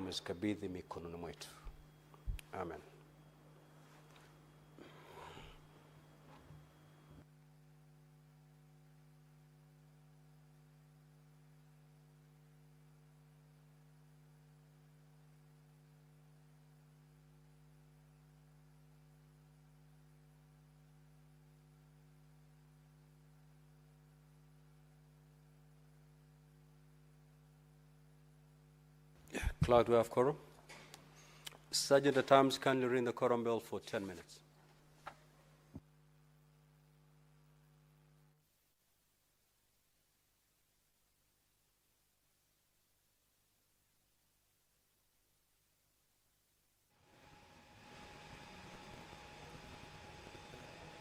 umezikabidhi mikononi mwetu. Amen. Clerk, do we have quorum? Sergeant at Arms, kindly ring the quorum bell for 10 minutes.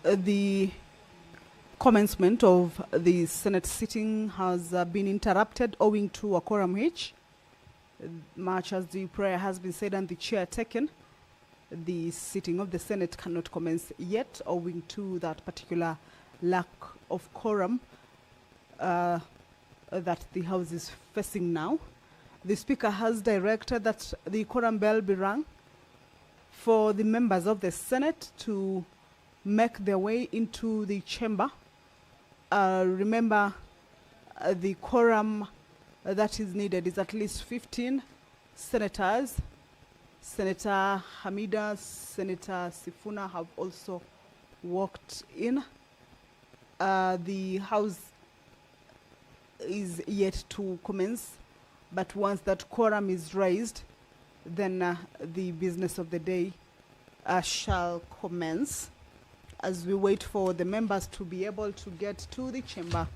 The commencement of the Senate sitting has been interrupted owing to a quorum hitch. Much as the prayer has been said and the chair taken, the sitting of the Senate cannot commence yet owing to that particular lack of quorum that the House is facing now. The Speaker has directed that the quorum bell be rung for the members of the Senate to make their way into the chamber. Remember, the quorum that is needed is at least 15 senators. Senator Hamida, Senator Sifuna have also walked in. The House is yet to commence, but once that quorum is raised, then the business of the day shall commence. As we wait for the members to be able to get to the chamber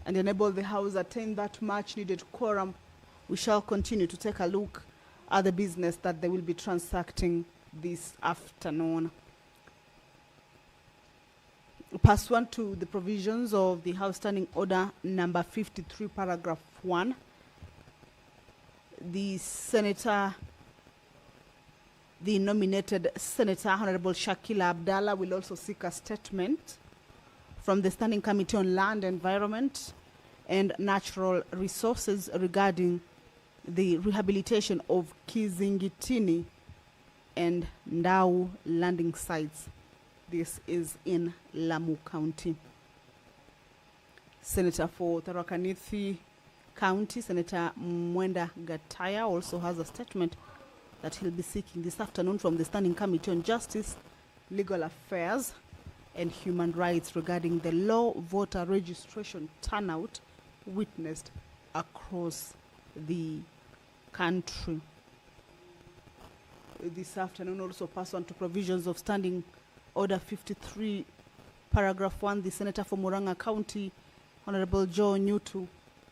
and enable the House attain that much needed quorum, we shall continue to take a look at the business that they will be transacting this afternoon. Pursuant to the provisions of the House Standing Order number 53, paragraph 1, the nominated Senator Honorable Shakila Abdallah will also seek a statement from the Standing Committee on Land, Environment and Natural Resources regarding the rehabilitation of Kizingitini and Ndau landing sites. This is in Lamu County. Senator for Tharaka Nithi County, Senator Mwenda Gataya, also has a statement that he'll be seeking this afternoon from the Standing Committee on Justice, Legal Affairs and Human Rights regarding the low voter registration turnout witnessed across the country. This afternoon, also pursuant to provisions of Standing Order 53, paragraph 1, the Senator for Murang'a County, Honorable Joe Nyutu,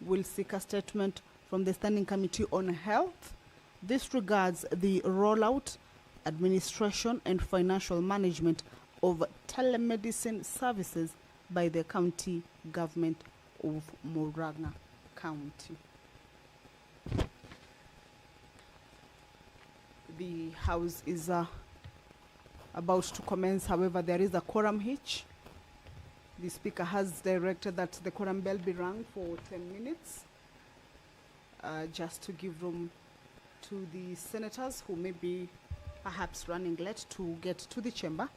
will seek a statement from the Standing Committee on Health. This regards the rollout, administration and financial management of telemedicine services by the county government of Murang'a County. The House is about to commence, however, there is a quorum hitch. The Speaker has directed that the quorum bell be rung for 10 minutes, just to give room to the senators who may be perhaps running late to get to the chamber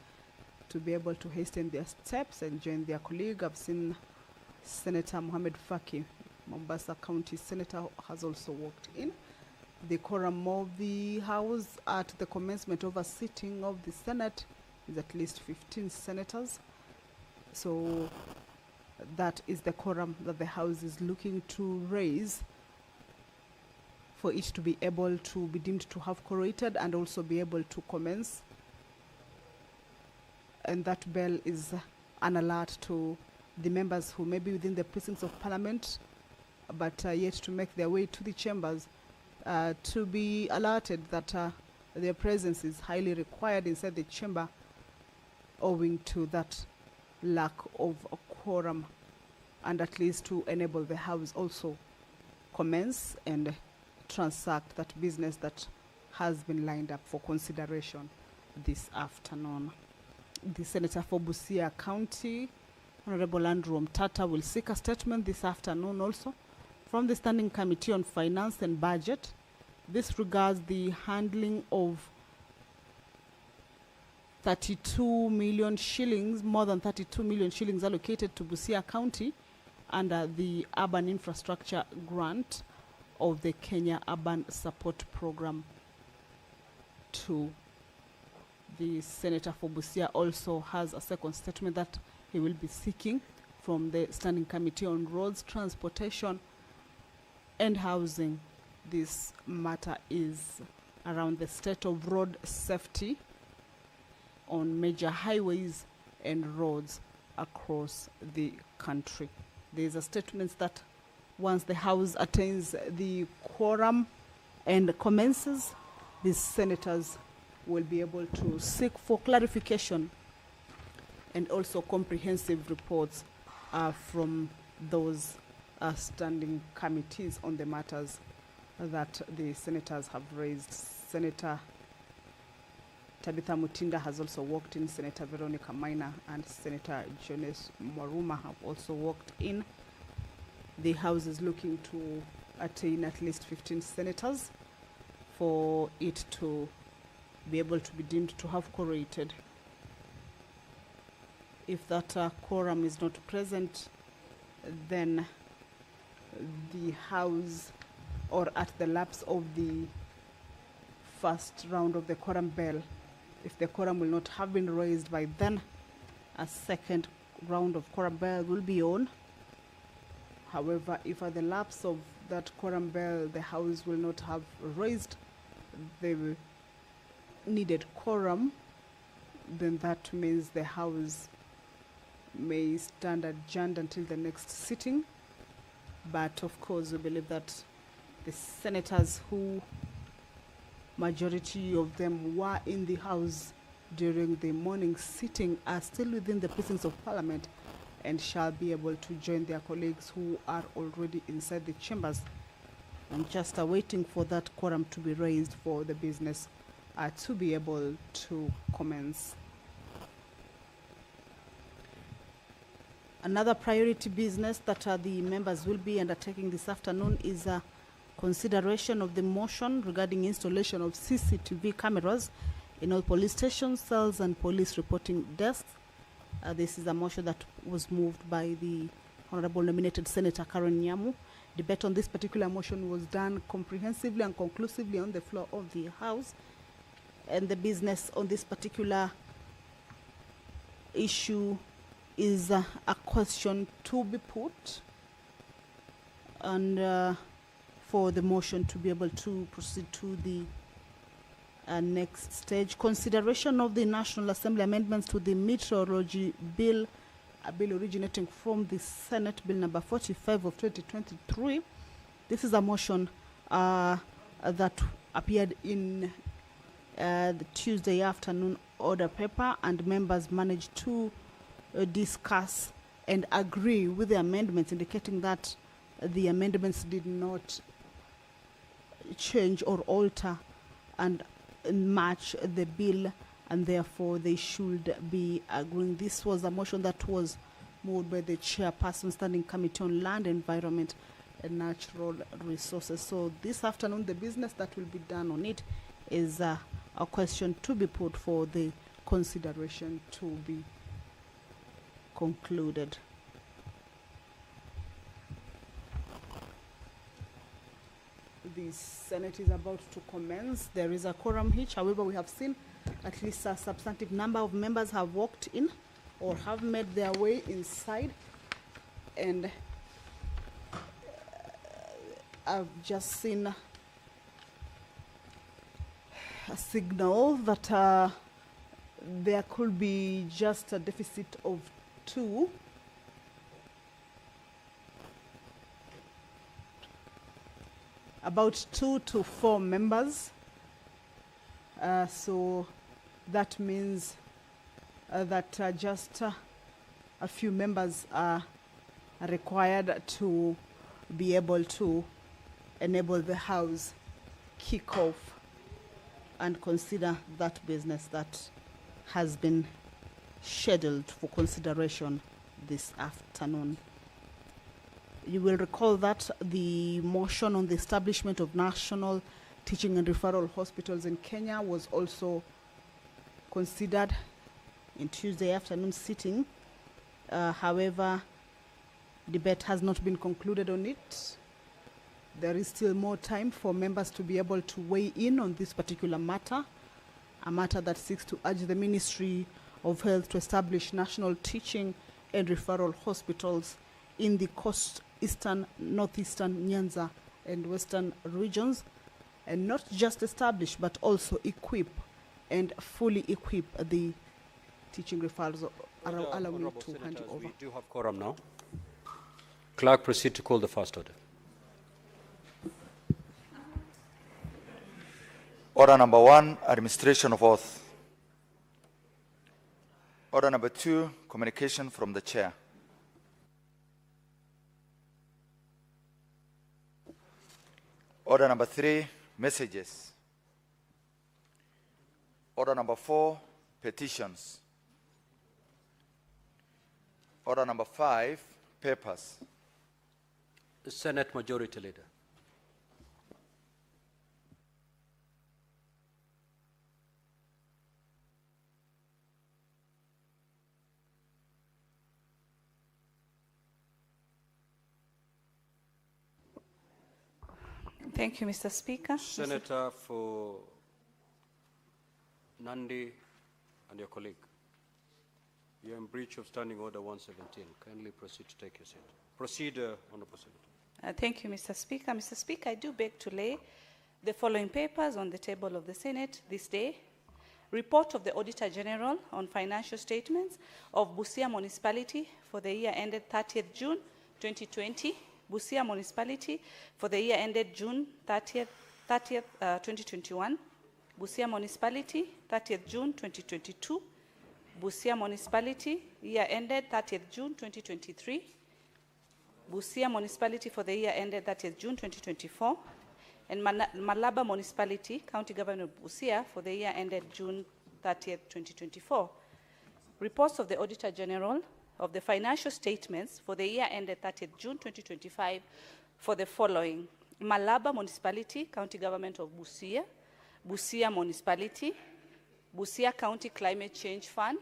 to be able to hasten their steps and join their colleague. I've seen Senator Mohamed Faki, Mombasa County Senator, has also walked in. The quorum of the House at the commencement of a sitting of the Senate is at least 15 senators. So that is the quorum that the House is looking to raise for it to be able to be deemed to have quorated and also be able to commence. And that bell is an alert to the members who may be within the precincts of Parliament but yet to make their way to the chambers, to be alerted that their presence is highly required inside the chamber owing to that lack of a quorum, and at least to enable the House also commence and transact that business that has been lined up for consideration this afternoon. The Senator for Busia County, Honorable Andrew Mtata, will seek a statement this afternoon also from the Standing Committee on Finance and Budget. This regards the handling of 32 million shillings, more than 32 million shillings allocated to Busia County under the Urban Infrastructure Grant of the Kenya Urban Support Program 2. The Senator for Busia also has a second statement that he will be seeking from the Standing Committee on Roads, Transportation and Housing. This matter is around the state of road safety on major highways and roads across the country. There is a statement that once the House attains the quorum and commences, these senators will be able to seek for clarification and also comprehensive reports from those standing committees on the matters that the senators have raised. Senator Tabitha Mutinda has also walked in, Senator Veronica Maina and Senator Jones Mwaruma have also walked in. The House is looking to attain at least 15 senators for it to be able to be deemed to have quorated. If that quorum is not present, then the House, or at the lapse of the first round of the quorum bell, if the quorum will not have been raised by then, a second round of quorum bell will be on. However, if at the lapse of that quorum bell the House will not have raised the needed quorum, then that means the House may stand adjourned until the next sitting. But of course, we believe that the senators, who majority of them were in the House during the morning sitting, are still within the precincts of Parliament and shall be able to join their colleagues who are already inside the chambers and just waiting for that quorum to be raised for the business to be able to commence. Another priority business that the members will be undertaking this afternoon is consideration of the motion regarding installation of CCTV cameras in all police stations, cells and police reporting desks. This is a motion that was moved by the Honorable nominated Senator Karen Nyamu. Debate on this particular motion was done comprehensively and conclusively on the floor of the House. And the business on this particular issue is a question to be put, and for the motion to be able to proceed to the next stage. Consideration of the National Assembly amendments to the Meteorology Bill, a bill originating from the Senate, Bill number 45 of 2023. This is a motion that appeared in the Tuesday afternoon order paper, and members managed to discuss and agree with the amendments, indicating that the amendments did not change or alter and match the bill, and therefore they should be agreeing. This was a motion that was moved by the chairperson, Standing Committee on Land, Environment and Natural Resources. So this afternoon, the business that will be done on it is a question to be put for the consideration to be concluded. The Senate is about to commence. There is a quorum hitch. However, we have seen at least a substantive number of members have walked in or have made their way inside. And I've just seen a signal that there could be just a deficit of 2. About 2 to 4 members. So that means that just a few members are required to be able to enable the House kick off and consider that business that has been scheduled for consideration this afternoon. You will recall that the motion on the establishment of National teaching and referral hospitals in Kenya was also considered in Tuesday afternoon sitting. However, debate has not been concluded on it. There is still more time for members to be able to weigh in on this particular matter, a matter that seeks to urge the Ministry of Health to establish national teaching and referral hospitals in the Coast, Eastern, Northeastern, Nyanza, and Western regions, and not just establish, but also equip and fully equip the teaching referrals. Allow me to hand you over. We do have quorum now. Clerk, proceed to call the first order. Order number 1, administration of oath. Order number 2, communication from the chair. Order number 3, messages. Order number 4, petitions. Order number 5, papers. The Senate Majority Leader. Thank you, Mr. Speaker. Senator for Nandi and your colleague. You are in breach of Standing Order 117. Kindly proceed to take your seat. Proceed, Honorable Senator. Thank you, Mr. Speaker. Mr. Speaker, I do beg to lay the following papers on the table of the Senate this day. Report of the Auditor General on financial statements of Busia Municipality for the year ended 30th June 2020. Busia Municipality for the year ended June 30th 2021. Busia Municipality, 30th June 2022. Busia Municipality, year ended 30th June 2023. Busia Municipality for the year ended 30th June 2024. And Malaba Municipality, County Government of Busia for the year ended June 30th, 2024. Reports of the Auditor General of the financial statements for the year ended 30th June 2025 for the following: Malaba Municipality, County Government of Busia, Busia Municipality, Busia County Climate Change Fund,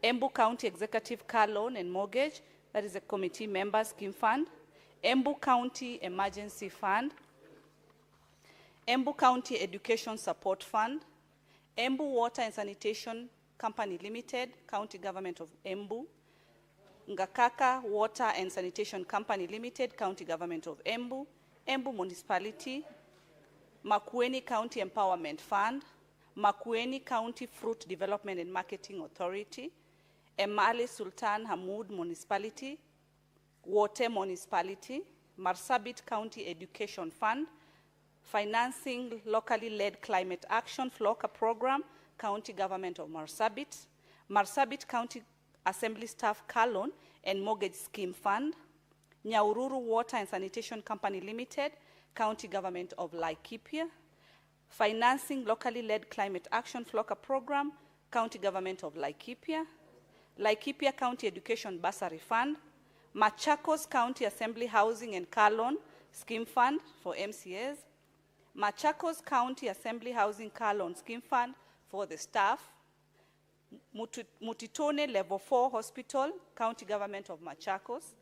Embu County Executive Car Loan and Mortgage, that is a committee member scheme fund, Embu County Emergency Fund, Embu County Education Support Fund, Embu Water and Sanitation Company Limited, County Government of Embu, Ngakaka Water and Sanitation Company Limited, County Government of Embu, Embu Municipality, Makueni County Empowerment Fund, Makueni County Fruit Development and Marketing Authority, Emali Sultan Hamoud Municipality, Wote Municipality, Marsabit County Education Fund, Financing Locally Led Climate Action FLOCA Program, County Government of Marsabit, Marsabit County Assembly Staff Car Loan and Mortgage Scheme Fund, Nyaururu Water and Sanitation Company Limited, County Government of Laikipia, Financing Locally Led Climate Action FLOCA Program, County Government of Laikipia, Laikipia County Education Bursary Fund, Machakos County Assembly Housing and Car Loan Scheme Fund for MCAs, Machakos County Assembly Housing Car Loan Scheme Fund for the staff, Mutitone Level 4 Hospital, County Government of Machakos,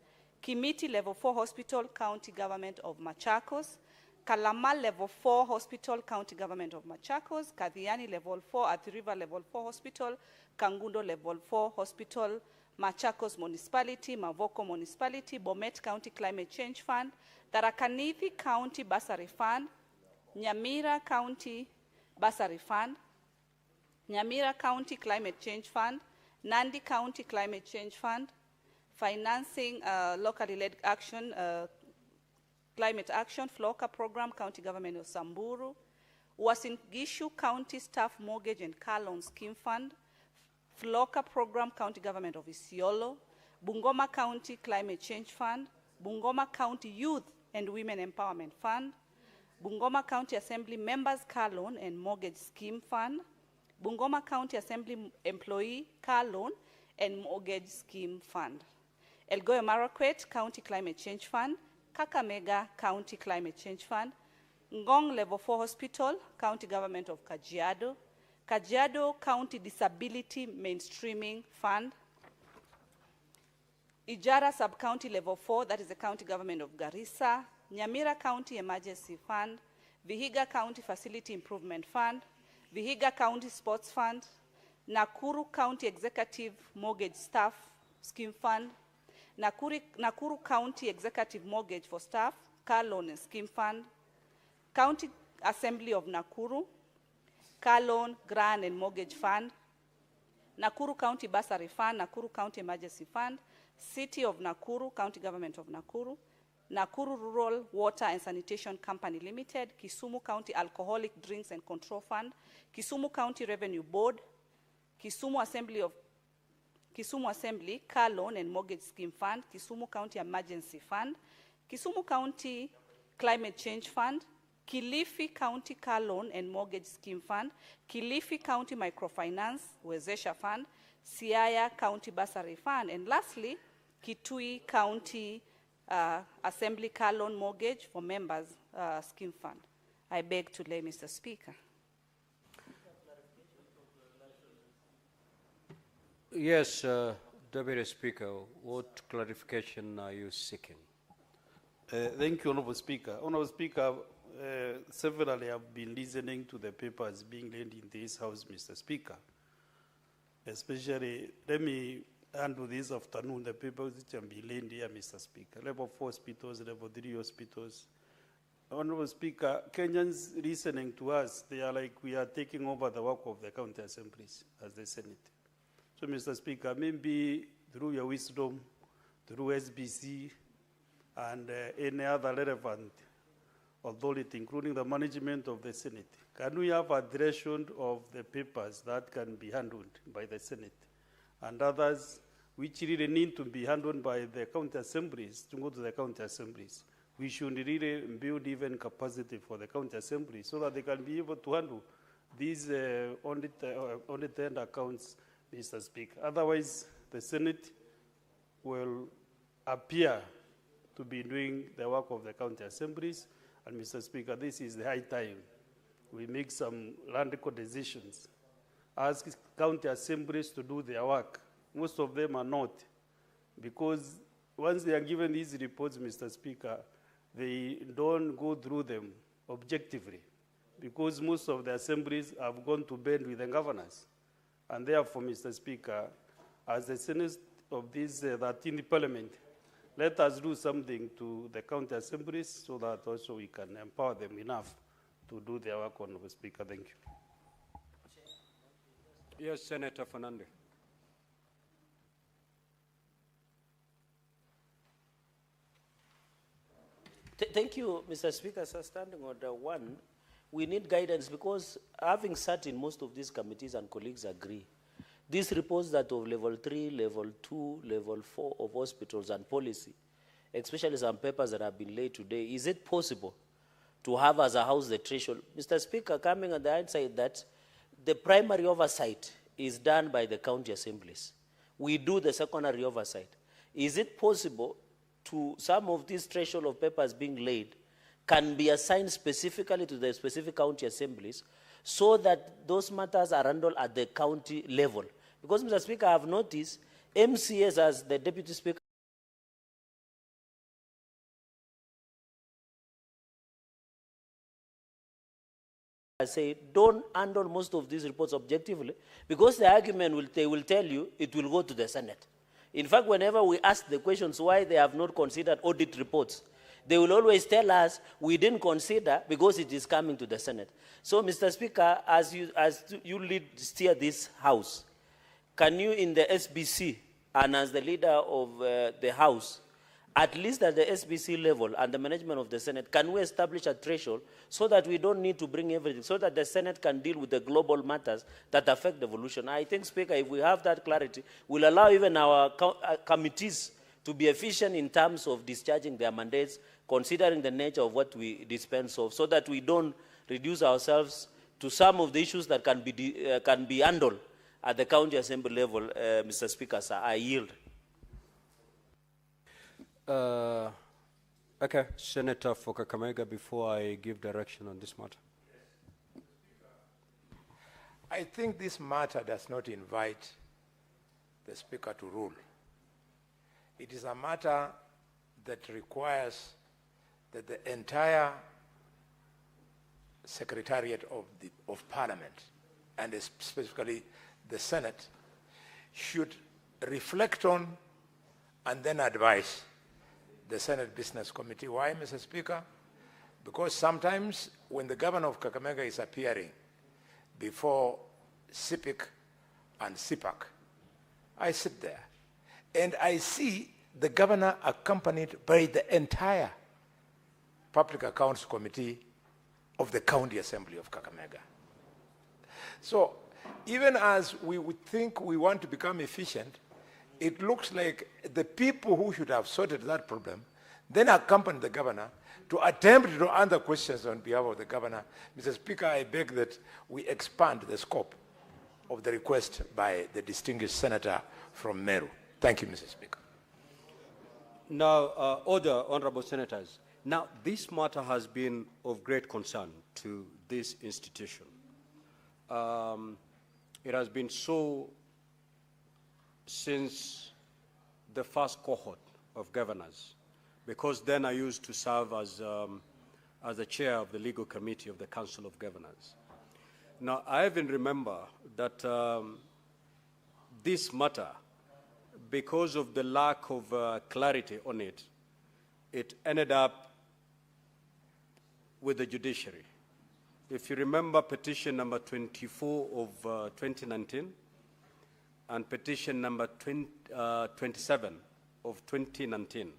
Kimiti Level 4 Hospital, County Government of Machakos, Kalama Level 4 Hospital, County Government of Machakos, Kathiani Level 4, Athi River Level 4 Hospital, Kangundo Level 4 Hospital, Machakos Municipality, Mavoko Municipality, Bomet County Climate Change Fund, Tharaka-Nithi County Bursary Fund, Nyamira County Bursary Fund, Nyamira County Climate Change Fund, Nandi County Climate Change Fund, Financing Locally Led Action, Climate Action FLOCA Program, County Government of Samburu, Uasin Gishu County Staff Mortgage and Car Loan Scheme Fund, FLOCA Program, County Government of Isiolo, Bungoma County Climate Change Fund, Bungoma County Youth and Women Empowerment Fund, Bungoma County Assembly Members Car Loan and Mortgage Scheme Fund, Bungoma County Assembly Employee Car Loan and Mortgage Scheme Fund, Elgeyo Marakwet County Climate Change Fund, Kakamega County Climate Change Fund, Ngong Level 4 Hospital, County Government of Kajiado, Kajiado County Disability Mainstreaming Fund, Ijara Sub-County Level 4, that is the County Government of Garissa, Nyamira County Emergency Fund, Vihiga County Facility Improvement Fund, Vihiga County Sports Fund, Nakuru County Executive Mortgage Staff Scheme Fund, Nakuru County Executive Mortgage for Staff, Car Loan and Scheme Fund, County Assembly of Nakuru, Car Loan, Grant and Mortgage Fund, Nakuru County Bursary Fund, Nakuru County Emergency Fund, City of Nakuru, County Government of Nakuru, Nakuru Rural Water and Sanitation Company Limited, Kisumu County Alcoholic Drinks and Control Fund, Kisumu County Revenue Board, Kisumu Assembly Car Loan and Mortgage Scheme Fund, Kisumu County Emergency Fund, Kisumu County Climate Change Fund, Kilifi County Car Loan and Mortgage Scheme Fund, Kilifi County Microfinance Wezesha Fund, Siaya County Bursary Fund, and lastly, Kitui County Assembly Car Loan Mortgage for Members Scheme Fund. I beg to lay, Mr. Speaker. Yes, Deputy Speaker, what clarification are you seeking? Thank you, Honourable Speaker. Honourable Speaker, severally have been listening to the papers being laid in this House, Mr. Speaker. Especially, let me handle this afternoon the papers which have been laid here, Mr. Speaker. Level 4 hospitals, level 3 hospitals. Honourable Speaker, Kenyans listening to us, they are like we are taking over the work of the county assemblies as the Senate. So, Mr. Speaker, maybe through your wisdom, through SBC, and any other relevant authority, including the management of the Senate, can we have a threshold of the papers that can be handled by the Senate and others which really need to be handled by the county assemblies to go to the county assemblies? We should really build even capacity for the county assemblies so that they can be able to handle these only 10 accounts, Mr. Speaker. Otherwise, the Senate will appear to be doing the work of the county assemblies. And, Mr. Speaker, this is the high time we make some radical decisions. Ask county assemblies to do their work. Most of them are not, because once they are given these reports, Mr. Speaker, they don't go through them objectively, because most of the assemblies have gone to bed with the governors. And therefore, Mr. Speaker, as the Senate of this 13th Parliament, let us do something to the county assemblies so that also we can empower them enough to do their work, Honourable Speaker. Thank you. Yes, Senator Fernandez. Thank you, Mr. Speaker. So standing order 1, we need guidance because having sat in most of these committees and colleagues agree, these reports that of level 3, level 2, level 4 of hospitals and policy, especially some papers that have been laid today, is it possible to have as a house the threshold? Mr. Speaker, coming on the outside that the primary oversight is done by the county assemblies. We do the secondary oversight. Is it possible to some of these threshold of papers being laid can be assigned specifically to the specific county assemblies so that those matters are handled at the county level? Because, Mr. Speaker, I have noticed MCAs, as the Deputy Speaker say, don't handle most of these reports objectively, because the argument they will tell you it will go to the Senate. In fact, whenever we ask the questions why they have not considered audit reports, they will always tell us we didn't consider because it is coming to the Senate. So, Mr. Speaker, as you steer this House, can you in the SBC and as the leader of the House, at least at the SBC level and the management of the Senate, can we establish a threshold so that we don't need to bring everything, so that the Senate can deal with the global matters that affect the evolution? I think, Speaker, if we have that clarity, we'll allow even our committees to be efficient in terms of discharging their mandates, considering the nature of what we dispense of, so that we don't reduce ourselves to some of the issues that can be handled at the county assembly level. Mr. Speaker, sir, I yield. Okay, Senator for Kakamega, before I give direction on this matter. I think this matter does not invite the Speaker to rule. It is a matter that requires that the entire Secretariat of Parliament, and specifically the Senate, should reflect on and then advise the Senate Business Committee. Why, Mr. Speaker? Because sometimes when the governor of Kakamega is appearing before CIPIC and CIPAC, I sit there and I see the governor accompanied by the entire Public Accounts Committee of the County Assembly of Kakamega. So even as we would think we want to become efficient, it looks like the people who should have sorted that problem then accompany the governor to attempt to answer questions on behalf of the governor. Mr. Speaker, I beg that we expand the scope of the request by the distinguished senator from Meru. Thank you, Mr. Speaker. Now, order, honorable senators. Now, this matter has been of great concern to this institution. It has been so since the first cohort of governors, because then I used to serve as the chair of the legal committee of the Council of Governors. Now, I even remember that this matter, because of the lack of clarity on it, it ended up with the judiciary. If you remember petition number 24 of 2019 and petition number 27 of 2019,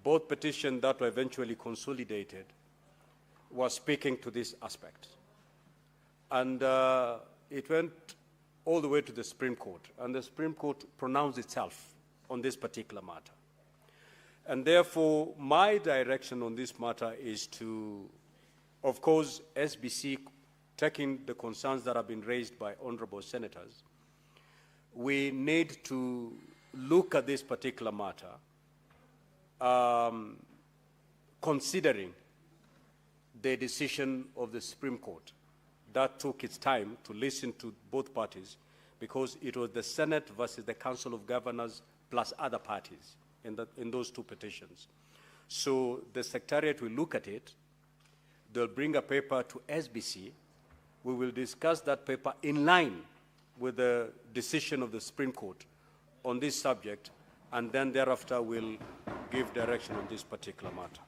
both petitions that were eventually consolidated were speaking to this aspect. And it went all the way to the Supreme Court, and the Supreme Court pronounced itself on this particular matter. And therefore, my direction on this matter is to, of course, SBC, taking the concerns that have been raised by honorable senators, we need to look at this particular matter, considering the decision of the Supreme Court that took its time to listen to both parties, because it was the Senate versus the Council of Governors plus other parties in those two petitions. So the Secretariat will look at it. They'll bring a paper to SBC. We will discuss that paper in line with the decision of the Supreme Court on this subject, and then thereafter we'll give direction on this particular matter.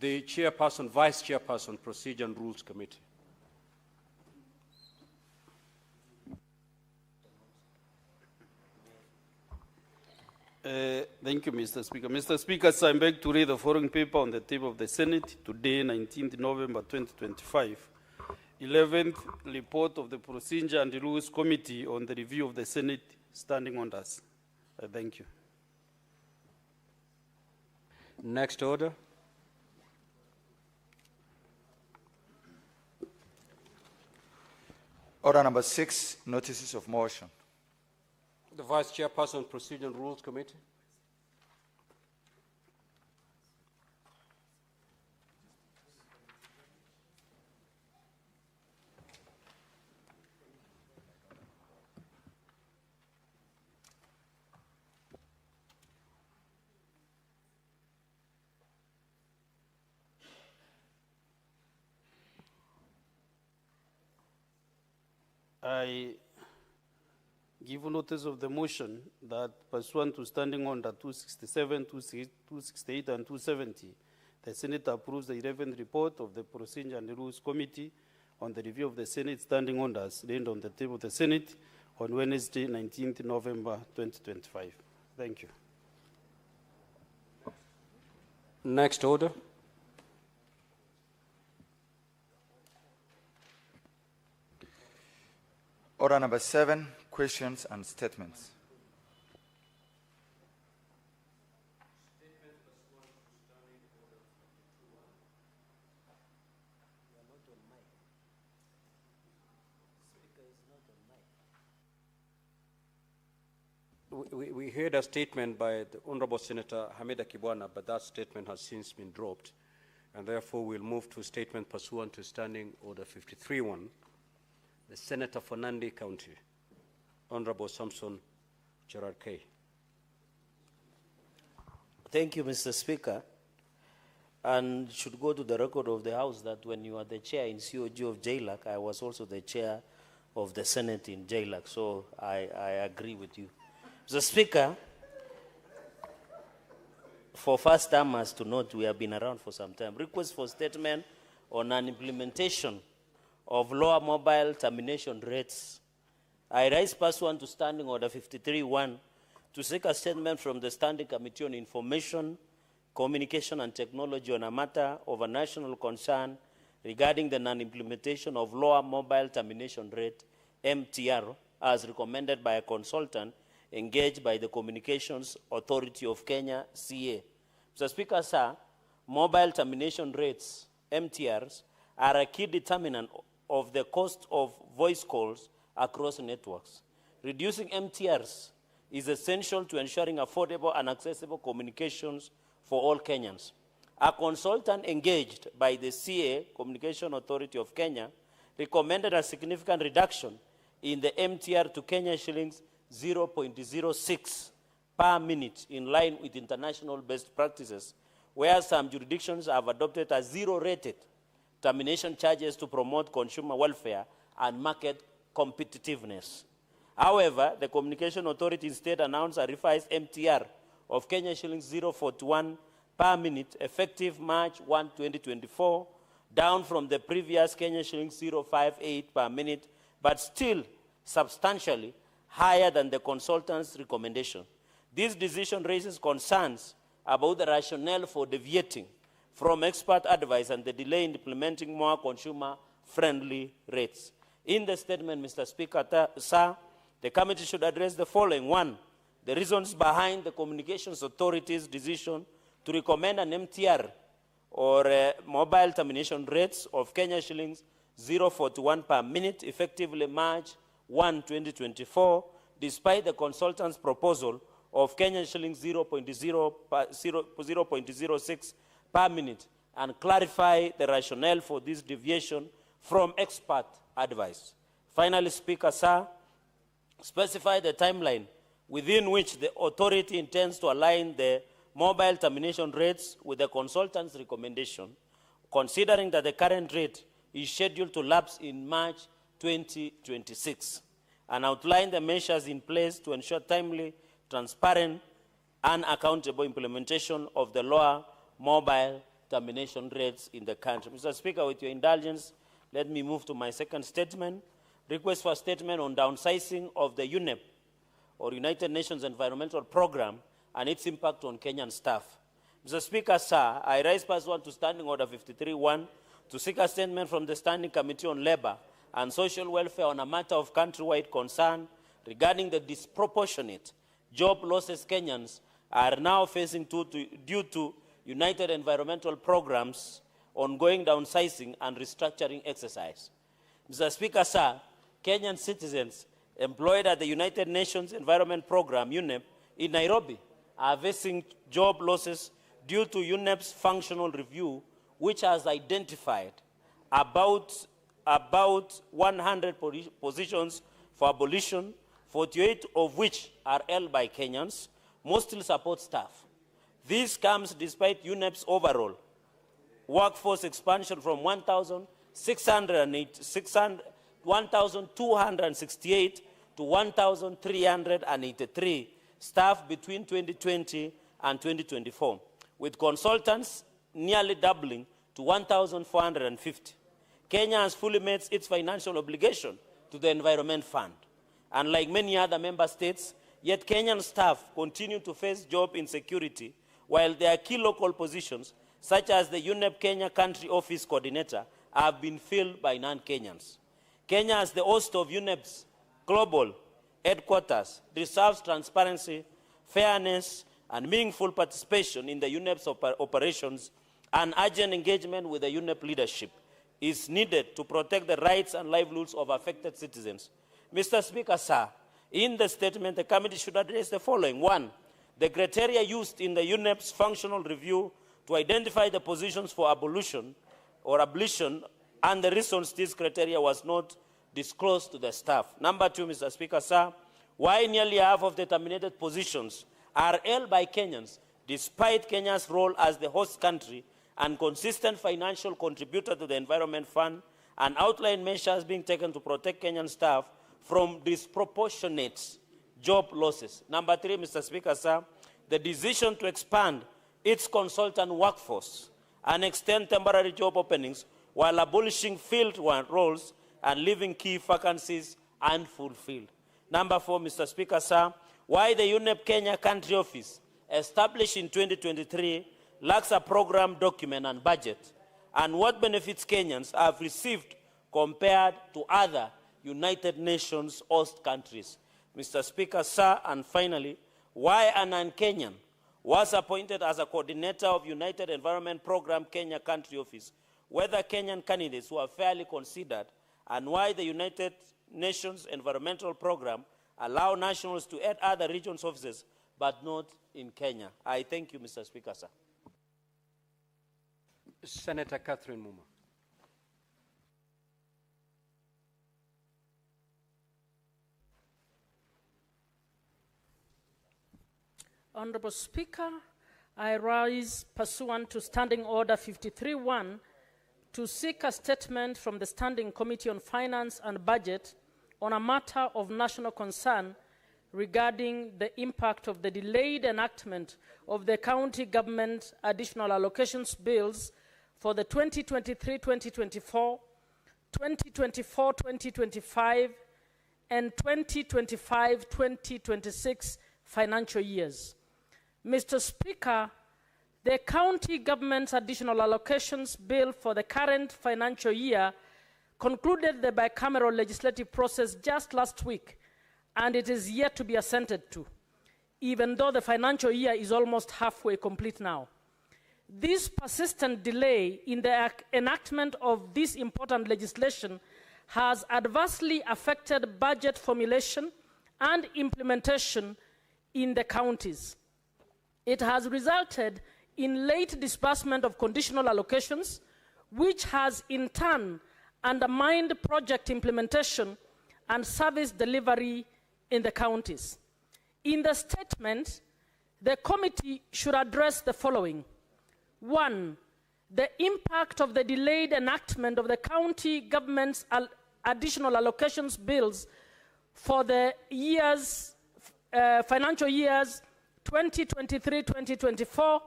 The chairperson, vice chairperson, Procedure and Rules Committee. Thank you, Mr. Speaker. Mr. Speaker, I beg to read the following paper on the table of the Senate today, 19th November 2025. 11th report of the Procedure and Rules Committee on the review of the Senate standing orders. Thank you. Next order. Order number 6, notices of motion. The vice chairperson, Procedure and Rules Committee. I give notice of the motion that pursuant to standing order 267, 268, and 270, the Senate approves the 11th report of the Procedure and Rules Committee on the review of the Senate standing orders laid on the table of the Senate on Wednesday, 19th November 2025. Thank you. Next order. Order number 7, questions and statements. we heard a statement by the Honorable Senator Hamida Kibwana, but that statement has since been dropped, and therefore we'll move to statement pursuant to Standing Order 53-1. The Senator for Nandi County, Honorable Samson Gerard Kay. Thank you, Mr. Speaker. And it should go to the record of the House that when you are the chair in COG of JLAC, I was also the chair of the Senate in JLAC, so I agree with you. Mr. Speaker, for first-timers to note, we have been around for some time. Request for statement on an implementation of lower mobile termination rates. I rise pursuant to Standing Order 53-1 to seek a statement from the Standing Committee on Information, Communication and Technology on a matter of a national concern regarding the non-implementation of lower mobile termination rate, MTR, as recommended by a consultant engaged by the Communications Authority of Kenya, CA. Mr. Speaker, sir, mobile termination rates, MTRs, are a key determinant of the cost of voice calls across networks. Reducing MTRs is essential to ensuring affordable and accessible communications for all Kenyans. A consultant engaged by the CA, Communication Authority of Kenya, recommended a significant reduction in the MTR to Kenya shillings 0.06 per minute in line with international best practices, where some jurisdictions have adopted a zero-rated termination charges to promote consumer welfare and market competitiveness. However, the Communication Authority instead announced a revised MTR of Kenya shillings 0.41 per minute effective March 1, 2024, down from the previous Kenya shillings 0.58 per minute, but still substantially higher than the consultant's recommendation. This decision raises concerns about the rationale for deviating from expert advice and the delay in implementing more consumer-friendly rates. In the statement, Mr. Speaker, sir, the committee should address the following. One, the reasons behind the Communications Authority's decision to recommend an MTR or mobile termination rates of Kenya shillings 0.41 per minute effectively March 1, 2024, despite the consultant's proposal of Kenya shillings 0.06 per minute, and clarify the rationale for this deviation from expert advice. Finally, Speaker, sir, specify the timeline within which the authority intends to align the mobile termination rates with the consultant's recommendation, considering that the current rate is scheduled to lapse in March 2026, and outline the measures in place to ensure timely, transparent, and accountable implementation of the lower mobile termination rates in the country. Mr. Speaker, with your indulgence, let me move to my second statement. Request for a statement on downsizing of the UNEP, or United Nations Environmental Program, and its impact on Kenyan staff. Mr. Speaker, sir, I rise pursuant to Standing Order 53-1 to seek a statement from the Standing Committee on Labour and Social Welfare on a matter of countrywide concern regarding the disproportionate job losses Kenyans are now facing due to United Environmental Program's ongoing downsizing and restructuring exercise. Mr. Speaker, sir, Kenyan citizens employed at the United Nations Environment Program, UNEP, in Nairobi are facing job losses due to UNEP's functional review, which has identified about 100 positions for abolition, 48 of which are held by Kenyans, mostly support staff. This comes despite UNEP's overall workforce expansion from 1,268 to 1,383 staff between 2020 and 2024, with consultants nearly doubling to 1,450. Kenya has fully met its financial obligation to the Environment Fund. Unlike many other member states, yet Kenyan staff continue to face job insecurity, while their key local positions, such as the UNEP Kenya Country Office Coordinator, have been filled by non-Kenyans. Kenya, as the host of UNEP's global headquarters, deserves transparency, fairness, and meaningful participation in the UNEP's operations, and urgent engagement with the UNEP leadership is needed to protect the rights and livelihoods of affected citizens. Mr. Speaker, sir, In the statement, the committee should address the following. 1, the criteria used in the UNEP's functional review to identify the positions for abolition and the reasons this criteria was not disclosed to the staff. Number 2, Mr. Speaker, sir, why nearly half of the terminated positions are held by Kenyans, despite Kenya's role as the host country and consistent financial contributor to the Environment Fund, and outline measures being taken to protect Kenyan staff from disproportionate job losses. Number 3, Mr. Speaker, sir, the decision to expand its consultant workforce and extend temporary job openings while abolishing field roles and leaving key vacancies unfulfilled. Number 4, Mr. Speaker, sir, why the UNEP Kenya Country Office, established in 2023, lacks a program document and budget, and what benefits Kenyans have received compared to other United Nations host countries. Mr. Speaker, sir, and finally, why a non-Kenyan was appointed as a coordinator of United Environment Program Kenya Country Office, whether Kenyan candidates were fairly considered, and why the United Nations Environmental Program allow nationals to add other regions' offices, but not in Kenya. I thank you, Mr. Speaker, sir. Senator Catherine Muma. Honorable Speaker, I rise pursuant to Standing Order 53-1 to seek a statement from the Standing Committee on Finance and Budget on a matter of national concern regarding the impact of the delayed enactment of the county government additional allocations bills for the 2023-2024, 2024-2025, and 2025-2026 financial years. Mr. Speaker, the county government's additional allocations bill for the current financial year concluded the bicameral legislative process just last week, and it is yet to be assented to, even though the financial year is almost halfway complete now. This persistent delay in the enactment of this important legislation has adversely affected budget formulation and implementation in the counties. It has resulted in late disbursement of conditional allocations, which has in turn undermined project implementation and service delivery in the counties. In the statement, the committee should address the following. 1, the impact of the delayed enactment of the county government's additional allocations bills for the financial years 2023-2024,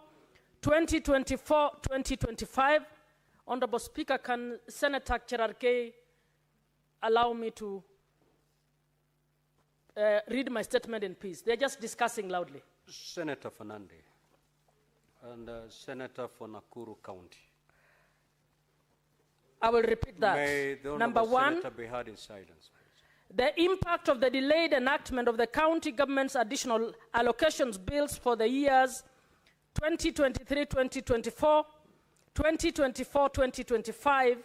2024-2025. Honorable Speaker, can Senator Cherargei allow me to read my statement in peace? They're just discussing loudly. Senator Fernande and Senator for Nakuru County. I will repeat that. May the Number Honourable 1, Senator be heard in silence. the impact of the delayed enactment of the county government's additional allocations bills for the years 2023-2024, 2024-2025,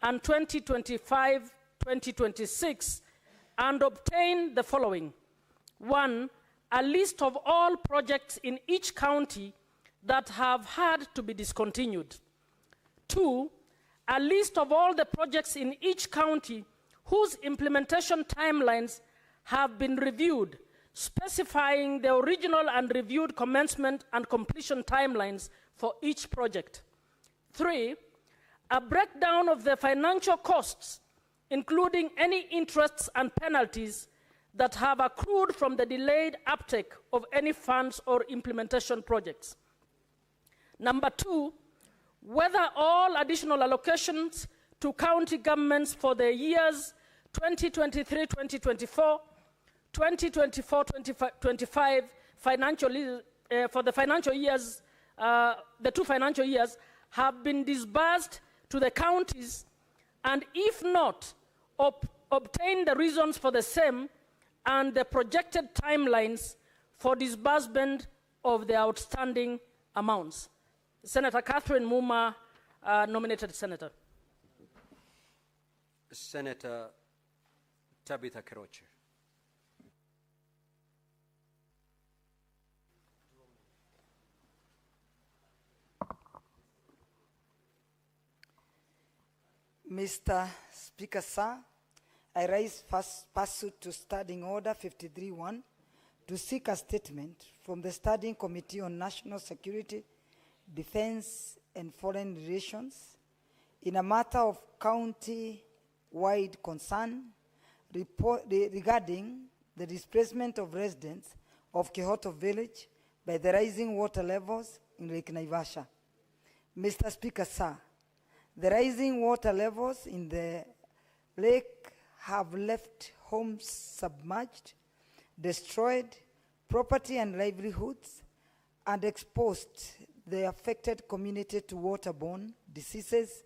and 2025-2026, and obtain the following. 1, a list of all projects in each county that have had to be discontinued. 2, a list of all the projects in each county whose implementation timelines have been reviewed, specifying the original and reviewed commencement and completion timelines for each project. 3, a breakdown of the financial costs, including any interests and penalties that have accrued from the delayed uptake of any funds or implementation projects. Number 2, whether all additional allocations to county governments for the years 2023-2024, 2024-2025 for the financial years, the 2 financial years, have been disbursed to the counties, and if not, obtain the reasons for the same and the projected timelines for disbursement of the outstanding amounts. Senator Catherine Muma, nominated senator. Senator Tabitha Keroche. Mr. Speaker, sir, I raise pursuant to Standing Order 53-1 to seek a statement from the Standing Committee on National Security, Defense and Foreign Relations in a matter of county-wide concern regarding the displacement of residents of Kehoto Village by the rising water levels in Lake Naivasha. Mr. Speaker, sir, the rising water levels in the lake have left homes submerged, destroyed property and livelihoods, and exposed the affected community to waterborne diseases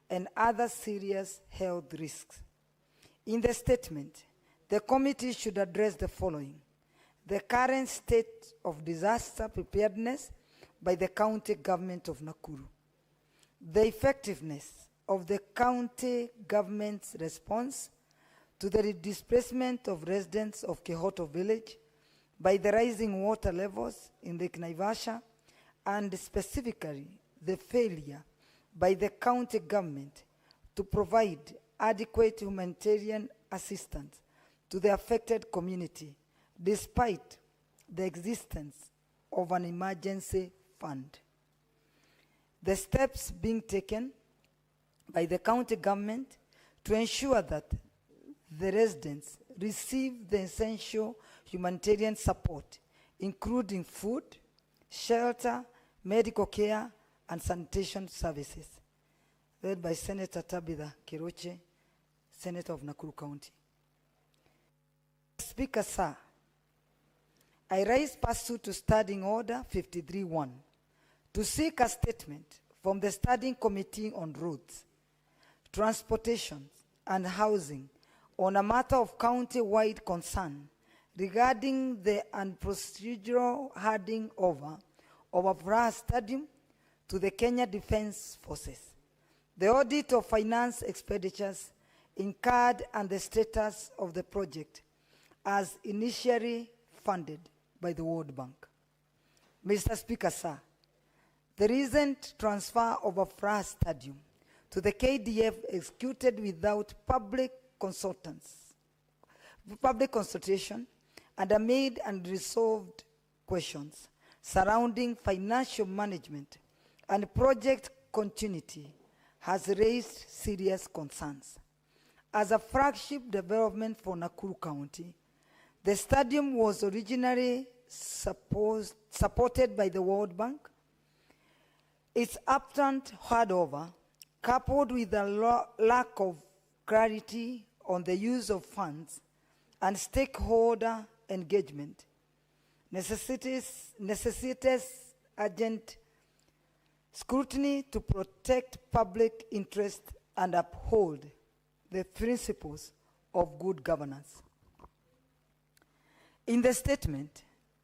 and other serious health risks. In the statement, the committee should address the following: the current state of disaster preparedness by the county government of Nakuru, the effectiveness of the county government's response to the displacement of residents of Kehoto Village by the rising water levels in Lake Naivasha, and specifically the failure by the county government to provide adequate humanitarian assistance to the affected community despite the existence of an emergency fund. The steps being taken by the county government to ensure that the residents receive the essential humanitarian support, including food, shelter, medical care, and sanitation services. Led by Senator Tabitha Kiroche, Senator of Nakuru County. Speaker, sir, I raise pursuant to Standing Order 53-1 to seek a statement from the Standing Committee on Roads, Transportation, and Housing on a matter of county-wide concern regarding the unprocedural handing over of a Afraha Stadium to the Kenya Defence Forces, the audit of finance expenditures incurred, and the status of the project as initially funded by the World Bank. Mr. Speaker, sir, the recent transfer of Afraha Stadium to the KDF executed without public consultation and amid unresolved questions surrounding financial management and project continuity has raised serious concerns. As a flagship development for Nakuru County, the stadium was originally supported by the World Bank. Its upfront handover, coupled with a lack of clarity on the use of funds and stakeholder engagement, necessitates urgent scrutiny to protect public interest and uphold the principles of good governance. In the statement,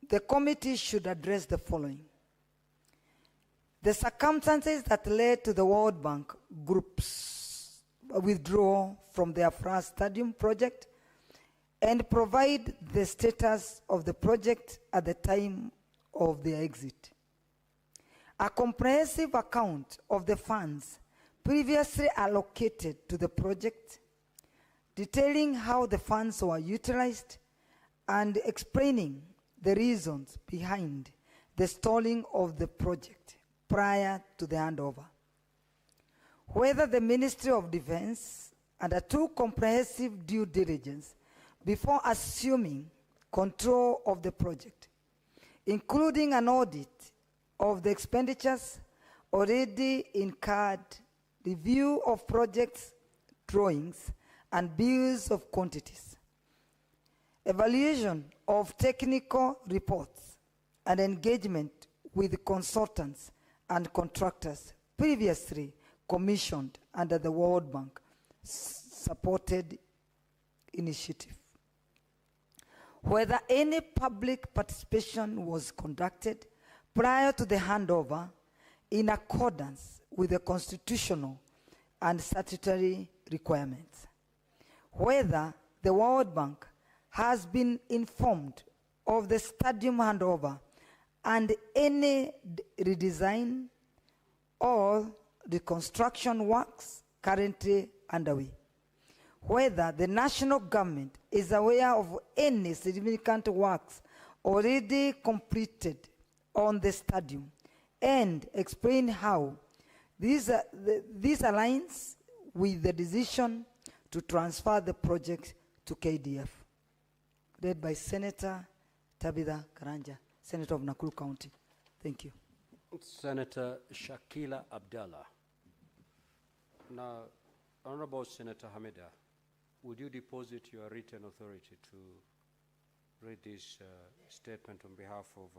the committee should address the following: the circumstances that led to the World Bank Group's withdrawal from the Afraha Stadium project, and provide the status of the project at the time of the exit. A comprehensive account of the funds previously allocated to the project, detailing how the funds were utilized and explaining the reasons behind the stalling of the project prior to the handover. Whether the Ministry of Defense undertook comprehensive due diligence before assuming control of the project, including an audit of the expenditures already incurred, review of projects drawings and bills of quantities, evaluation of technical reports, and engagement with consultants and contractors previously commissioned under the World Bank supported initiative. Whether any public participation was conducted prior to the handover in accordance with the constitutional and statutory requirements. Whether the World Bank has been informed of the stadium handover and any redesign or reconstruction works currently underway. Whether the national government is aware of any significant works already completed on the stadium, and explain how this aligns with the decision to transfer the project to KDF. Read by Senator Tabitha Karanja, Senator of Nakuru County. Thank you. Senator Shakila Abdallah. Now, Honorable Senator Hamida, would you deposit your written authority to read this statement on behalf of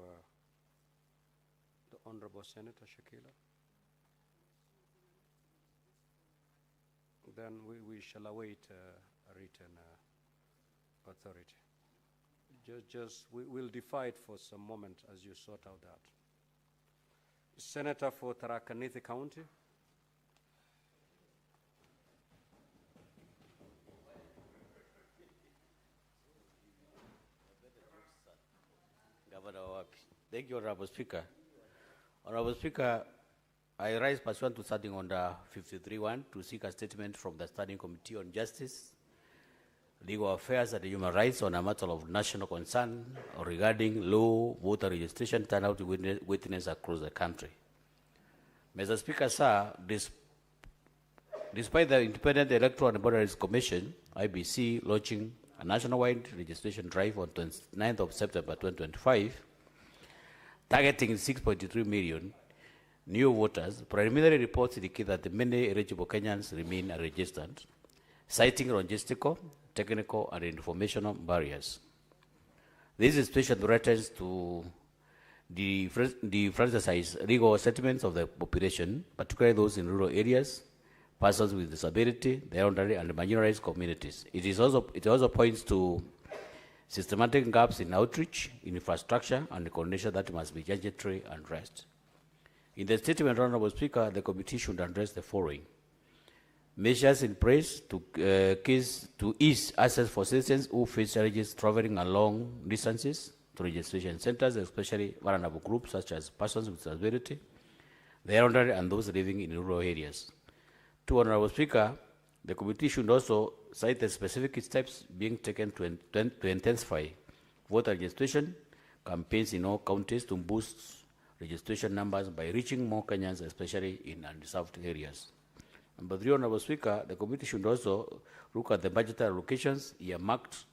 the Honorable Senator Shakila? Then we shall await a written authority. We'll defer it for some moment as you sort out that. Senator for Tharaka Nithi County. Thank you, Honorable Speaker. Honorable Speaker, I rise pursuant to Standing Order 53.1 to seek a statement from the Standing Committee on Justice, Legal Affairs and Human Rights on a matter of national concern regarding low voter registration turnout witness across the country. Mr. Speaker, sir, despite the Independent Electoral and Boundaries Commission, IBC, launching a nationwide registration drive on 29th of September 2025, targeting 6.3 million new voters, preliminary reports indicate that many eligible Kenyans remain unregistered, citing logistical, technical, and informational barriers. This especially threatens to defranchise legal settlements of the population, particularly those in rural areas, persons with disability, the elderly, and marginalized communities. It also points to systematic gaps in outreach, infrastructure, and coordination that must be urgently addressed. In the statement, Honorable Speaker, the committee should address the following: measures in place to ease access for citizens who face challenges traveling along distances to registration centers, especially vulnerable groups such as persons with disability, the elderly, and those living in rural areas. To Honorable Speaker, the committee should also cite the specific steps being taken to intensify voter registration campaigns in all counties to boost registration numbers by reaching more Kenyans, especially in unreserved areas. Number 3, Honorable Speaker, the committee should also look at the budgetary allocations earmarked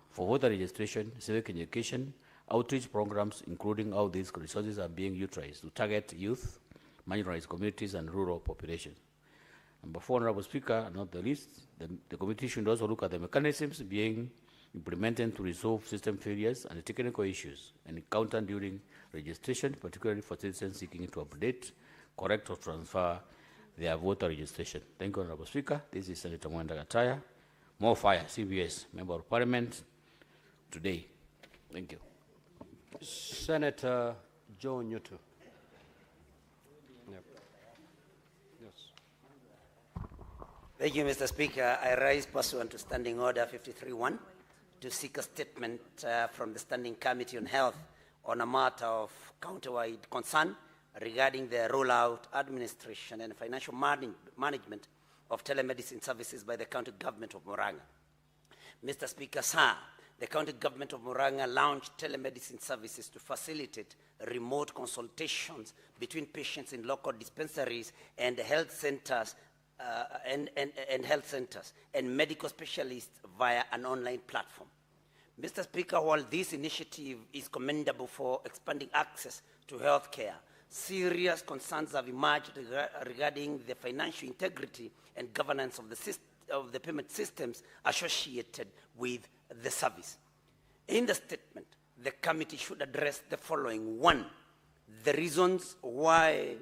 for voter registration, civic education, outreach programs, including how these resources are being utilized to target youth, marginalized communities, and rural populations. Number 4, Honorable Speaker, not the least, the committee should also look at the mechanisms being implemented to resolve system failures and technical issues encountered during registration, particularly for citizens seeking to update, correct, or transfer their voter registration. Thank you, Honorable Speaker. This is Senator Mwenda Gataya, More Fire, CBS, Member of Parliament, today. Thank you. Senator Joe Nyutu. Yep. Yes. Thank you, Mr. Speaker. I rise pursuant to Standing Order 53.1 to seek a statement from the Standing Committee on Health on a matter of county-wide concern regarding the rollout, administration, and financial management of telemedicine services by the county government of Murang'a. Mr. Speaker, sir, the county government of Murang'a launched telemedicine services to facilitate remote consultations between patients in local dispensaries and health centers and medical specialists via an online platform. Mr. Speaker, while this initiative is commendable for expanding access to health care, serious concerns have emerged regarding the financial integrity and governance of the payment systems associated with the service. In the statement, the committee should address the following. 1, the reasons why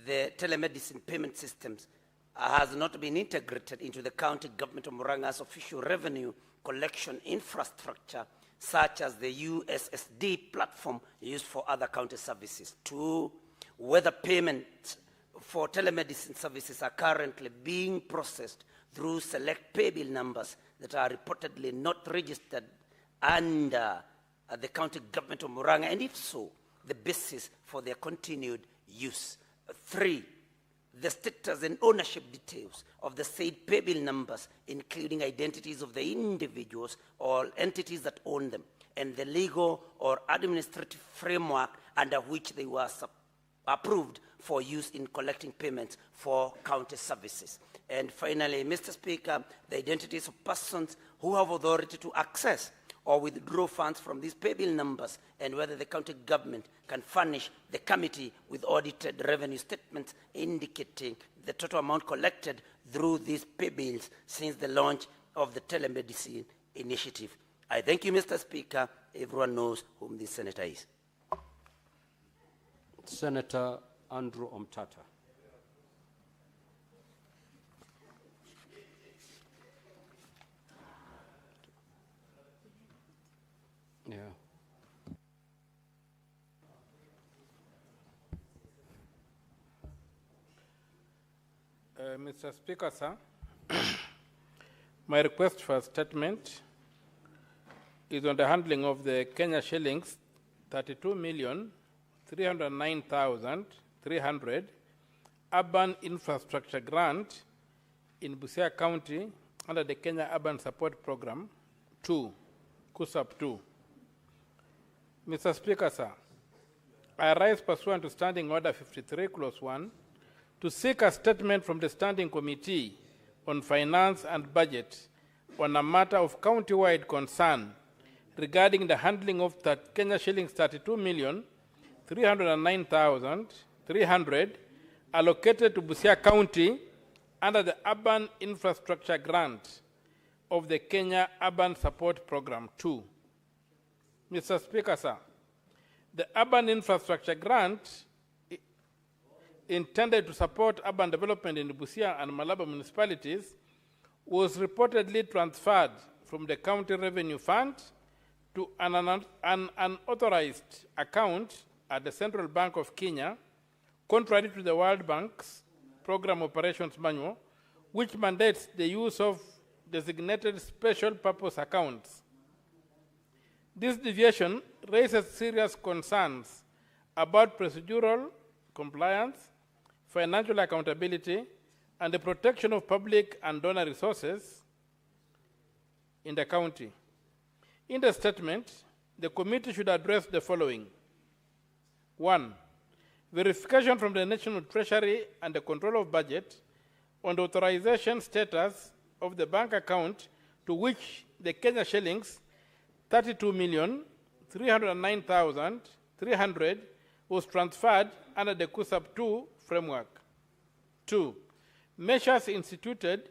the telemedicine payment systems has not been integrated into the county government of Murang'a's official revenue collection infrastructure, such as the USSD platform used for other county services. 2, whether payments for telemedicine services are currently being processed through select pay bill numbers that are reportedly not registered under the county government of Murang'a, and if so, the basis for their continued use. 3, the status and ownership details of the said pay bill numbers, including identities of the individuals or entities that own them, and the legal or administrative framework under which they were approved for use in collecting payments for county services. And finally, Mr. Speaker, the identities of persons who have authority to access or withdraw funds from these pay bill numbers, and whether the county government can furnish the committee with audited revenue statements indicating the total amount collected through these pay bills since the launch of the telemedicine initiative. I thank you, Mr. Speaker. Everyone knows whom this senator is. Senator Andrew Omtata. Yeah. Mr. Speaker, sir, my request for a statement is on the handling of the Kenya shillings 32,309,300 urban infrastructure grant in Busia County under the Kenya Urban Support Program 2, KUSAP 2. Mr. Speaker, sir, I rise pursuant to Standing Order 53, Clause 1, to seek a statement from the Standing Committee on Finance and Budget on a matter of county-wide concern regarding the handling of Kenya shillings 32,309,300 allocated to Busia County under the Urban Infrastructure Grant of the Kenya Urban Support Program 2. Mr. Speaker, sir, the Urban Infrastructure Grant intended to support urban development in Busia and Malaba municipalities was reportedly transferred from the County Revenue Fund to an unauthorized account at the Central Bank of Kenya, contrary to the World Bank's Program Operations Manual, which mandates the use of designated special purpose accounts. This deviation raises serious concerns about procedural compliance, financial accountability, and the protection of public and donor resources in the county. In the statement, the committee should address the following. 1. Verification from the National Treasury and the Control of Budget on the authorization status of the bank account to which the Kenya shillings 32,309,300 was transferred under the KUSAP 2 framework. 2. Measures instituted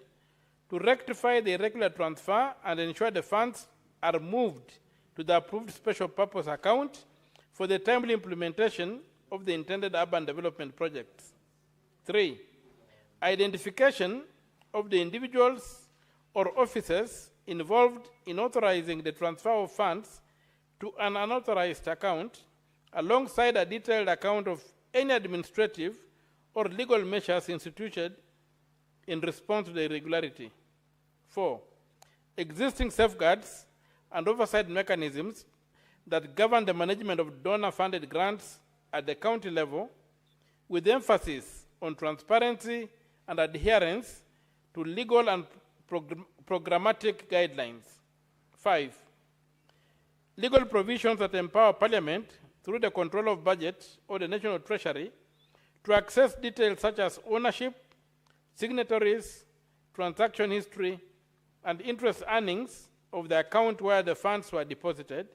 to rectify the irregular transfer and ensure the funds are moved to the approved special purpose account for the timely implementation of the intended urban development projects. 3. Identification of the individuals or officers involved in authorizing the transfer of funds to an unauthorized account, alongside a detailed account of any administrative or legal measures instituted in response to the irregularity. 4. Existing safeguards and oversight mechanisms that govern the management of donor-funded grants at the county level, with emphasis on transparency and adherence to legal and programmatic guidelines. 5. Legal provisions that empower Parliament through the Control of Budget or the National Treasury to access details such as ownership, signatories, transaction history, and interest earnings of the account where the funds were deposited,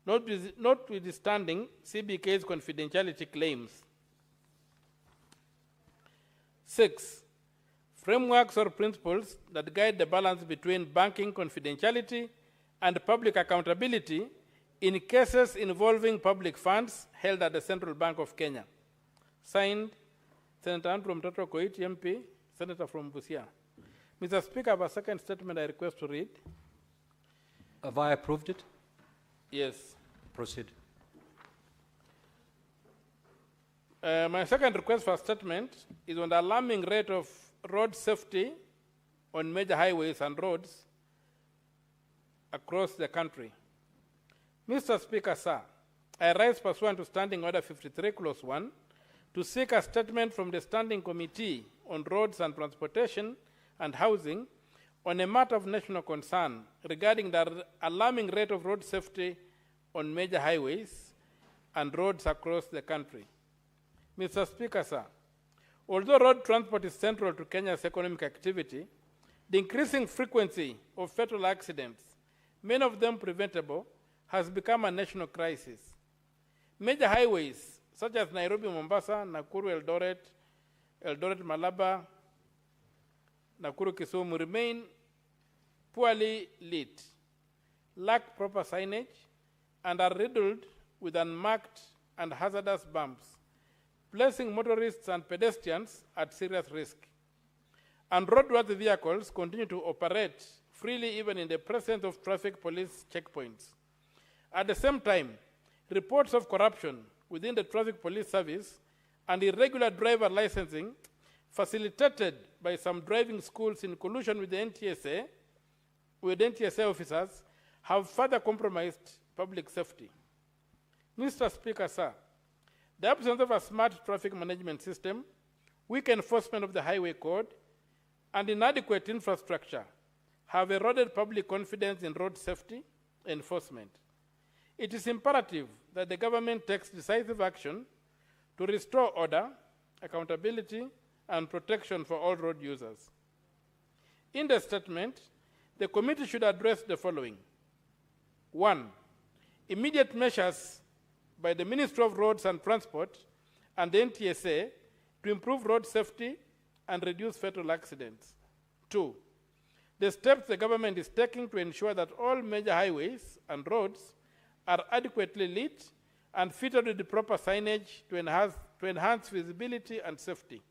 notwithstanding CBK's confidentiality claims. 6. Frameworks or principles that guide the balance between banking confidentiality and public accountability in cases involving public funds held at the Central Bank of Kenya. Signed, Senator Andrew Mtoto Koit, MP, Senator from Busia. Mr. Speaker, I have a second statement I request to read. Have I approved it? Yes. Proceed. My second request for a statement is on the alarming rate of road safety on major highways and roads across the country. Mr. Speaker, sir, I rise pursuant to Standing Order 53, Clause 1, to seek a statement from the Standing Committee on Roads and Transportation and Housing on a matter of national concern regarding the alarming rate of road safety on major highways and roads across the country. Mr. Speaker, sir, although road transport is central to Kenya's economic activity, the increasing frequency of fatal accidents, many of them preventable, has become a national crisis. Major highways such as Nairobi-Mombasa, Nakuru-Eldoret, Eldoret-Malaba, Nakuru-Kisumu remain poorly lit, lack proper signage, and are riddled with unmarked and hazardous bumps, placing motorists and pedestrians at serious risk. And roadworthy vehicles continue to operate freely even in the presence of traffic police checkpoints. At the same time, reports of corruption within the traffic police service and irregular driver licensing facilitated by some driving schools in collusion with the NTSA, officers, have further compromised public safety. Mr. Speaker, sir, the absence of a smart traffic management system, weak enforcement of the highway code, and inadequate infrastructure have eroded public confidence in road safety enforcement. It is imperative that the government takes decisive action to restore order, accountability, and protection for all road users. In the statement, the committee should address the following. 1. Immediate measures by the Ministry of Roads and Transport and the NTSA to improve road safety and reduce fatal accidents. 2. The steps the government is taking to ensure that all major highways and roads are adequately lit and fitted with the proper signage to enhance visibility and safety.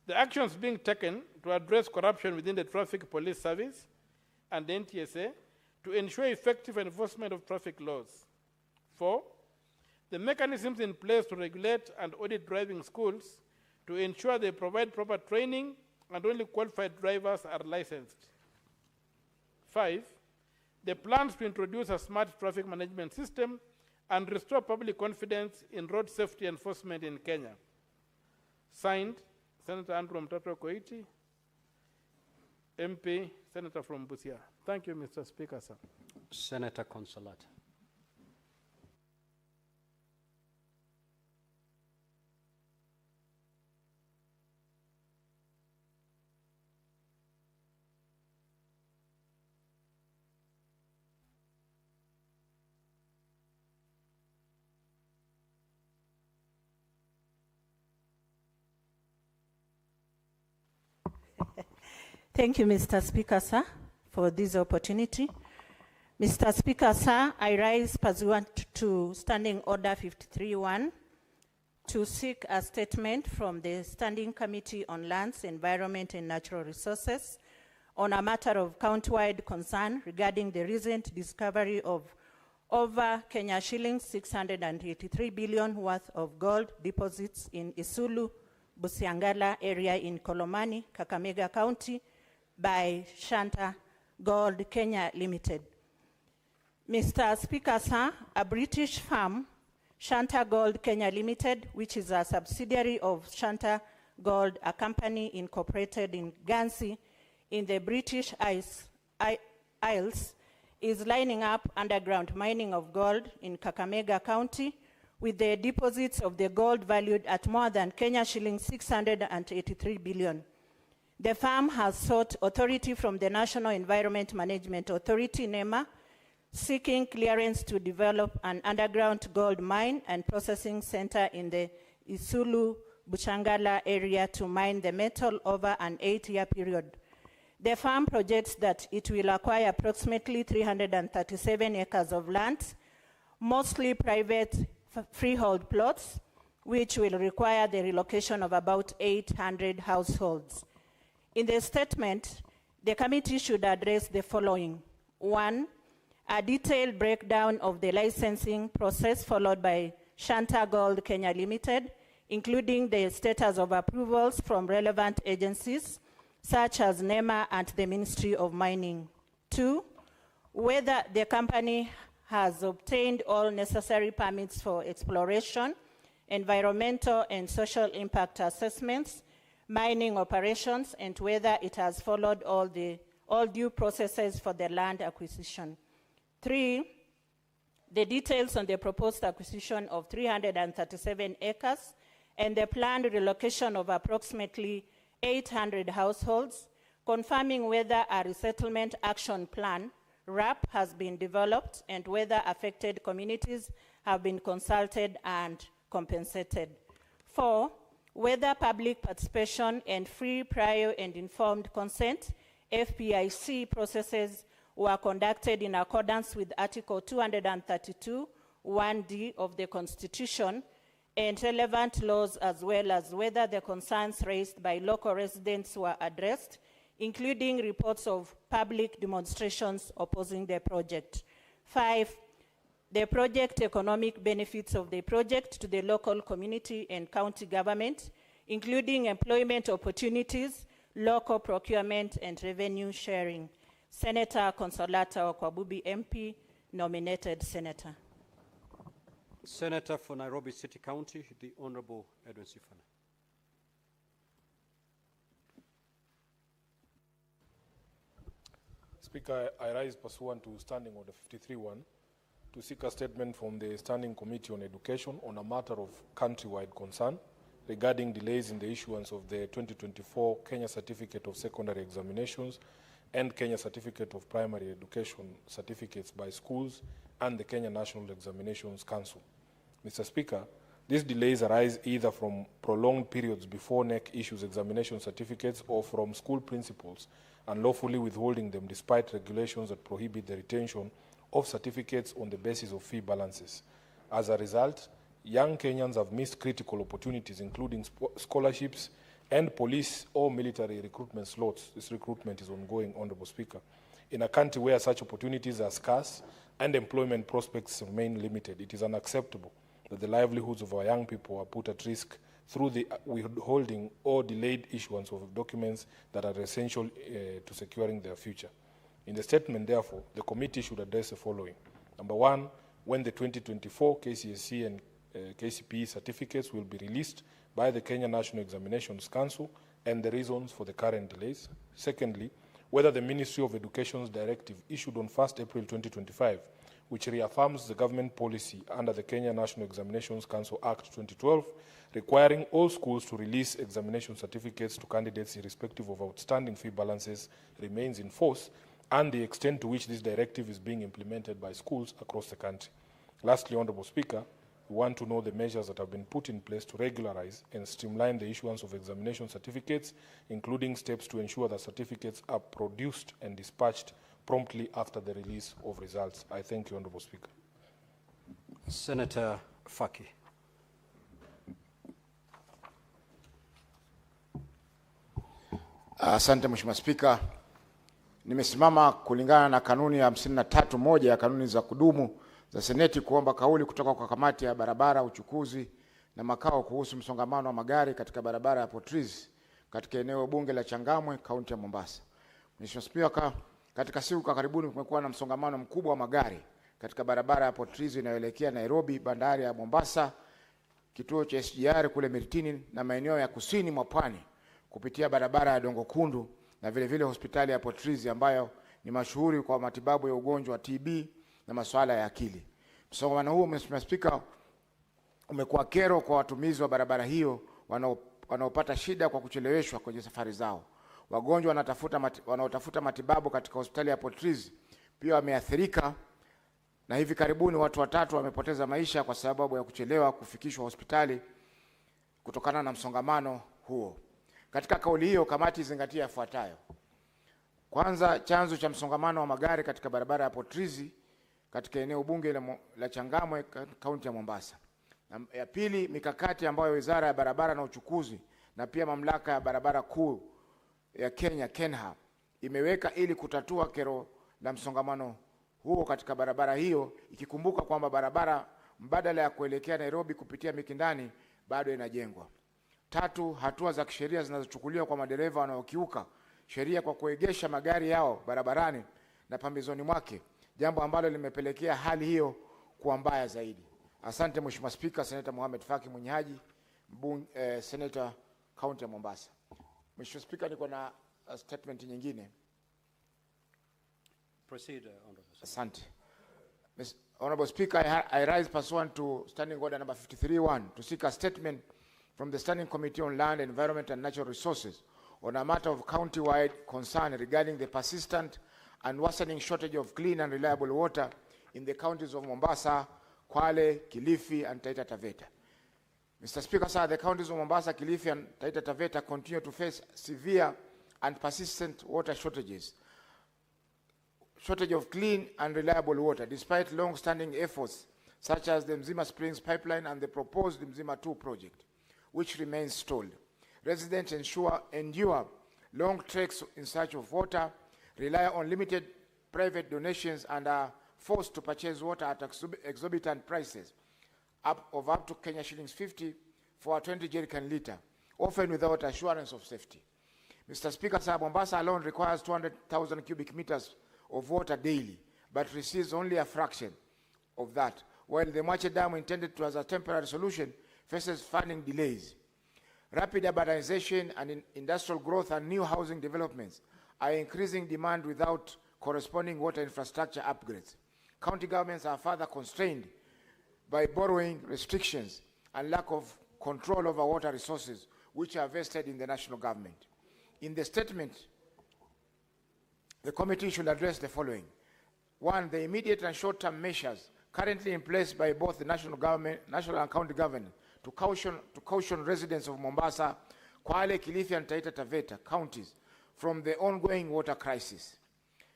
The actions being taken to address corruption within the traffic police service and the NTSA to ensure effective enforcement of traffic laws. 4. The mechanisms in place to regulate and audit driving schools to ensure they provide proper training and only qualified drivers are licensed. 5. The plans to introduce a smart traffic management system and restore public confidence in road safety enforcement in Kenya. Signed, Senator Andrew Mtato Koiti, MP, Senator from Busia. Thank you, Mr. Speaker, sir. Senator Consolata. Thank you, Mr. Speaker, sir, for this opportunity. Mr. Speaker, sir, I rise pursuant to Standing Order 53-1 to seek a statement from the Standing Committee on Lands, Environment and Natural Resources on a matter of county-wide concern regarding the recent discovery of over Kenya shillings 683 billion worth of gold deposits in Isulu, Busiangala area in Kolomani, Kakamega County, by Shanta Gold Kenya Limited. Mr. Speaker, sir, a British firm, Shanta Gold Kenya Limited, which is a subsidiary of Shanta Gold, a company incorporated in Guernsey in the British Isles, is lining up underground mining of gold in Kakamega County with the deposits of the gold valued at more than Kenya shillings 683 billion. The firm has sought authority from the National Environment Management Authority, NEMA, seeking clearance to develop an underground gold mine and processing center in the Isulu Buchangala area to mine the metal over an 8-year period. The firm projects that it will acquire approximately 337 acres of land, mostly private freehold plots, which will require the relocation of about 800 households. In the statement, the committee should address the following. 1, a detailed breakdown of the licensing process followed by Shanta Gold Kenya Limited, including the status of approvals from relevant agencies, such as NEMA and the Ministry of Mining. 2, whether the company has obtained all necessary permits for exploration, environmental and social impact assessments, mining operations, and whether it has followed all due processes for the land acquisition. 3, the details on the proposed acquisition of 337 acres and the planned relocation of approximately 800 households, confirming whether a resettlement action plan, RAP, has been developed and whether affected communities have been consulted and compensated. 4, whether public participation and free, prior, and informed consent, FPIC processes were conducted in accordance with Article 232, 1D of the Constitution and relevant laws, as well as whether the concerns raised by local residents were addressed, including reports of public demonstrations opposing the project. 5, the project economic benefits of the project to the local community and county government, including employment opportunities, local procurement, and revenue sharing. Senator Consolata Okwabubi, MP, nominated Senator. Senator for Nairobi City County, the Honorable Edwin Sifuna. Speaker, I rise pursuant to Standing Order 53-1 to seek a statement from the Standing Committee on Education on a matter of countrywide concern regarding delays in the issuance of the 2024 Kenya Certificate of Secondary Examinations and Kenya Certificate of Primary Education certificates by schools and the Kenya National Examinations Council. Mr. Speaker, these delays arise either from prolonged periods before NEC issues examination certificates or from school principals unlawfully withholding them despite regulations that prohibit the retention of certificates on the basis of fee balances. As a result, young Kenyans have missed critical opportunities, including scholarships and police or military recruitment slots. This recruitment is ongoing, Honorable Speaker. In a country where such opportunities are scarce and employment prospects remain limited, it is unacceptable that the livelihoods of our young people are put at risk through the withholding or delayed issuance of documents that are essential to securing their future. In the statement, therefore, the committee should address the following. Number 1, when the 2024 KCSE and KCPE certificates will be released by the Kenya National Examinations Council and the reasons for the current delays. Secondly, whether the Ministry of Education's directive issued on 1st April 2025, which reaffirms the government policy under the Kenya National Examinations Council Act 2012, requiring all schools to release examination certificates to candidates irrespective of outstanding fee balances, remains in force, and the extent to which this directive is being implemented by schools across the country. Lastly, Honorable Speaker, we want to know the measures that have been put in place to regularize and streamline the issuance of examination certificates, including steps to ensure that certificates are produced and dispatched promptly after the release of results. I thank you, Honorable Speaker. Senator Faki. Asante Mheshimiwa Spika. Nimesimama kulingana na kanuni ya 53(1) ya kanuni za kudumu za Seneti kuomba kauli kutoka kwa kamati ya barabara, uchukuzi na makao kuhusu msongamano wa magari katika barabara ya Proceedings katika eneo bunge la Changamwe, kaunti ya Mombasa. Mheshimiwa Spika, katika siku karibuni kumekuwa na msongamano mkubwa wa magari katika barabara ya Proceedings inayoelekea Nairobi, bandari ya Mombasa, kituo cha SGR kule Miritini na maeneo ya kusini mwa pwani kupitia barabara ya Dongo Kundu na vile vile hospitali ya Proceedings ambayo ni mashuhuri kwa matibabu ya ugonjwa wa TB na masuala ya akili. Msongamano huo, Mheshimiwa Spika, umekuwa kero kwa watumizi wa barabara hiyo wanaopata shida kwa kucheleweshwa kwenye safari zao. Wagonjwa wanaotafuta matibabu katika hospitali ya Proceedings pia wameathirika, na hivi karibuni watu 3 wamepoteza maisha kwa sababu ya kuchelewa kufikishwa hospitali kutokana na msongamano huo. Katika kauli hiyo, kamati zingatia yafuatayo. Kwanza, chanzo cha msongamano wa magari katika barabara ya Proceedings katika eneo bunge la Changamwe, kaunti ya Mombasa. Na ya pili, mikakati ambayo Wizara ya Barabara na Uchukuzi na pia Mamlaka ya Barabara Kuu ya Kenya KENHA imeweka ili kutatua kero la msongamano huo katika barabara hiyo, ikikumbuka kwamba barabara mbadala ya kuelekea Nairobi kupitia Mikindani bado inajengwa. 3, hatua za kisheria zinazochukuliwa kwa madereva wanaokiuka sheria kwa kuegesha magari yao barabarani na pambizoni mwake, jambo ambalo limepelekea hali hiyo kuwa mbaya zaidi. Asante Mheshimiwa Spika, Senator Mohamed Faki Mwenyehaji, Senator County ya Mombasa. Mheshimiwa Spika, niko na statement nyingine. Proceed, Honorable. Asante. Honorable Speaker, I rise pursuant to Standing Order number 53-1 to seek a statement from the Standing Committee on Land, Environment and Natural Resources on a matter of county-wide concern regarding the persistent and worsening shortage of clean and reliable water in the counties of Mombasa, Kwale, Kilifi, and Taita Taveta. Mr. Speaker, sir, the counties of Mombasa, Kilifi, and Taita Taveta continue to face severe and persistent water shortages. Shortage of clean and reliable water, despite long-standing efforts such as the Mzima Springs pipeline and the proposed Mzima 2 project, which remains stalled. Residents endure long treks in search of water, rely on limited private donations, and are forced to purchase water at exorbitant prices, of up to Kenya shillings 50 for a 20 jerrycan liter, often without assurance of safety. Mr. Speaker, sir, Mombasa alone requires 200,000 cubic meters of water daily, but receives only a fraction of that, while the Mwache Dam, intended as a temporary solution, faces funding delays. Rapid urbanization and industrial growth and new housing developments are increasing demand without corresponding water infrastructure upgrades. County governments are further constrained by borrowing restrictions and lack of control over water resources, which are vested in the national government. In the statement, the committee should address the following. One, the immediate and short-term measures currently in place by both the national and county government to caution residents of Mombasa, Kwale, Kilifi, and Taita Taveta counties from the ongoing water crisis.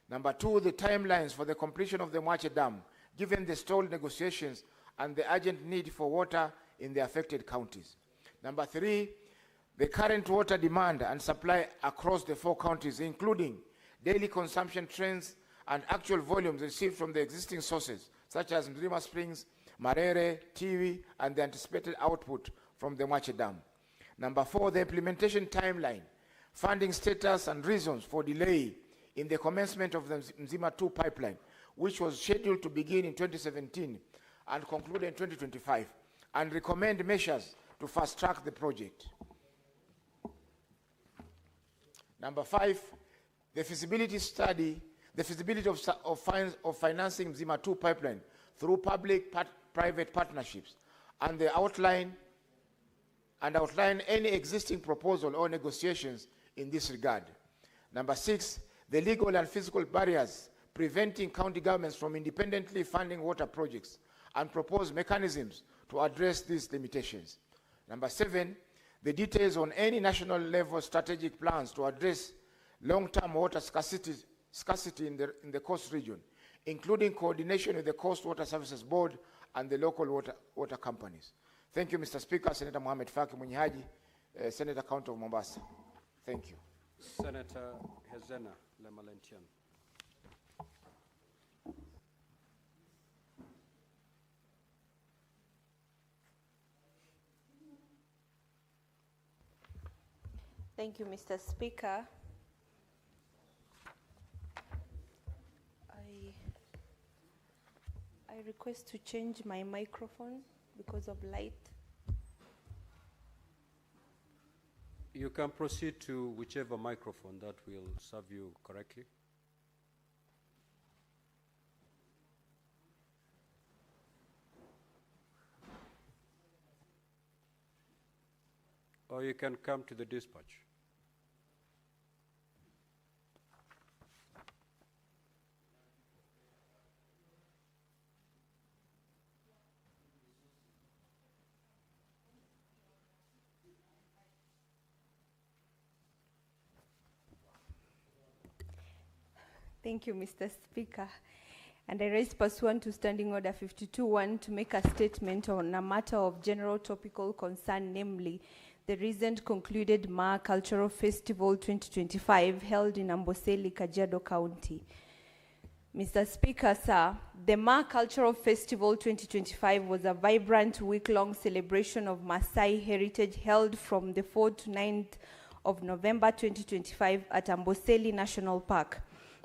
Number two, the timelines for the completion of the Mwache Dam, given the stalled negotiations and the urgent need for water in the affected counties. Number three, the current water demand and supply across the 4 counties, including daily consumption trends and actual volumes received from the existing sources, such as Mzima Springs, Marere, Tiwi, and the anticipated output from the Mwache Dam. Number 4, the implementation timeline, funding status and reasons for delay in the commencement of the Mzima 2 pipeline, which was scheduled to begin in 2017 and conclude in 2025, and recommend measures to fast-track the project. Number 5, the feasibility study, the feasibility of financing Mzima 2 pipeline through public-private partnerships, and outline any existing proposal or negotiations in this regard. Number 6, the legal and physical barriers preventing county governments from independently funding water projects, and propose mechanisms to address these limitations. Number 7, the details on any national level strategic plans to address long-term water scarcity in the coast region, including coordination with the Coast Water Services Board and the local water companies. Thank you, Mr. Speaker. Senator Mohamed Faki Mwenyehaji, Senator County of Mombasa. Thank you. Senator Hezena Lemalentian. Thank you, Mr. Speaker. I request to change my microphone because of light. You can proceed to whichever microphone that will serve you correctly. Or you can come to the dispatch. Thank you, Mr. Speaker. And I raise pursuant to Standing Order 52-1 to make a statement on a matter of general topical concern, namely the recent concluded Maa Cultural Festival 2025 held in Amboseli, Kajiado County. Mr. Speaker, sir, the Maa Cultural Festival 2025 was a vibrant week-long celebration of Maasai heritage held from the 4th to 9th of November 2025 at Amboseli National Park.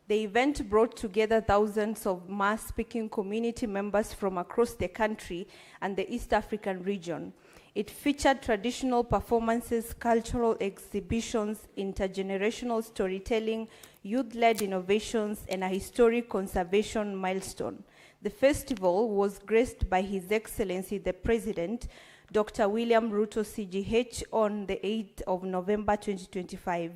The event brought together thousands of Ma-speaking community members from across the country and the East African region. It featured traditional performances, cultural exhibitions, intergenerational storytelling, youth-led innovations, and a historic conservation milestone. The festival was graced by His Excellency the President, Dr. William Ruto CGH, on the 8th of November 2025.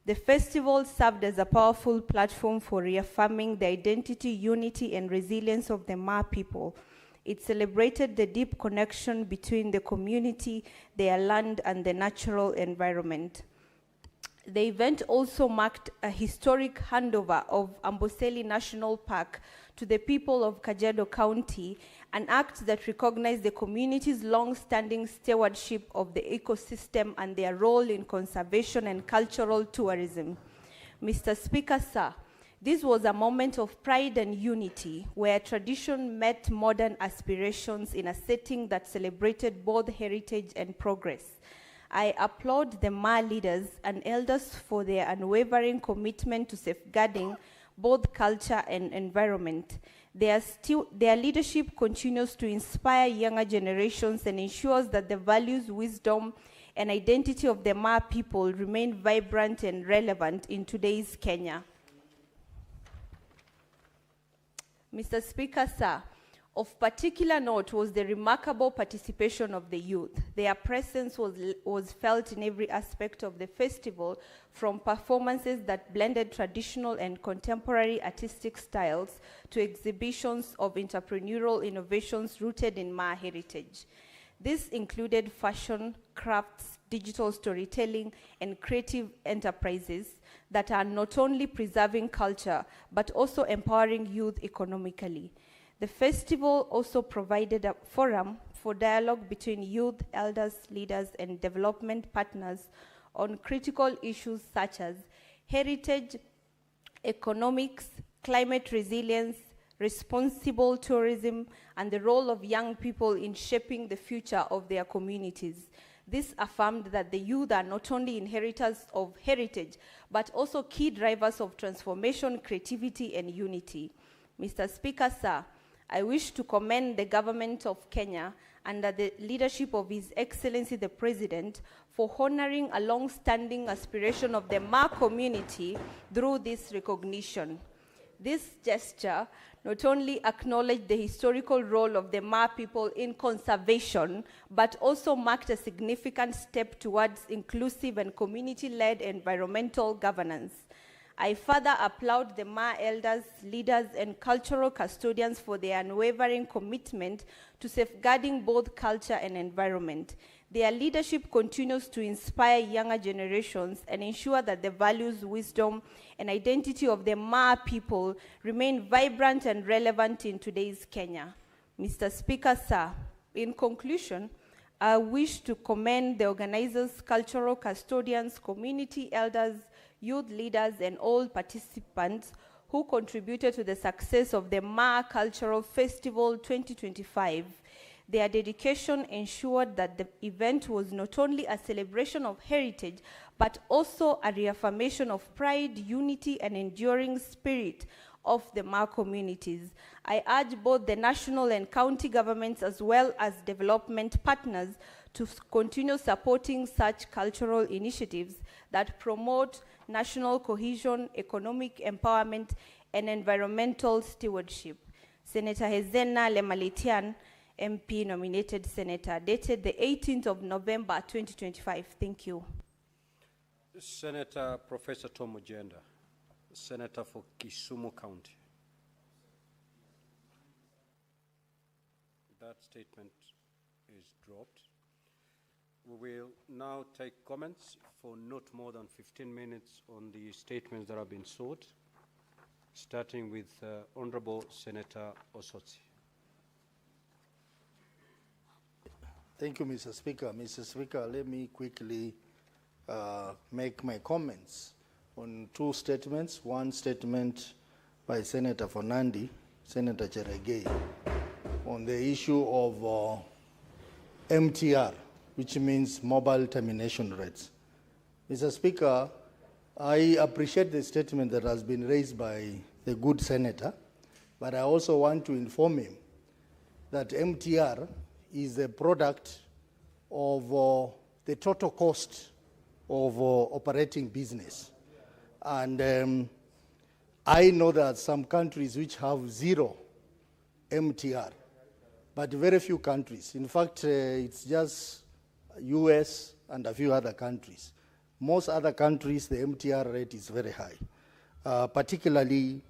The festival served as a powerful platform for reaffirming the identity, unity, and resilience of the Ma people. It celebrated the deep connection between the community, their land, and the natural environment. The event also marked a historic handover of Amboseli National Park to the people of Kajiado County, an act that recognized the community's long-standing stewardship of the ecosystem and their role in conservation and cultural tourism. Mr. Speaker, sir, this was a moment of pride and unity where tradition met modern aspirations in a setting that celebrated both heritage and progress. I applaud the Ma leaders and elders for their unwavering commitment to safeguarding both culture and environment. Their leadership continues to inspire younger generations and ensures that the values, wisdom, and identity of the Ma people remain vibrant and relevant in today's Kenya. Mr. Speaker, sir, of particular note was the remarkable participation of the youth. Their presence was felt in every aspect of the festival, from performances that blended traditional and contemporary artistic styles to exhibitions of entrepreneurial innovations rooted in Ma heritage. This included fashion, crafts, digital storytelling, and creative enterprises that are not only preserving culture, but also empowering youth economically. The festival also provided a forum for dialogue between youth, elders, leaders, and development partners on critical issues such as heritage, economics, climate resilience, responsible tourism, and the role of young people in shaping the future of their communities. This affirmed that the youth are not only inheritors of heritage, but also key drivers of transformation, creativity, and unity. Mr. Speaker, sir, I wish to commend the government of Kenya under the leadership of His Excellency the President for honoring a long-standing aspiration of the Ma community through this recognition. This gesture not only acknowledged the historical role of the Ma people in conservation, but also marked a significant step towards inclusive and community-led environmental governance. I further applaud the Ma elders, leaders, and cultural custodians for their unwavering commitment to safeguarding both culture and environment. Their leadership continues to inspire younger generations and ensure that the values, wisdom, and identity of the Ma people remain vibrant and relevant in today's Kenya. Mr. Speaker, sir, in conclusion, I wish to commend the organizers, cultural custodians, community elders, youth leaders, and all participants who contributed to the success of the Ma Cultural Festival 2025. Their dedication ensured that the event was not only a celebration of heritage, but also a reaffirmation of pride, unity, and enduring spirit of the Ma communities. I urge both the national and county governments, as well as development partners, to continue supporting such cultural initiatives that promote national cohesion, economic empowerment, and environmental stewardship. Senator Hezena Lemalitian, MP nominated senator, dated the 18th of November 2025. Thank you. Senator Professor Tom Ojenda, Senator for Kisumu County. That statement is dropped. We will now take comments for not more than 15 minutes on the statements that have been sought, starting with Honorable Senator Osotsi. Thank you, Mr. Speaker. Mr. Speaker, let me quickly make my comments on two statements. One statement by Senator Fernandi, Senator Cheregei, on the issue of MTR, which means mobile termination rates. Mr. Speaker, I appreciate the statement that has been raised by the good senator, but I also want to inform him that MTR is a product of the total cost of operating business. And I know that some countries which have zero MTR, but very few countries. In fact, it's just US and a few other countries. Most other countries, the MTR rate is very high, particularly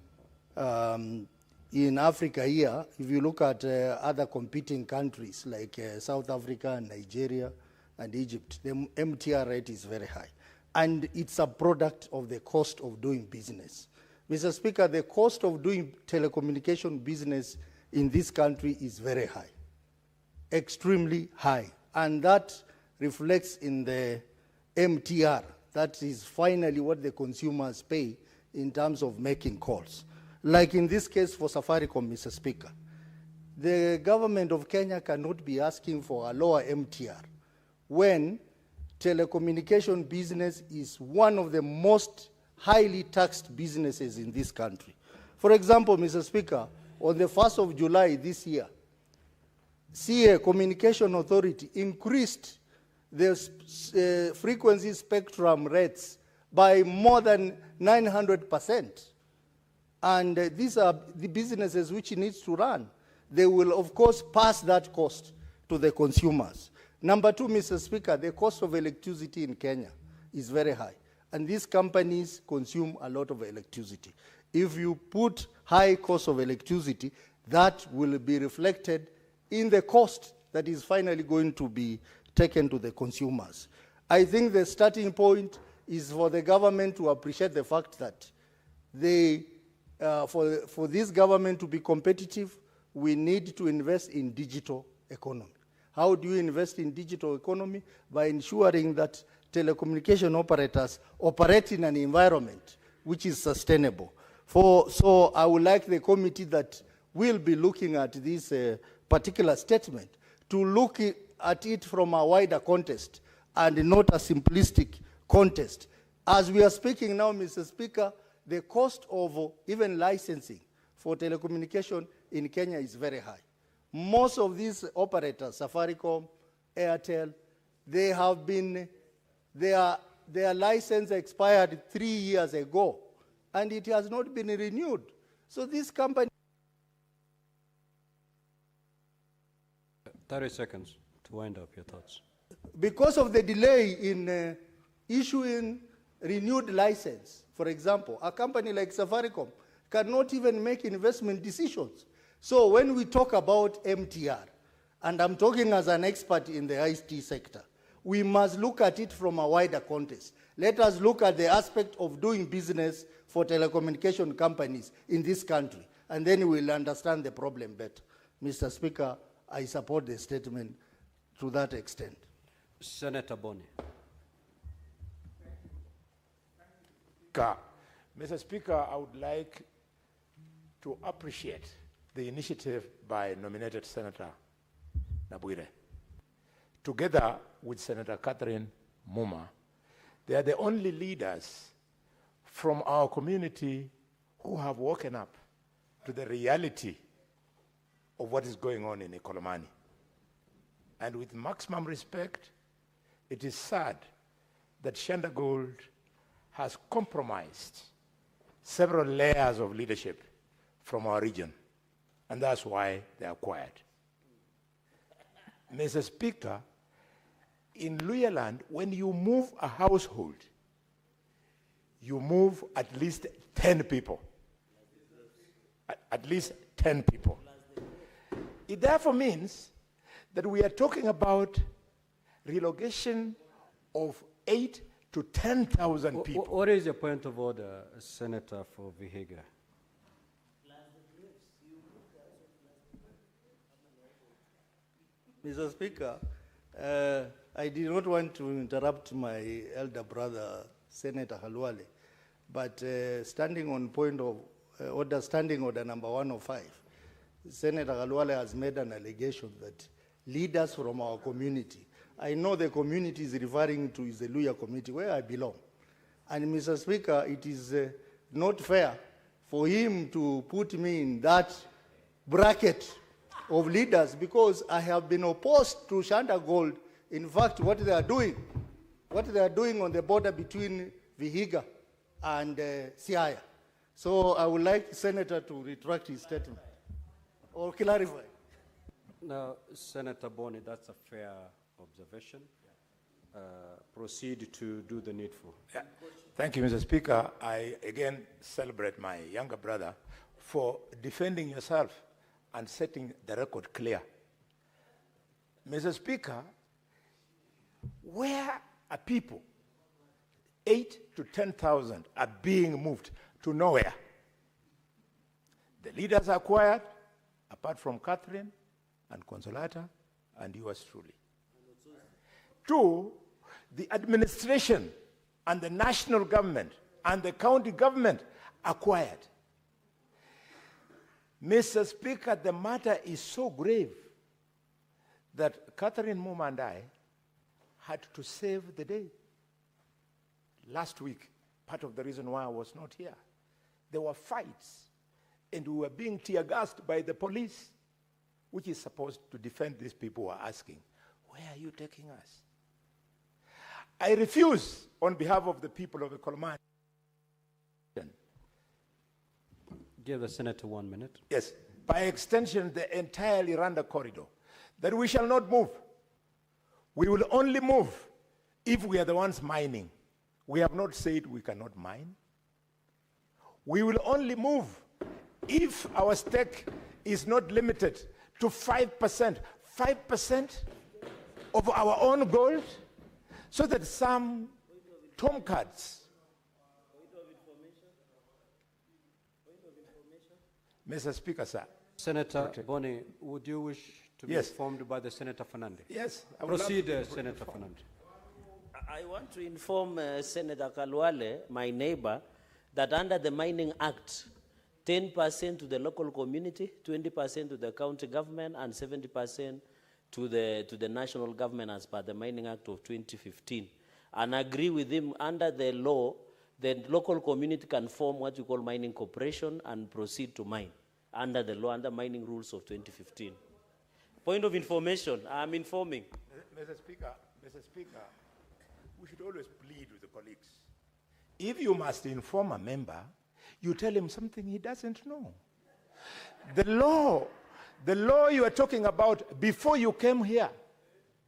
in Africa here. If you look at other competing countries like South Africa and Nigeria and Egypt, the MTR rate is very high. And it's a product of the cost of doing business. Mr. Speaker, the cost of doing telecommunication business in this country is very high, extremely high. And that reflects in the MTR. That is finally what the consumers pay in terms of making calls. Like in this case for Safaricom, Mr. Speaker, the government of Kenya cannot be asking for a lower MTR when telecommunication business is one of the most highly taxed businesses in this country. For example, Mr. Speaker, on the 1st of July this year, CA Communication Authority increased the frequency spectrum rates by more than 900%. And these are the businesses which it needs to run. They will, of course, pass that cost to the consumers. Number two, Mr. Speaker, the cost of electricity in Kenya is very high. And these companies consume a lot of electricity. If you put high cost of electricity, that will be reflected in the cost that is finally going to be taken to the consumers. I think the starting point is for the government to appreciate the fact that for this government to be competitive, we need to invest in digital economy. How do you invest in digital economy? By ensuring that telecommunication operators operate in an environment which is sustainable. So I would like the committee that will be looking at this particular statement to look at it from a wider context and not a simplistic context. As we are speaking now, Mr. Speaker, the cost of even licensing for telecommunication in Kenya is very high. Most of these operators, Safaricom, Airtel, they have been, their license expired 3 years ago, and it has not been renewed. So this company... 30 seconds to wind up your thoughts. Because of the delay in issuing renewed license, for example, a company like Safaricom cannot even make investment decisions. So when we talk about MTR, and I'm talking as an expert in the ICT sector, we must look at it from a wider context. Let us look at the aspect of doing business for telecommunication companies in this country, and then we'll understand the problem better. Mr. Speaker, I support the statement to that extent. Senator Boni. Mr. Speaker, I would like to appreciate the initiative by nominated Senator Nabwire. Together with Senator Catherine Muma, they are the only leaders from our community who have woken up to the reality of what is going on in Ikolomani. And with maximum respect, it is sad that Shanda Gold has compromised several layers of leadership from our region, and that's why they are quiet. Mr. Speaker, in Luyaland, when you move a household, you move at least 10 people. At least 10 people. It therefore means that we are talking about relocation of 8 to 10,000 people. What is your point of order, Senator, for Vihiga? Mr. Speaker, I did not want to interrupt my elder brother, Senator Halwale, but standing on point of order, standing order number 105, Senator Halwale has made an allegation that leaders from our community, I know the community is referring to is the Luya community, where I belong. And Mr. Speaker, it is not fair for him to put me in that bracket of leaders because I have been opposed to Shanta Gold. In fact, what they are doing on the border between Vihiga and Siaya. So I would like the Senator to retract his statement or clarify. Now, Senator Boni, that's a fair observation. Proceed to do the needful. Yeah. Thank you, Mr. Speaker. I again celebrate my younger brother for defending yourself and setting the record clear. Mr. Speaker, where are people? 8,000 to 10,000 are being moved to nowhere. The leaders are quiet, apart from Catherine and Consolata and yours truly. 2, the administration and the national government and the county government are quiet. Mr. Speaker, the matter is so grave that Catherine Muma and I had to save the day. Last week, part of the reason why I was not here, there were fights and we were being tear-gassed by the police, which is supposed to defend these people who are asking, where are you taking us? I refuse, on behalf of the people of the Kolmani. Give the Senator 1 minute. Yes, by extension, the entire Liranda corridor, that we shall not move. We will only move if we are the ones mining. We have not said we cannot mine. We will only move if our stake is not limited to 5%. 5% of our own gold, so that some tomcards. Mr. Speaker, sir. Senator Boni, would you wish to be Yes. informed by the Senator Fernandez? Yes. I would love Proceed, to be Senator Fernandez. I want to inform Senator Kalwale, my neighbor, that under the Mining Act, 10% to the local community, 20% to the county government, and 70% to the national government as per the Mining Act of 2015. And I agree with him, under the law, the local community can form what you call mining corporation and proceed to mine under the law, under mining rules of 2015. Point of information, I'm informing. Mr. Speaker, we should always plead with the colleagues. If you must inform a member, you tell him something he doesn't know. The law you are talking about, before you came here,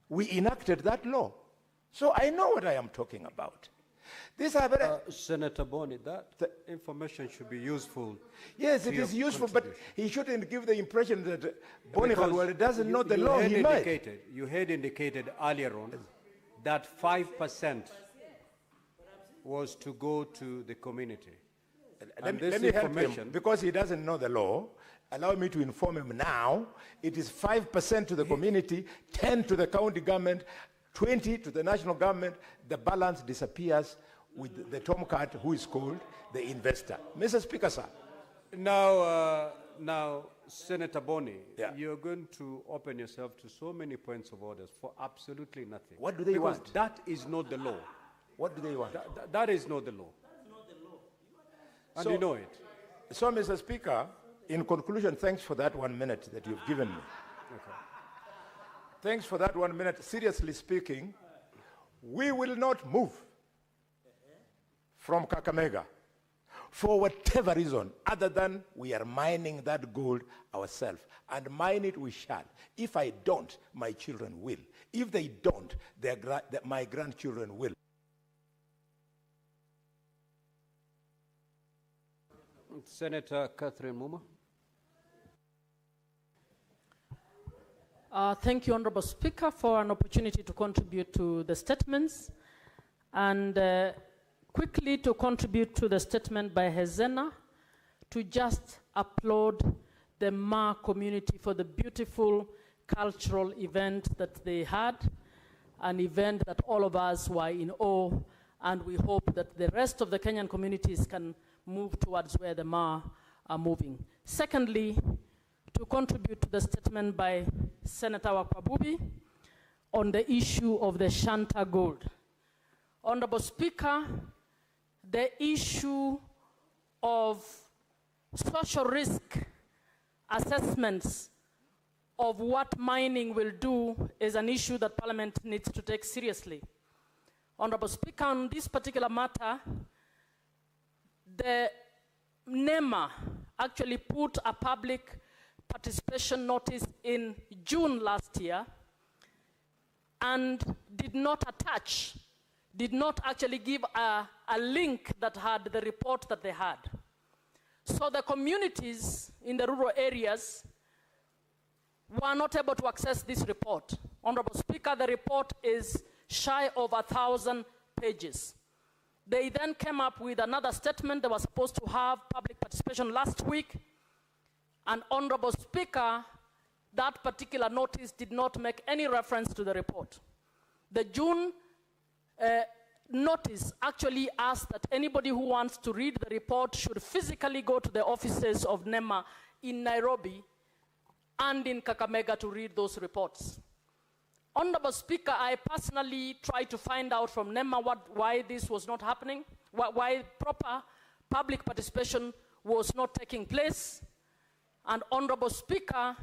we enacted that law. So I know what I am talking about. These are very... Senator Boni, that information should be useful. Yes, it is useful, but he shouldn't give the impression that Boni Khalwale doesn't know the law. He might. You had indicated earlier on that 5% was to go to the community. Let me help him, because he doesn't know the law. Allow me to inform him now. It is 5% to the community, 10 to the county government, 20 to the national government. The balance disappears with the tomcat who is called the investor. Mr. Speaker, sir. Now, Senator Boni, you're going to open yourself to so many points of orders for absolutely nothing. What do they because want? That is not the law. What do they want? That is not the law. And So- you know it. So, Mr. Speaker, in conclusion, thanks for that 1 minute that you've given me. Okay. Thanks for that 1 minute. Seriously speaking, we will not move from Kakamega for whatever reason other than we are mining that gold ourselves. And mine it we shall. If I don't, my children will. If they don't, my grandchildren will. Senator Catherine Muma. Thank you, Honorable Speaker, for an opportunity to contribute to the statements. And quickly to contribute to the statement by Hezena, to just applaud the Ma community for the beautiful cultural event that they had, an event that all of us were in awe, and we hope that the rest of the Kenyan communities can move towards where the Ma are moving. Secondly, to contribute to the statement by Senator Wakwabubi on the issue of the Shanta gold. Honorable Speaker, the issue of social risk assessments of what mining will do is an issue that Parliament needs to take seriously. Honorable Speaker, on this particular matter, the NEMA actually put a public participation notice in June last year and did not actually give a link that had the report that they had. So the communities in the rural areas were not able to access this report. Honorable Speaker, the report is shy of 1,000 pages. They then came up with another statement. They were supposed to have public participation last week. And Honorable Speaker, that particular notice did not make any reference to the report. The June notice actually asked that anybody who wants to read the report should physically go to the offices of NEMA in Nairobi and in Kakamega to read those reports. Honorable Speaker, I personally tried to find out from NEMA why this was not happening, why proper public participation was not taking place. And Honorable Speaker,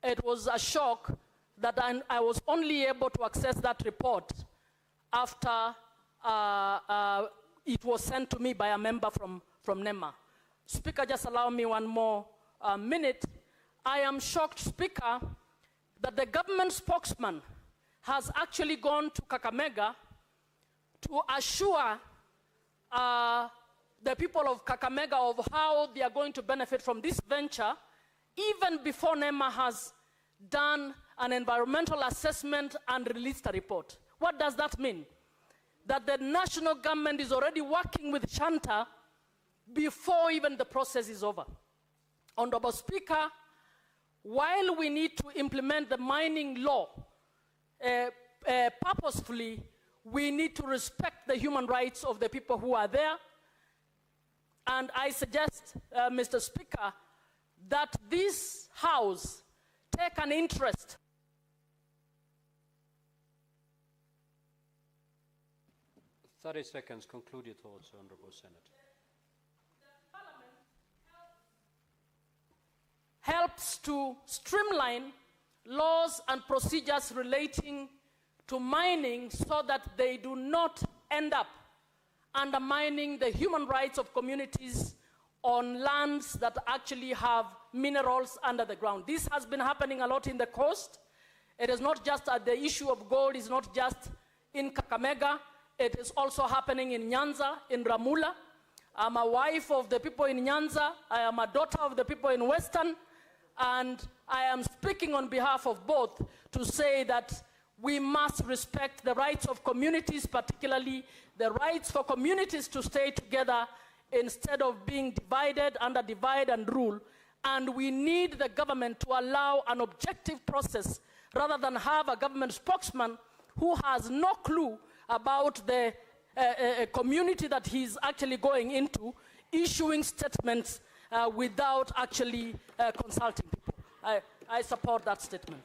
it was a shock that I was only able to access that report after it was sent to me by a member from NEMA. Speaker, just allow me one more minute. I am shocked, Speaker, that the government spokesman has actually gone to Kakamega to assure the people of Kakamega of how they are going to benefit from this venture, even before NEMA has done an environmental assessment and released a report. What does that mean? That the national government is already working with Shanta before even the process is over. Honorable Speaker, while we need to implement the mining law purposefully, we need to respect the human rights of the people who are there. And I suggest, Mr. Speaker, that this House take an interest. 30 seconds, conclude your thoughts, Honourable Senator. Helps to streamline laws and procedures relating to mining so that they do not end up undermining the human rights of communities on lands that actually have minerals under the ground. This has been happening a lot in the coast. It is not just the issue of gold is not just in Kakamega. It is also happening in Nyanza, in Ramula. I'm a wife of the people in Nyanza. I am a daughter of the people in Western. And I am speaking on behalf of both to say that we must respect the rights of communities, particularly the rights for communities to stay together instead of being divided under divide and rule. And we need the government to allow an objective process rather than have a government spokesman who has no clue about the community that he's actually going into, issuing statements without actually consulting people. I support that statement.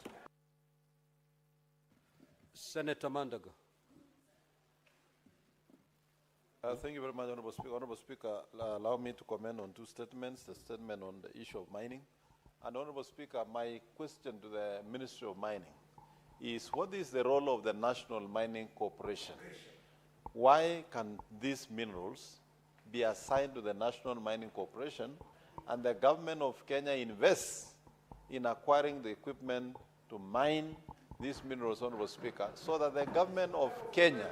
Senator Mandago. Thank you very much, Honourable Speaker. Honourable Speaker, allow me to comment on two statements, the statement on the issue of mining. And Honourable Speaker, my question to the Ministry of Mining is, what is the role of the National Mining Corporation? Why can these minerals be assigned to the National Mining Corporation and the government of Kenya invest in acquiring the equipment to mine these minerals, Honourable Speaker, so that the government of Kenya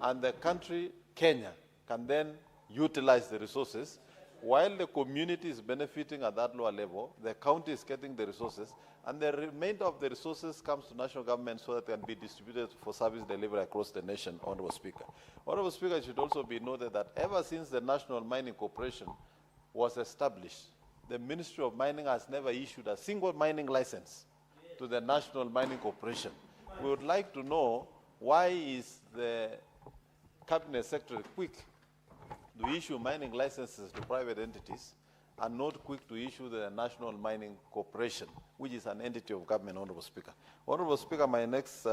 and the country Kenya can then utilize the resources, while the community is benefiting at that lower level, the county is getting the resources, and the remainder of the resources comes to national government so that they can be distributed for service delivery across the nation, Honourable Speaker. Honourable Speaker, it should also be noted that ever since the National Mining Corporation was established, the Ministry of Mining has never issued a single mining license to the National Mining Corporation. We would like to know, why is the Cabinet Secretary quick to issue mining licenses to private entities and not quick to issue the National Mining Corporation, which is an entity of government, Honourable Speaker. Honourable Speaker, my next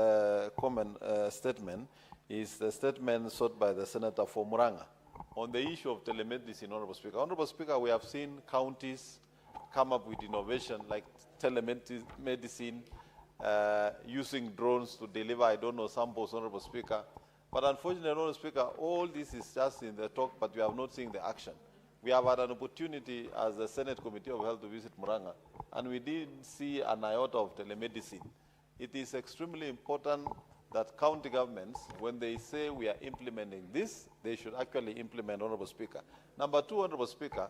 statement is the statement sought by the Senator for Muranga on the issue of telemedicine, Honorable Speaker. Honorable Speaker, we have seen counties come up with innovation like telemedicine, using drones to deliver, I don't know, samples, Honorable Speaker. But unfortunately, Honorable Speaker, all this is just in the talk, but we have not seen the action. We have had an opportunity as the Senate Committee of Health to visit Muranga, and we didn't see an iota of telemedicine. It is extremely important that county governments, when they say we are implementing this, they should actually implement, Honorable Speaker. Number two, Honorable Speaker,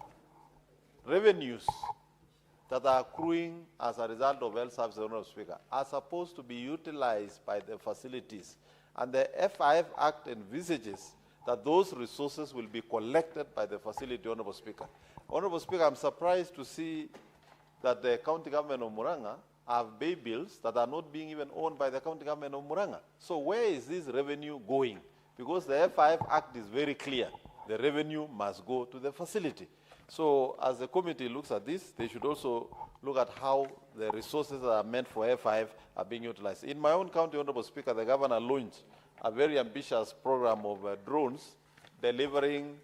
revenues that are accruing as a result of health services, Honorable Speaker, are supposed to be utilized by the facilities. And the FIF Act envisages that those resources will be collected by the facility, Honorable Speaker. Honorable Speaker, I'm surprised to see that the county government of Muranga have bay bills that are not being even owned by the county government of Muranga. So where is this revenue going? Because the FIF Act is very clear. The revenue must go to the facility. So as the committee looks at this, they should also look at how the resources that are meant for F5 are being utilized. In my own county, Honorable Speaker, the governor launched a very ambitious program of drones delivering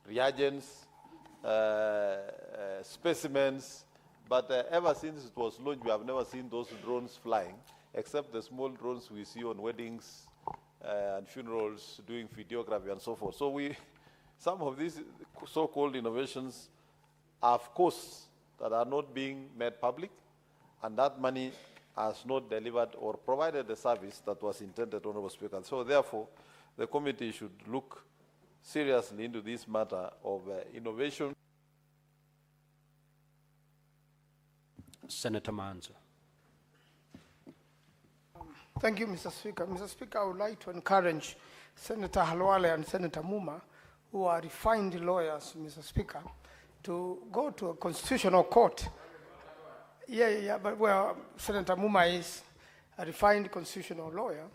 reagents, specimens, but ever since it was launched, we have never seen those drones flying, except the small drones we see on weddings and funerals, doing videography and so forth. So some of these so-called innovations have costs that are not being made public, and that money has not delivered or provided the service that was intended, Honorable Speaker. So therefore, the committee should look seriously into this matter of innovation. Senator Manzo. Thank you, Mr. Speaker. Mr. Speaker, I would like to encourage Senator Halwale and Senator Muma, who are refined lawyers, Mr. Speaker, to go to a constitutional court. But well, Senator Muma is a refined constitutional lawyer.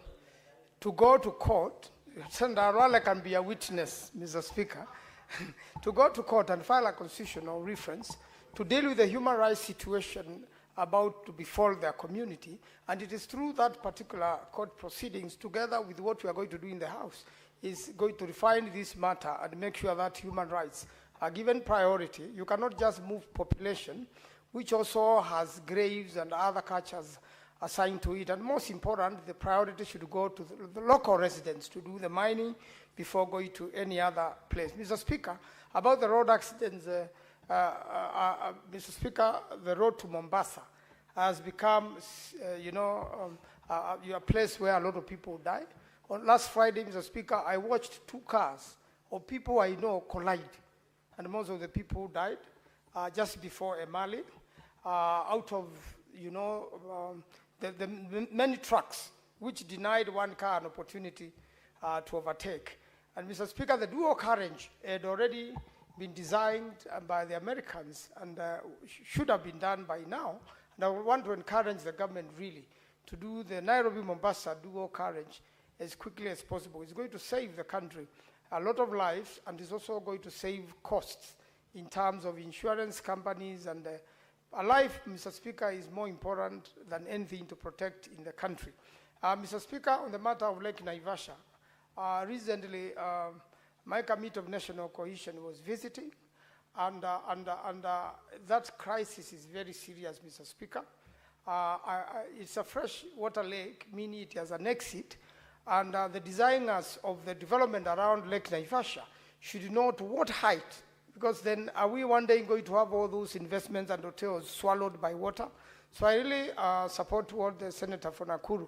To go to court, Senator Halwale can be a witness, Mr. Speaker, to go to court and file a constitutional reference to deal with the human rights situation about to befall their community, and it is through that particular court proceedings, together with what we are going to do in the House, is going to refine this matter and make sure that human rights are given priority. You cannot just move population, which also has graves and other cultures assigned to it, and most important, the priority should go to the local residents to do the mining before going to any other place. Mr. Speaker, about the road accidents, Mr. Speaker, the road to Mombasa has become, a place where a lot of people die. On last Friday, Mr. Speaker, I watched 2 cars of people I know collide, and most of the people died just before Emali, out of, the many trucks which denied one car an opportunity to overtake. And Mr. Speaker, the dual carriage had already been designed by the Americans and should have been done by now. And I want to encourage the government really to do the Nairobi-Mombasa dual carriage as quickly as possible. It's going to save the country a lot of lives, and it's also going to save costs in terms of insurance companies, and a life, Mr. Speaker, is more important than anything to protect in the country. Mr. Speaker, on the matter of Lake Naivasha, recently my Committee of National Cohesion was visiting, and that crisis is very serious, Mr. Speaker. It's a freshwater lake, meaning it has an exit, and the designers of the development around Lake Naivasha should know to what height, because then are we one day going to have all those investments and hotels swallowed by water? So I really support what the Senator for Nakuru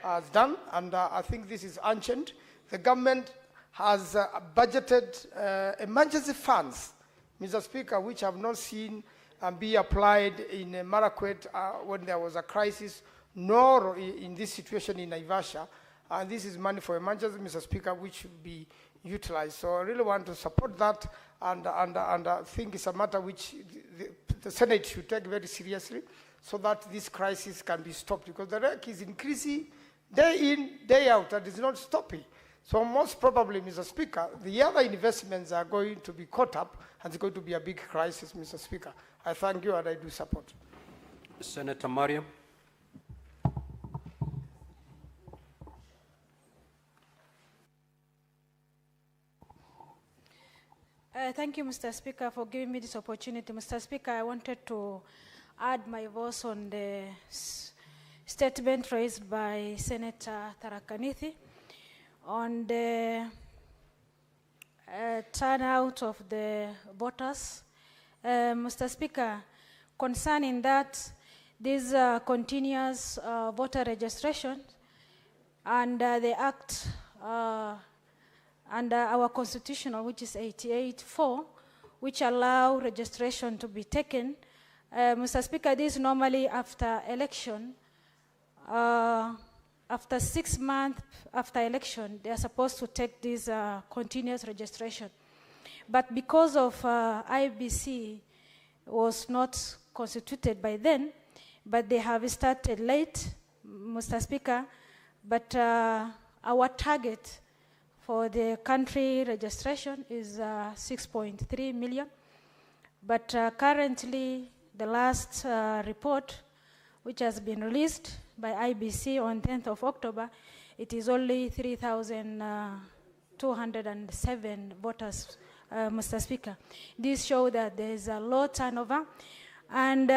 has done, and I think this is ancient. The government has budgeted emergency funds, Mr. Speaker, which have not seen be applied in Marakwet when there was a crisis, nor in this situation in Naivasha. And this is money for emergency, Mr. Speaker, which should be utilized. So I really want to support that, and I think it's a matter which the Senate should take very seriously, so that this crisis can be stopped, because the wreck is increasing day in, day out, and it's not stopping. So most probably, Mr. Speaker, the other investments are going to be caught up, and it's going to be a big crisis, Mr. Speaker. I thank you, and I do support. Senator Mariam. Thank you, Mr. Speaker, for giving me this opportunity. Mr. Speaker, I wanted to add my voice on the statement raised by Senator Tharakanithi on the turnout of the voters. Mr. Speaker, concerning that, this continuous voter registration and the Act under our constitutional, which is 88.4, which allow registration to be taken. Mr. Speaker, this normally after election, after 6 months after election, they are supposed to take this continuous registration. But because of IBC was not constituted by then, but they have started late, Mr. Speaker, but our target for the country registration is 6.3 million. But currently, the last report, which has been released by IBC on 10th of October, it is only 3,207 voters, Mr. Speaker. This shows that there is a low turnover, and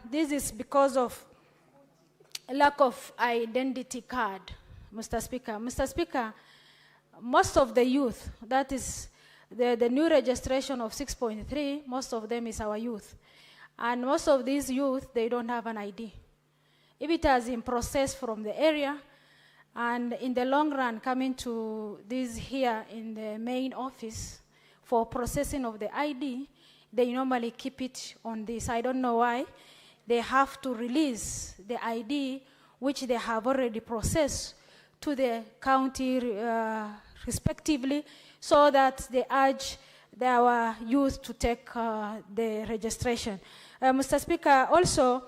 this is because of lack of identity card, Mr. Speaker. Mr. Speaker, most of the youth, that is the new registration of 6.3, most of them is our youth. And most of these youth, they don't have an ID. If it has been processed from the area, and in the long run coming to this here in the main office for processing of the ID, they normally keep it on this. I don't know why. They have to release the ID, which they have already processed, to the county respectively, so that they urge our youth to take the registration. Mr. Speaker, also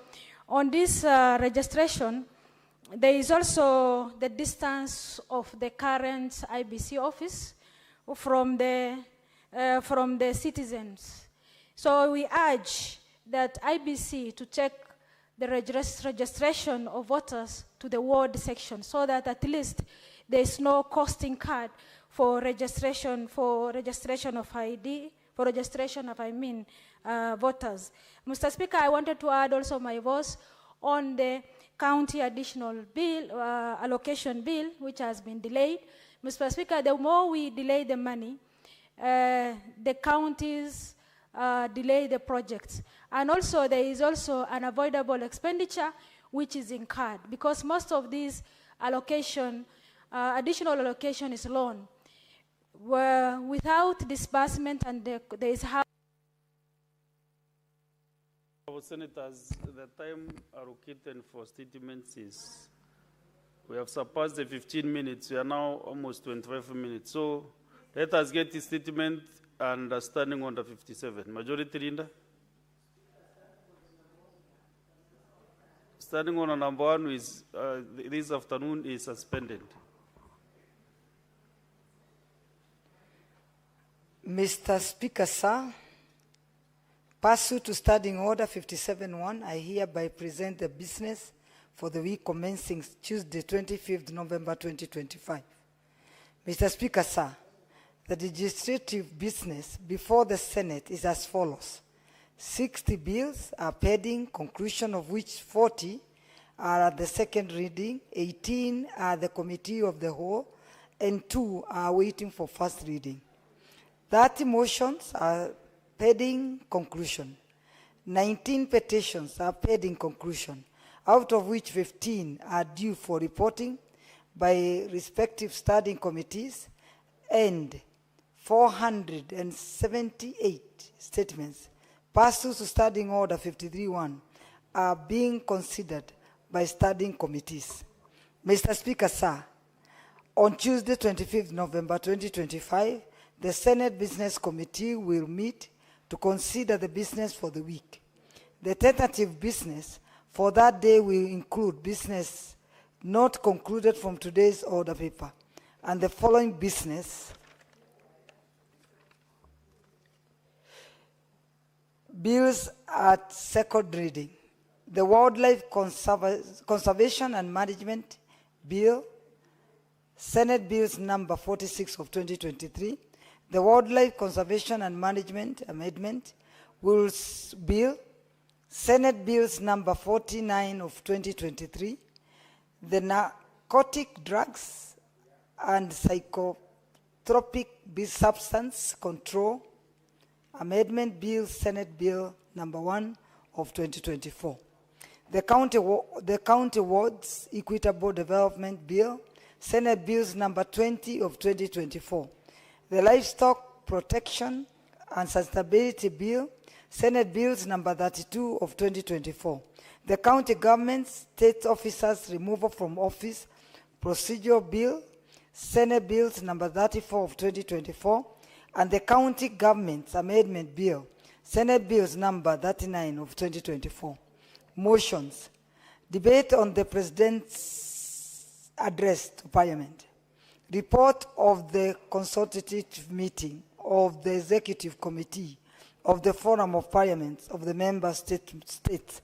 on this registration, there is also the distance of the current IBC office from the citizens. So we urge that IBC to take the registration of voters to the ward section, so that at least there is no costing card for registration of ID, for registration of voters. Mr. Speaker, I wanted to add also my voice on the county additional bill, allocation bill, which has been delayed. Mr. Speaker, the more we delay the money, the counties delay the projects. And also there is also an avoidable expenditure which is incurred, because most of these allocation, additional allocation is loan. Where without disbursement, and there is how. Our senators, the time allocated for statements is, we have surpassed the 15 minutes. We are now almost 25 minutes. So let us get the statement and standing under 57. Majority Leader. Standing on number 1 is this afternoon is suspended. Mr. Speaker, sir, pursuant to Standing Order 57.1, I hereby present the business for the week commencing Tuesday, 25th November 2025. Mr. Speaker, sir, the legislative business before the Senate is as follows. 60 bills are pending, conclusion of which 40 are at the second reading, 18 are the committee of the whole, and 2 are waiting for first reading. 30 motions are pending conclusion. 19 petitions are pending conclusion, out of which 15 are due for reporting by respective standing committees, and 478 statements pursuant to Standing Order 53.1 are being considered by standing committees. Mr. Speaker, sir, on Tuesday, 25th November 2025, the Senate Business Committee will meet to consider the business for the week. The tentative business for that day will include business not concluded from today's order paper, and the following business: bills at second reading. The Wildlife Conservation and Management Bill, Senate Bills number 46 of 2023, The Wildlife Conservation and Management Amendment Rules Bill, Senate Bills number 49 of 2023, the Narcotic Drugs and Psychotropic Substance Control Amendment Bill, Senate Bill number 1 of 2024. The County Wards Equitable Development Bill, Senate Bills number 20 of 2024. The Livestock Protection and Sustainability Bill, Senate Bills number 32 of 2024. The County Government State Officers Removal from Office Procedure Bill, Senate Bills number 34 of 2024. And the County Government Amendment Bill, Senate Bills number 39 of 2024. Motions. Debate on the President's Address to Parliament. Report of the Consultative Meeting of the Executive Committee of the Forum of Parliaments of the Member States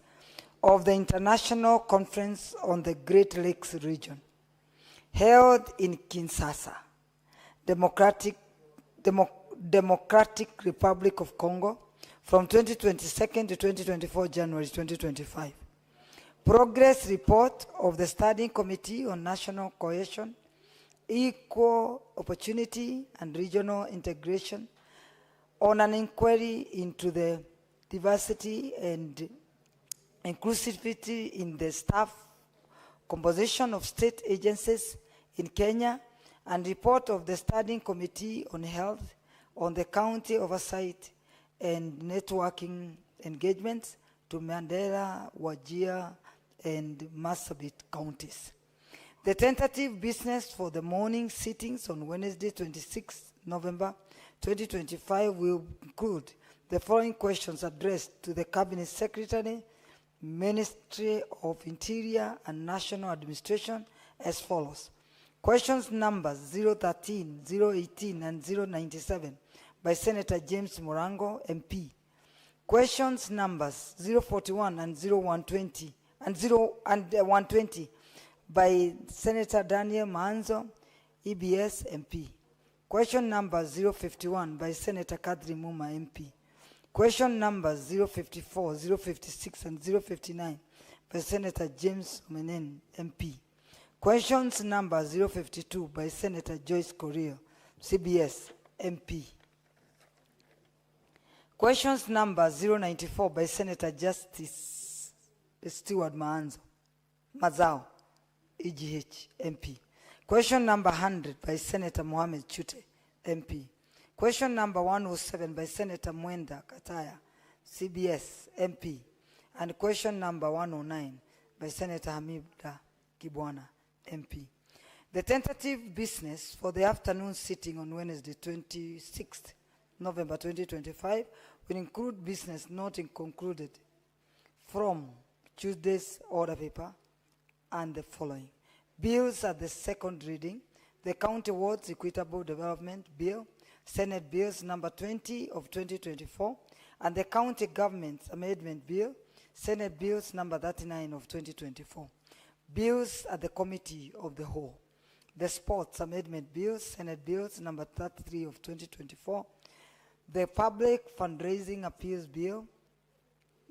of the International Conference on the Great Lakes Region, held in Kinshasa, Democratic Republic of Congo, from 2022 to 2024 January 2025. Progress report of the Standing Committee on National Cohesion, Equal Opportunity and Regional Integration on an inquiry into the diversity and inclusivity in the staff composition of state agencies in Kenya, and report of the Standing Committee on Health on the county oversight and networking engagements to Mandera, Wajir, and Marsabit counties. The tentative business for the morning sittings on Wednesday, 26 November 2025 will include the following questions addressed to the Cabinet Secretary, Ministry of Interior and National Administration as follows. Questions numbers 013, 018, and 097 by Senator James Morango, MP. Questions numbers 041 and 0120 and 120 by Senator Daniel Manzo, EBS, MP. Question number 051 by Senator Kadri Muma, MP. Question numbers 054, 056, and 059 by Senator James Omenen, MP. Questions number 052 by Senator Joyce Correa, CBS, MP. Questions number 094 by Senator Justice Stewart Mazao, EGH, MP. Question number 100 by Senator Mohamed Chute, MP. Question number 107 by Senator Mwenda Kataya, CBS, MP. And question number 109 by Senator Hamida Kibwana, MP. The tentative business for the afternoon sitting on Wednesday, 26th November 2025 will include business not concluded from Tuesday's order paper and the following. Bills at the second reading, the County Wards Equitable Development Bill, Senate Bills number 20 of 2024, and the County Government Amendment Bill, Senate Bills number 39 of 2024. Bills at the Committee of the Whole. The Sports Amendment Bills, Senate Bills number 33 of 2024. The Public Fundraising Appeals Bill,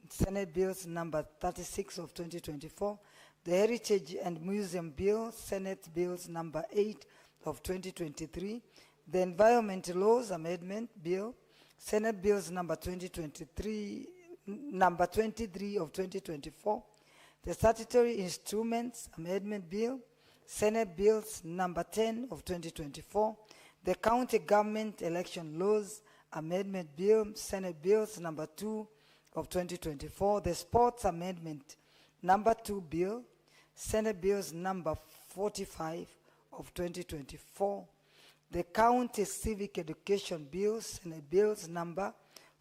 Senate Bills number 36 of 2024. The Heritage and Museum Bill, Senate Bills number 8 of 2023. The Environment Laws Amendment Bill, Senate Bills number 23 of 2024. The Statutory Instruments Amendment Bill, Senate Bills number 10 of 2024. The County Government Election Laws Amendment Bill, Senate Bills number 2 of 2024. The Sports Amendment number 2 Bill, Senate Bills number 45 of 2024. The County Civic Education Bill, Senate Bills number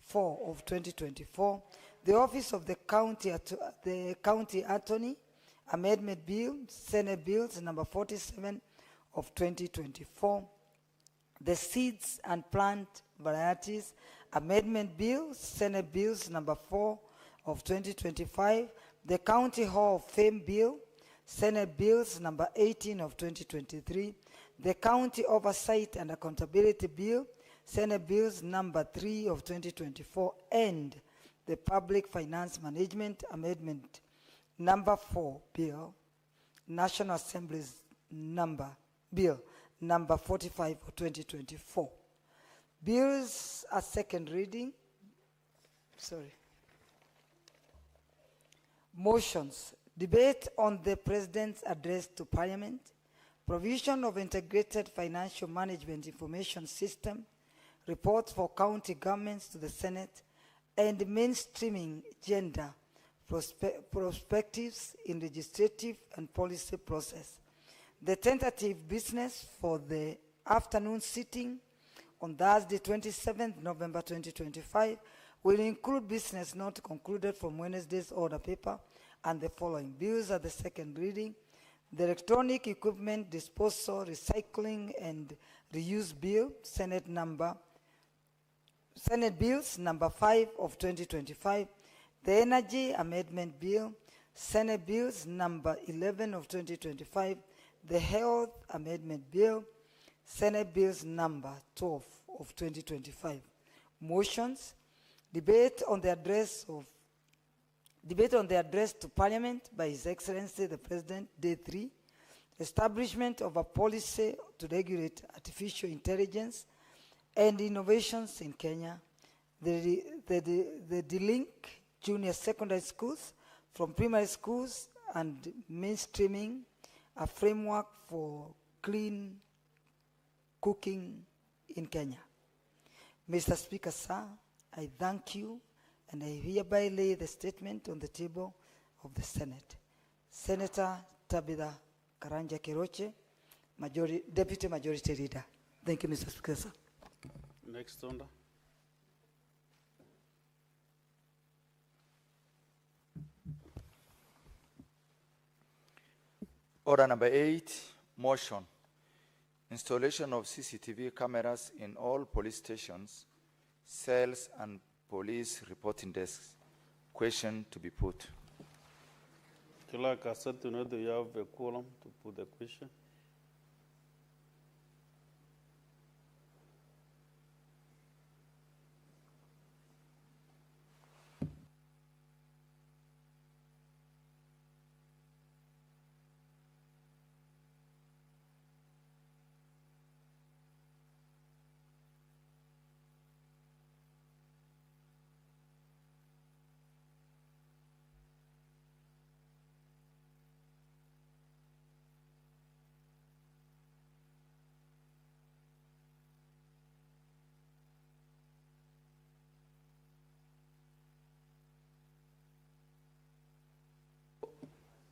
4 of 2024. The Office of the County Attorney Amendment Bill, Senate Bills number 47 of 2024. The Seeds and Plant Varieties Amendment Bill, Senate Bills number 4 of 2025. The County Hall of Fame Bill, Senate Bills number 18 of 2023. The County Oversight and Accountability Bill, Senate Bills number 3 of 2024, and the Public Finance Management Amendment number 4 Bill, National Assembly's Bill number 45 of 2024. Bills are second reading. Motions. Debate on the President's Address to Parliament, provision of integrated financial management information system, reports for county governments to the Senate, and mainstreaming gender perspectives in legislative and policy process. The tentative business for the afternoon sitting on Thursday, 27th November 2025, will include business not concluded from Wednesday's order paper and the following. Bills at the second reading: the Electronic Equipment Disposal, Recycling and Reuse Bill, Senate Bills number 5 of 2025, the Energy Amendment Bill, Senate Bills number 11 of 2025, the Health Amendment Bill, Senate Bills number 12 of 2025. Motions. Debate on the address to Parliament by His Excellency the President, Day 3. Establishment of a policy to regulate artificial intelligence and innovations in Kenya. The delink junior secondary schools from primary schools and mainstreaming a framework for clean cooking in Kenya. Mr. Speaker, sir, I thank you, and I hereby lay the statement on the table of the Senate. Senator Tabitha Karanja Keroche, Deputy Majority Leader. Thank you, Mr. Speaker, sir. Next order. Order number 8, motion. Installation of CCTV cameras in all police stations, cells and police reporting desks. Question to be put. Clerk, I said to know that you have a quorum to put the question.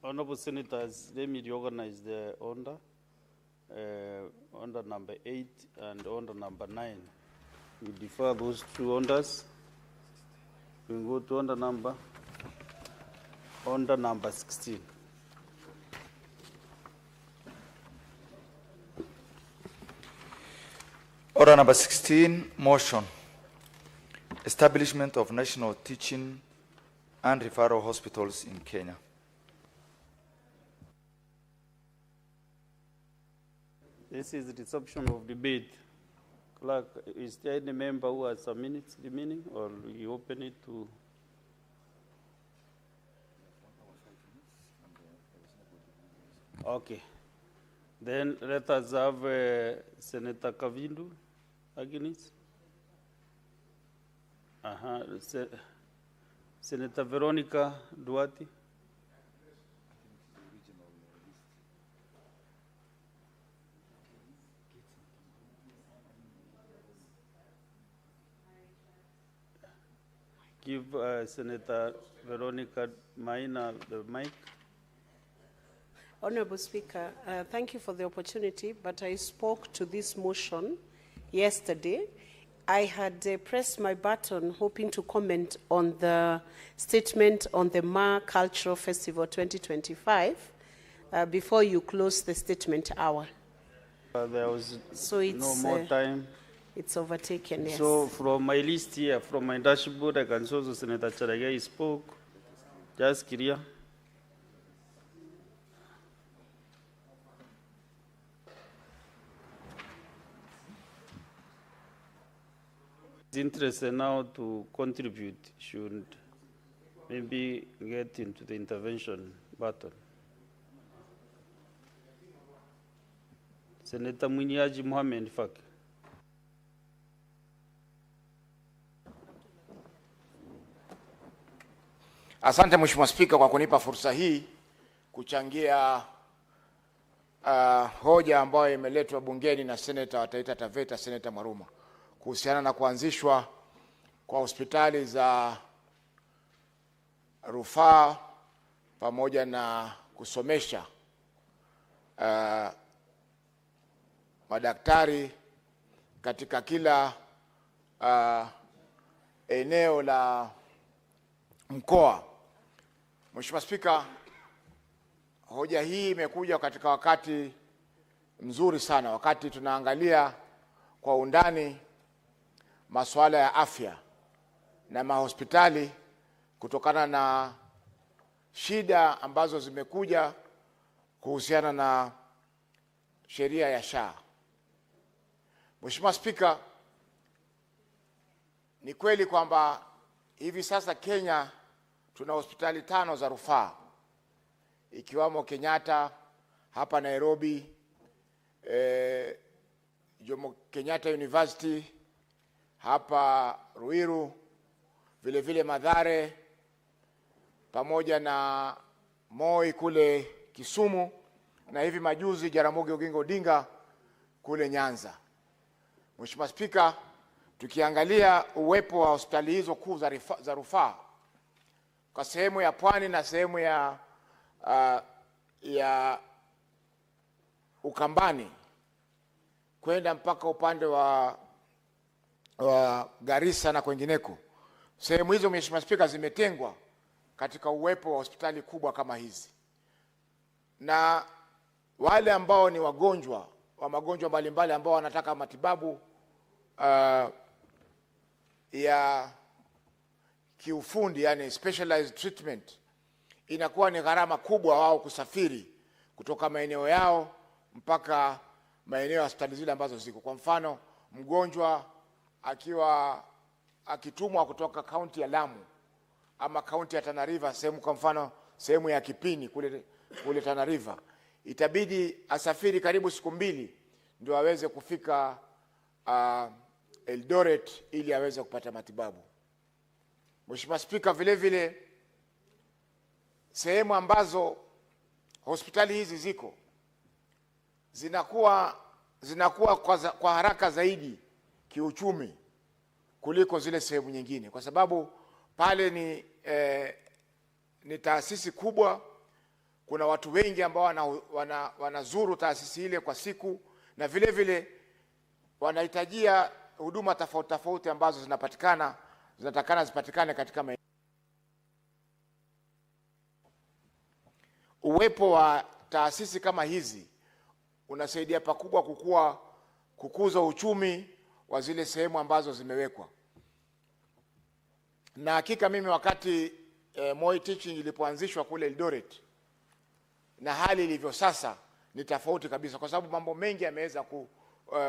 Honorable Senators, let me reorganize the order. Order number 8 and order number 9. We defer those two orders. We go to order number 16. Order number 16, motion. Establishment of national teaching and referral hospitals in Kenya. This is the resumption of debate. Clerk, is there any member who has a minute remaining, or you open it to? Okay. Then let us have Senator Kavindu against. Senator Veronica Duarte. Give Senator Veronica Maina the mic. Honorable Speaker, thank you for the opportunity, but I spoke to this motion yesterday. I had pressed my button hoping to comment on the statement on the Ma Cultural Festival 2025 before you close the statement hour. There was so it's, no more time. It's overtaken, yes. So from my list here, from my dashboard, I can show the Senator Charagai spoke. Just clear. is interested now to contribute should maybe get into the intervention button. Senator Muniaji Mohamed Faki. Asante Mheshimiwa Spika kwa kunipa fursa hii kuchangia hoja ambayo imeletwa bungeni na Senator wa Taita Taveta, Senator Maruma, kuhusiana na kuanzishwa kwa hospitali za rufaa pamoja na kusomesha madaktari katika kila eneo la mkoa. Mheshimiwa Spika, hoja hii imekuja katika wakati mzuri sana, wakati tunaangalia kwa undani masuala ya afya na mahospitali kutokana na shida ambazo zimekuja kuhusiana na sheria ya SHA. Mheshimiwa Spika, ni kweli kwamba hivi sasa Kenya tuna hospitali 5 za rufaa, ikiwamo Kenyatta hapa Nairobi, Jomo Kenyatta University hapa Ruiru, vile vile Mathare, pamoja na Moi kule Kisumu, na hivi majuzi Jaramogi Oginga Odinga kule Nyanza. Mheshimiwa Spika, tukiangalia uwepo wa hospitali hizo kuu za rufaa kwa sehemu ya Pwani na sehemu ya Ukambani kwenda mpaka upande wa Garissa na kwengineko, sehemu hizo Mheshimiwa Spika zimetengwa katika uwepo wa hospitali kubwa kama hizi, na wale ambao ni wagonjwa wa magonjwa mbalimbali ambao wanataka matibabu ya kiufundi, yani specialized treatment, inakuwa ni gharama kubwa wao kusafiri kutoka maeneo yao mpaka maeneo ya hospitali zile ambazo ziko. Kwa mfano, mgonjwa akitumwa kutoka kaunti ya Lamu ama kaunti ya Tana River, kwa mfano sehemu ya Kipini kule Tana River, itabidi asafiri karibu siku 2 ndio aweze kufika Eldoret ili aweze kupata matibabu. Mheshimiwa Spika, vile vile sehemu ambazo hospitali hizi ziko zinakuwa kwa haraka zaidi kiuchumi kuliko zile sehemu nyingine, kwa sababu pale ni taasisi kubwa. Kuna watu wengi ambao wanazuru taasisi ile kwa siku, na vile vile wanahitajia huduma tofauti tofauti ambazo zinatakana zipatikane katika maeneo. Uwepo wa taasisi kama hizi unasaidia pakubwa kukuza uchumi wa zile sehemu ambazo zimewekwa. Na hakika mimi wakati Moi Teaching ilipoanzishwa kule Eldoret na hali ilivyo sasa ni tofauti kabisa, kwa sababu mambo mengi yameweza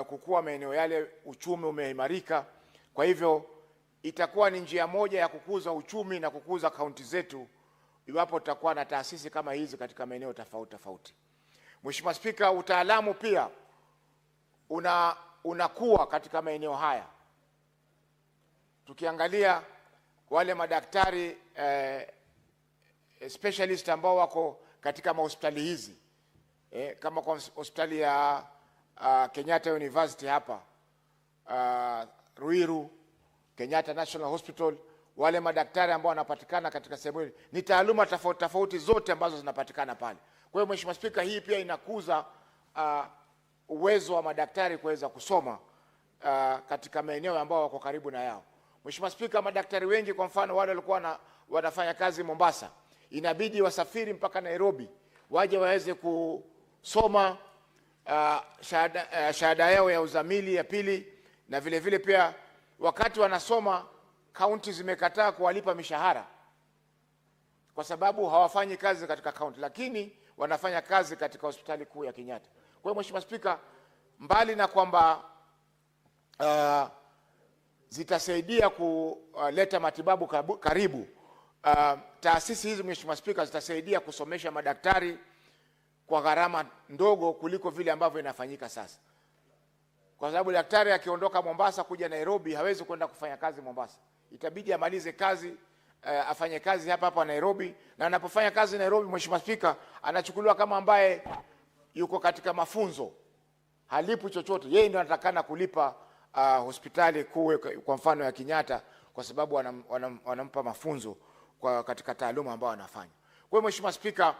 kukua maeneo yale, uchumi umeimarika. Kwa hivyo itakuwa ni njia moja ya kukuza uchumi na kukuza kaunti zetu iwapo tutakuwa na taasisi kama hizi katika maeneo tofauti tofauti. Mheshimiwa Spika, utaalamu pia unakuwa katika maeneo haya. Tukiangalia wale madaktari specialist ambao wako katika mahospitali hizi, kama kwa hospitali ya Kenyatta University hapa Ruiru, Kenyatta National Hospital, wale madaktari ambao wanapatikana katika sehemu hili ni taaluma tofauti tofauti zote ambazo zinapatikana pale. Kwa hiyo Mheshimiwa Spika, hii pia inakuza uwezo wa madaktari kuweza kusoma katika maeneo ambao wako karibu na yao. Mheshimiwa Spika, madaktari wengi kwa mfano wale walikuwa wanafanya kazi Mombasa, inabidi wasafiri mpaka Nairobi waje waweze kusoma shahada yao ya uzamili ya pili, na vile vile pia wakati wanasoma kaunti zimekataa kuwalipa mishahara kwa sababu hawafanyi kazi katika kaunti, lakini wanafanya kazi katika hospitali kuu ya Kenyatta. Kwa hiyo Mheshimiwa Spika, mbali na kwamba zitasaidia kuleta matibabu karibu. Taasisi hizi Mheshimiwa Spika zitasaidia kusomesha madaktari kwa gharama ndogo kuliko vile ambavyo inafanyika sasa. Kwa sababu daktari akiondoka Mombasa kuja Nairobi hawezi kwenda kufanya kazi Mombasa. Itabidi amalize kazi afanye kazi hapa Nairobi, na anapofanya kazi Nairobi, Mheshimiwa Spika, anachukuliwa kama ambaye yuko katika mafunzo. Halipu chochote. Yeye ndio anatakana kulipa hospitali kuu kwa mfano ya Kenyatta kwa sababu wanampa mafunzo katika taaluma ambayo anafanya. Kwa hiyo Mheshimiwa Spika,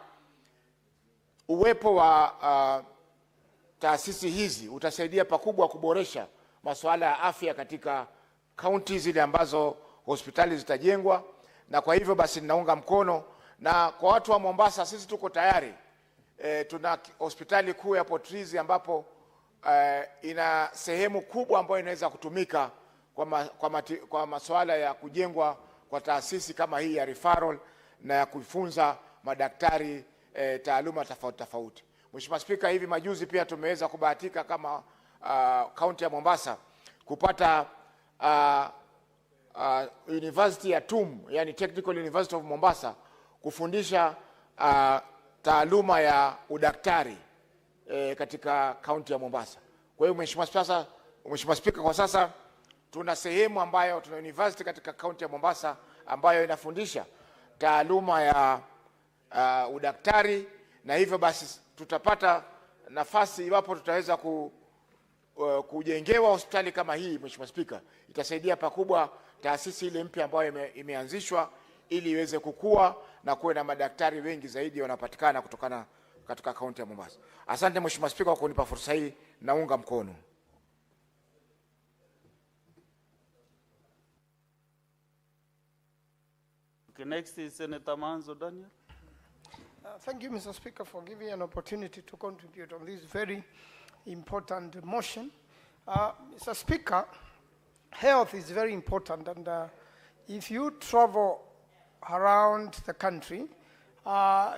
uwepo wa taasisi hizi utasaidia pakubwa kuboresha masuala ya afya katika kaunti zile ambazo hospitali zitajengwa, na kwa hivyo basi ninaunga mkono. Na kwa watu wa Mombasa, sisi tuko tayari. Tuna hospitali kuu ya Port Reitz ambapo ina sehemu kubwa ambayo inaweza kutumika kwa masuala ya kujengwa kwa taasisi kama hii ya referral na ya kufunza madaktari taaluma tofauti. Mheshimiwa Spika, hivi majuzi pia tumeweza kubahatika kama kaunti ya Mombasa kupata University ya TUM, yani Technical University of Mombasa, kufundisha taaluma ya udaktari katika kaunti ya Mombasa. Kwa hiyo Mheshimiwa Spika, kwa sasa tuna sehemu ambayo tuna university katika kaunti ya Mombasa ambayo inafundisha taaluma ya udaktari, na hivyo basi tutapata nafasi iwapo tutaweza kujengewa hospitali kama hii. Mheshimiwa Spika, itasaidia pakubwa taasisi ile mpya ambayo imeanzishwa ili iweze kukua na kuwe na madaktari wengi zaidi wanapatikana kutokana katika kaunti ya Mombasa. Asante Mheshimiwa Spika kwa kunipa fursa hii, naunga mkono. Okay, next is Senator Manzo Daniel. Thank you, Mr. Speaker, for giving me an opportunity to contribute on this very important motion. Mr. Speaker, health is very important, and if you travel around the country,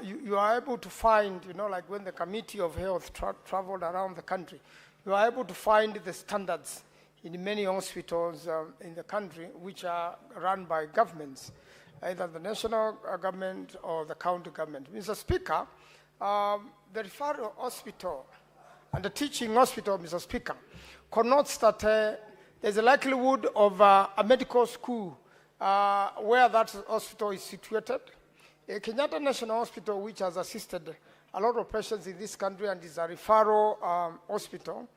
you are able to find, like when the Committee of Health traveled around the country, you are able to find the standards in many hospitals in the country which are run by governments, either the national government or the county government. Mr. Speaker, the referral hospital and the teaching hospital, Mr. Speaker, connotes that there's a likelihood of a medical school where that hospital is situated. Kenyatta National Hospital, which has assisted a lot of patients in this country and is a referral hospital,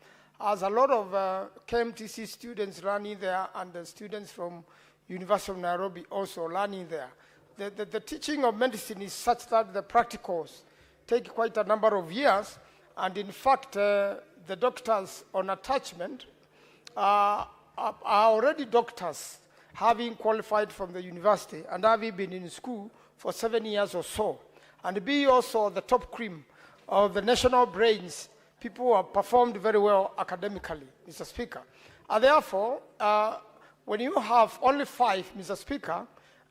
has a lot of KMTC students running there and the students from University of Nairobi also learning there. The teaching of medicine is such that the practicals take quite a number of years, and in fact, the doctors on attachment are already doctors, having qualified from the university and having been in school for 7 years or so, and be also the top cream of the national brains, people who have performed very well academically, Mr. Speaker. And therefore, when you have only 5, Mr. Speaker,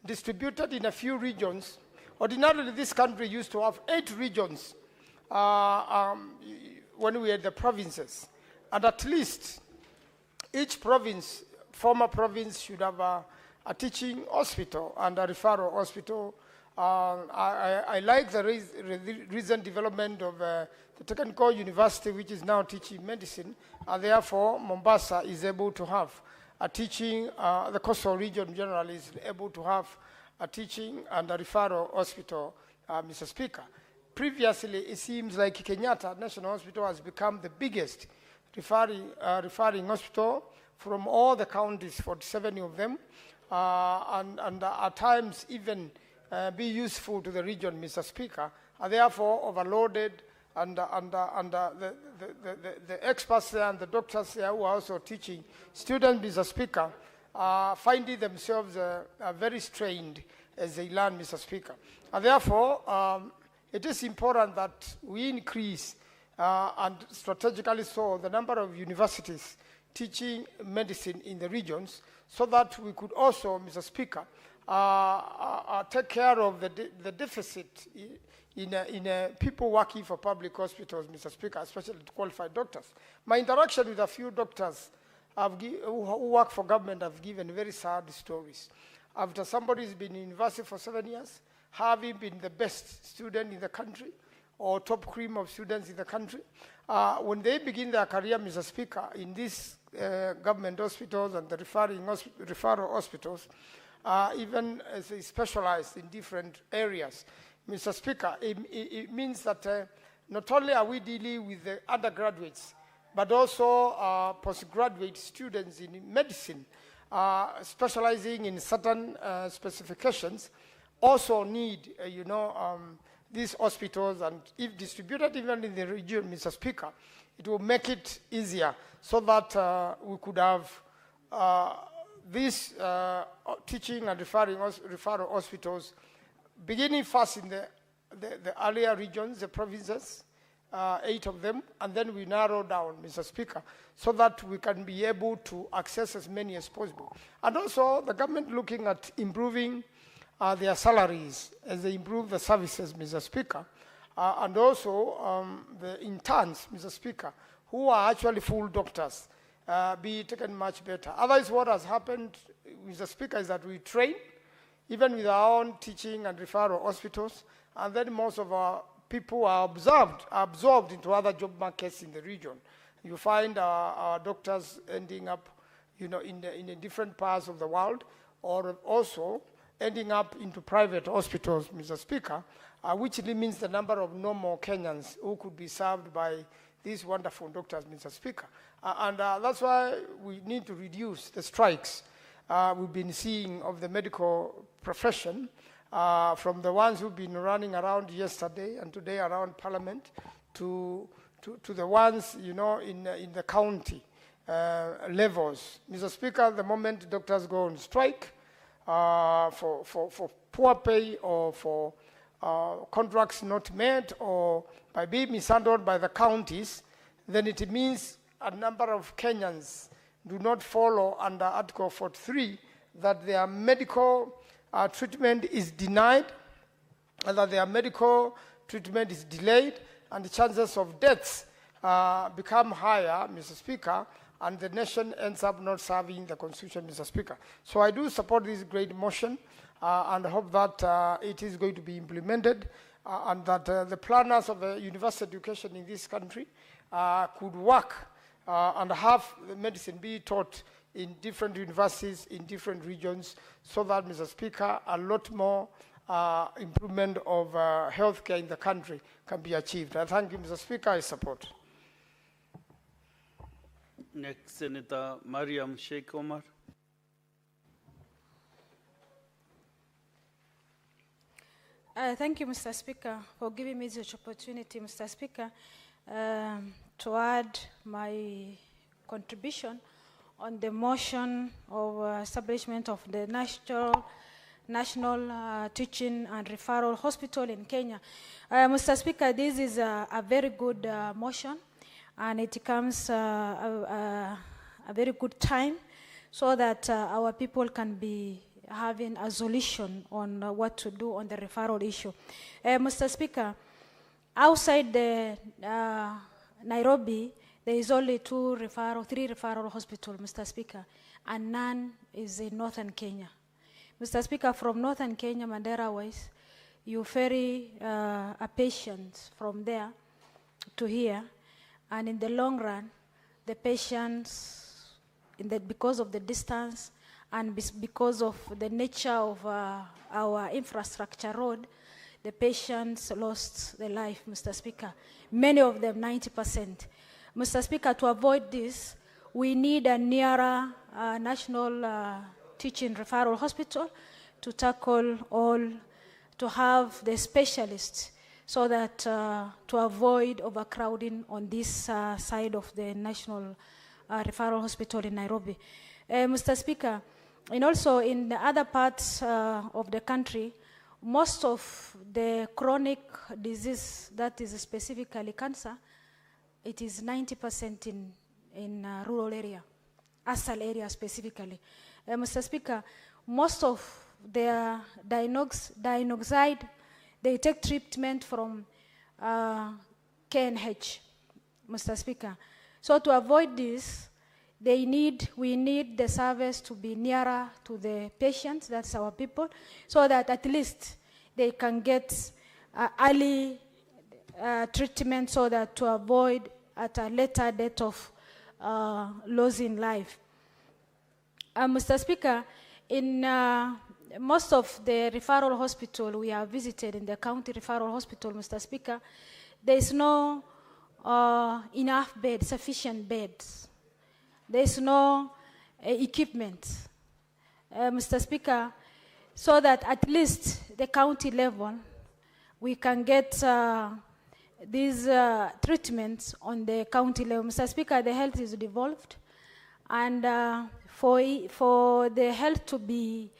distributed in a few regions, ordinarily this country used to have 8 regions when we had the provinces. And at least each province, former province, should have a teaching hospital and a referral hospital. I like the recent development of the Technical University, which is now teaching medicine, and therefore Mombasa is able to have a teaching, the coastal region generally is able to have a teaching and a referral hospital, Mr. Speaker. Previously, it seems like Kenyatta National Hospital has become the biggest referring hospital from all the counties, 47 of them, and at times even be useful to the region, Mr. Speaker, are therefore overloaded, and the experts there and the doctors there who are also teaching students, Mr. Speaker, finding themselves very strained as they learn, Mr. Speaker. And therefore, it is important that we increase, and strategically so, the number of universities teaching medicine in the regions, so that we could also, Mr. Speaker, take care of the deficit in people working for public hospitals, Mr. Speaker, especially qualified doctors. My interaction with a few doctors who work for government have given very sad stories. After somebody's been in university for 7 years, having been the best student in the country, or top cream of students in the country, when they begin their career, Mr. Speaker, in these government hospitals and the referral hospitals, even as they specialized in different areas, Mr. Speaker, it means that not only are we dealing with the undergraduates, but also postgraduate students in medicine, specializing in certain specifications, also need, these hospitals, and if distributed even in the region, Mr. Speaker, it will make it easier so that we could have these teaching and referral hospitals beginning first in the earlier regions, the provinces, 8 of them, and then we narrow down, Mr. Speaker, so that we can be able to access as many as possible. And also the government looking at improving their salaries as they improve the services, Mr. Speaker, and also the interns, Mr. Speaker, who are actually full doctors, be taken much better. Otherwise, what has happened, Mr. Speaker, is that we train, even with our own teaching and referral hospitals, and then most of our people are absorbed into other job markets in the region. You find our doctors ending up, in the different parts of the world, or also ending up into private hospitals, Mr. Speaker, which limits the number of normal Kenyans who could be served by these wonderful doctors, Mr. Speaker. And that's why we need to reduce the strikes we've been seeing of the medical profession, from the ones who've been running around yesterday and today around Parliament to the ones, in the county levels. Mr. Speaker, the moment doctors go on strike, for poor pay or for contracts not met or by being mishandled by the counties, then it means a number of Kenyans do not follow under Article 43 that their medical treatment is denied, and that their medical treatment is delayed, and the chances of deaths become higher, Mr. Speaker, and the nation ends up not serving the Constitution, Mr. Speaker. So I do support this great motion and hope that it is going to be implemented and that the planners of university education in this country could work and have the medicine be taught in different universities, in different regions, so that, Mr. Speaker, a lot more improvement of healthcare in the country can be achieved. I thank you, Mr. Speaker. I support. Next, Senator Mariam Sheikh Omar. Thank you, Mr. Speaker, for giving me this opportunity, Mr. Speaker, to add my contribution on the motion of establishment of the National Teaching and Referral Hospital in Kenya. Mr. Speaker, this is a very good motion, and it comes a very good time so that our people can be having a solution on what to do on the referral issue. Mr. Speaker, outside the Nairobi, there is only three referral hospitals, Mr. Speaker, and none is in northern Kenya. Mr. Speaker, from northern Kenya, Mandera-wise, you ferry a patient from there to here, and in the long run, the patients, because of the distance and because of the nature of our infrastructure road, the patients lost their life, Mr. Speaker. Many of them, 90%. Mr. Speaker, to avoid this, we need a nearer national teaching referral hospital to tackle all, to have the specialists so that to avoid overcrowding on this side of the national referral hospital in Nairobi. Mr. Speaker, and also in the other parts of the country, most of the chronic disease that is specifically cancer, it is 90% in rural area, ASAL area specifically. Mr. Speaker, most of their diagnosed, they take treatment from KNH, Mr. Speaker. So to avoid this, we need the service to be nearer to the patients, that's our people, so that at least they can get early treatment so that to avoid at a later date of losing life. Mr. Speaker, in most of the referral hospital we have visited in the county referral hospital, Mr. Speaker, there is no enough beds, sufficient beds. There is no equipment, Mr. Speaker, so that at least the county level we can get these treatments on the county level. Mr. Speaker, the health is devolved, and for the health to be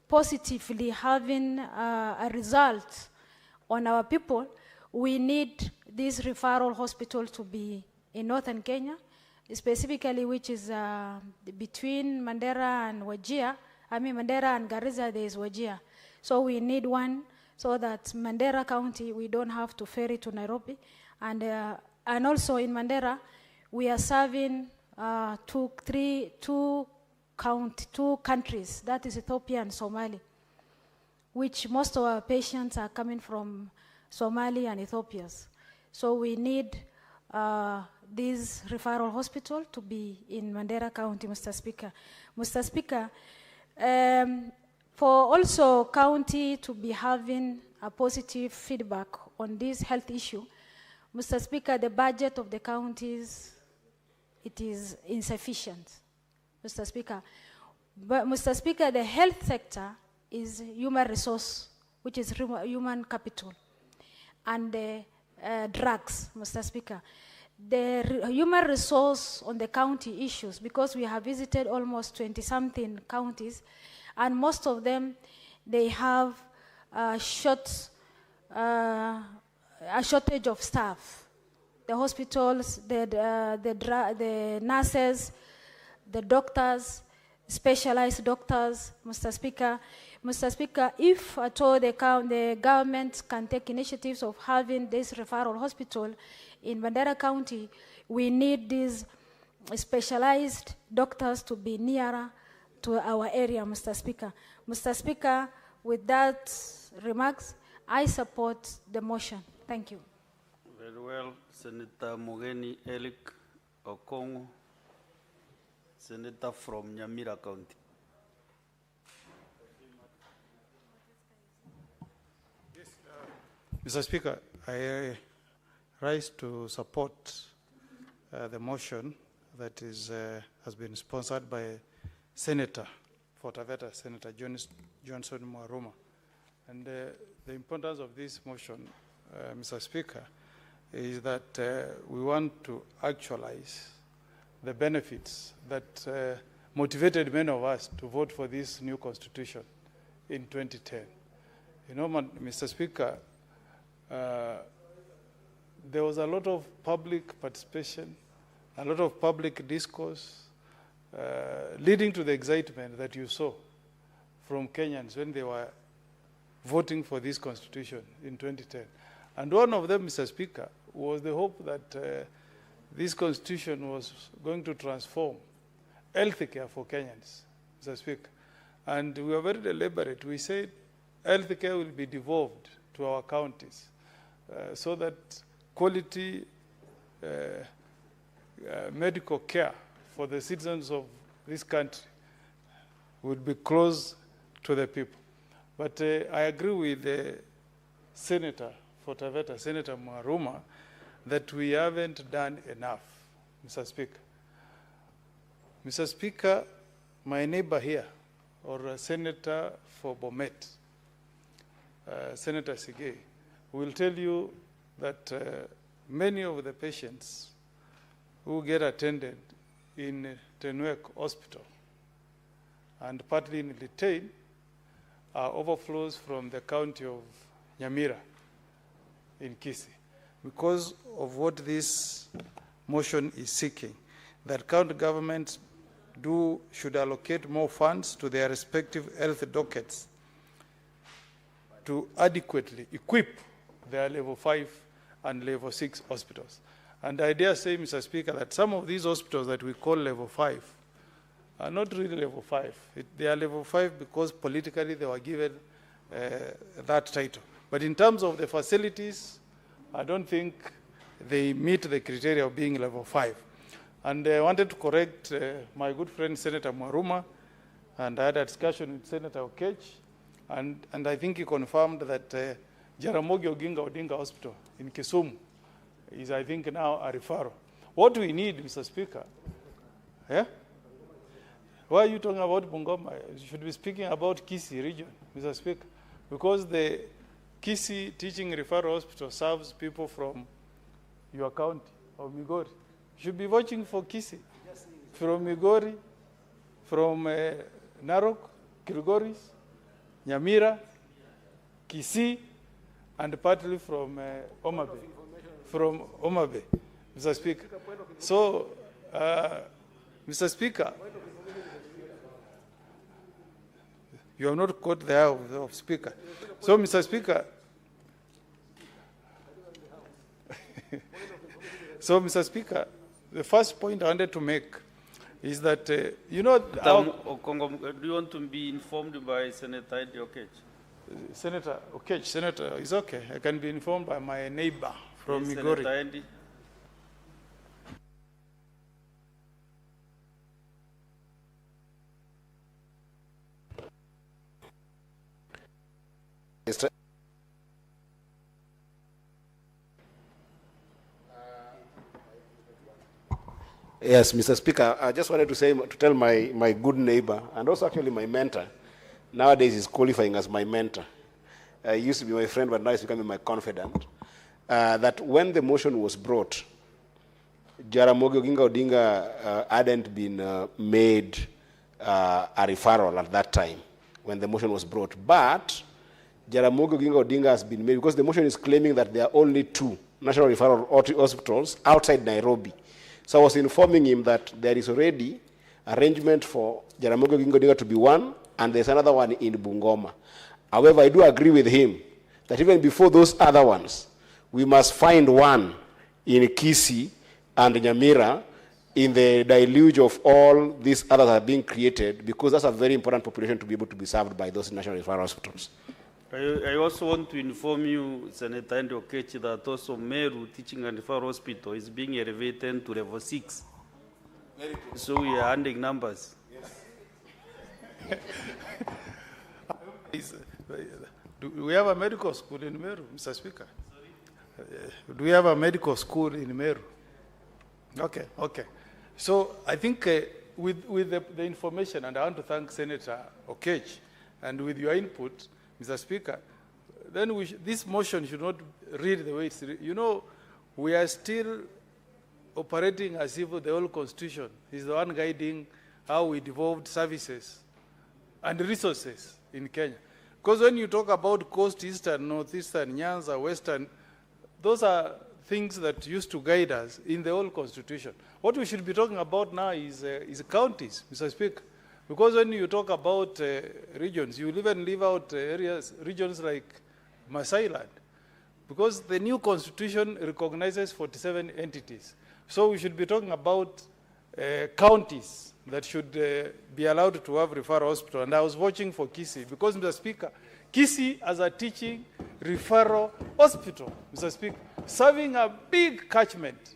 positively having a result on our people, we need this referral hospital to be in northern Kenya, specifically which is between Mandera and Wajir. Mandera and Garissa, there is Wajir. So we need one so that Mandera County, we don't have to ferry to Nairobi. And also in Mandera, we are serving two countries, that is Ethiopia and Somali, which most of our patients are coming from Somalia and Ethiopia. So we need this referral hospital to be in Mandera County, Mr. Speaker. Mr. Speaker, for also county to be having a positive feedback on this health issue, Mr. Speaker, the budget of the counties, it is insufficient, Mr. Speaker. But Mr. Speaker, the health sector is human resource, which is human capital, and drugs, Mr. Speaker. The human resource on the county issues, because we have visited almost 20-something counties, and most of them, they have a shortage of staff. The hospitals, the nurses, the doctors, specialized doctors, Mr. Speaker. Mr. Speaker, if at all the government can take initiatives of having this referral hospital in Mandera County, we need these specialized doctors to be nearer to our area, Mr. Speaker. Mr. Speaker, with that remarks, I support the motion. Thank you. Very well. Senator Mugeni Elik Okongo, Senator from Nyamira County. Yes, Mr. Speaker, I rise to support the motion that has been sponsored by Senator for Taveta, Senator Johnson Mwaruma. And the importance of this motion, Mr. Speaker, is that we want to actualize the benefits that motivated many of us to vote for this new constitution in 2010. You know, Mr. Speaker, there was a lot of public participation, a lot of public discourse, leading to the excitement that you saw from Kenyans when they were voting for this constitution in 2010. And one of them, Mr. Speaker, was the hope that this constitution was going to transform healthcare for Kenyans, Mr. Speaker. And we were very deliberate. We said healthcare will be devolved to our counties so that quality medical care for the citizens of this country would be close to the people. But I agree with the Senator for Taveta, Senator Mwaruma, that we haven't done enough, Mr. Speaker. Mr. Speaker, my neighbor here, or a Senator for Bomet, Senator Sigei, will tell you that many of the patients who get attended in Tenwek Hospital and partly in Litein are overflows from the county of Nyamira in Kisii. Because of what this motion is seeking, that county governments should allocate more funds to their respective health dockets to adequately equip their level 5 and level 6 hospitals. And I dare say, Mr. Speaker, that some of these hospitals that we call level 5 are not really level 5. They are level 5 because politically they were given that title. But in terms of the facilities, I don't think they meet the criteria of being level 5. And I wanted to correct my good friend Senator Mwaruma, and I had a discussion with Senator Okech, and I think he confirmed that Jaramogi Oginga Odinga Hospital in Kisumu is, I think, now a referral. What we need, Mr. Speaker, yeah? Why are you talking about Bungoma? You should be speaking about Kisii region, Mr. Speaker, because the Kisii Teaching Referral Hospital serves people from your county of Migori. You should be watching for Kisii, from Migori, from Narok, Kilgoris, Nyamira, Kisii, and partly from Omabe. From Omabe, Mr. Speaker. So, Mr. Speaker, you have not caught the eye of Speaker. So, Mr. Speaker, so, Mr. Speaker, the first point I wanted to make is that, you know... do you want to be informed by Senator Okech? Senator Okech, Senator, it's okay. I can be informed by my neighbor from Migori. Senator Yes, Mr. Speaker, I just wanted to tell my good neighbor, and also actually my mentor, nowadays he's qualifying as my mentor. He used to be my friend, but now he's becoming my confidant, that when the motion was brought, Jaramogi Oginga Odinga hadn't been made a referral at that time when the motion was brought. But Jaramogi Oginga Odinga has been made, because the motion is claiming that there are only 2 national referral hospitals outside Nairobi. So I was informing him that there is already arrangement for Jaramogi Oginga Odinga to be one, and there's another one in Bungoma. However, I do agree with him that even before those other ones, we must find one in Kisii and Nyamira in the deluge of all these others that are being created, because that's a very important population to be able to be served by those national referral hospitals. I also want to inform you, Senator Okech, that also Meru Teaching and Referral Hospital is being elevated to level 6. So we are handing numbers. Yes. Do we have a medical school in Meru, Mr. Speaker? Do we have a medical school in Meru? Okay, okay. So I think with the information, and I want to thank Senator Okech, and with your input, Mr. Speaker, then this motion should not read the way it's read. You know, we are still operating as if the whole Constitution is the one guiding how we devolved services and resources in Kenya. Because when you talk about coast, eastern, northeastern, Nyanza, western, those are things that used to guide us in the whole Constitution. What we should be talking about now is counties, Mr. Speaker. Because when you talk about regions, you will even leave out regions like Masai Land. Because the new constitution recognizes 47 entities. So we should be talking about counties that should be allowed to have referral hospital. And I was watching for Kisii, because, Mr. Speaker, Kisii as a teaching referral hospital, Mr. Speaker, serving a big catchment.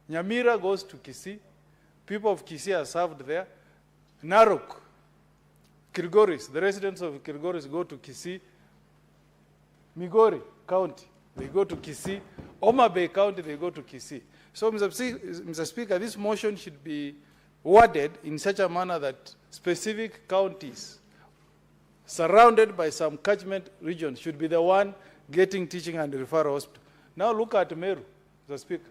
Nyamira goes to Kisii. People of Kisii are served there. Narok, Kilgoris, the residents of Kilgoris go to Kisii. Migori County, they go to Kisii. Omabe County, they go to Kisii. So, Mr. Speaker, this motion should be worded in such a manner that specific counties surrounded by some catchment regions should be the one getting teaching and referral hospital. Now look at Meru, Mr. Speaker.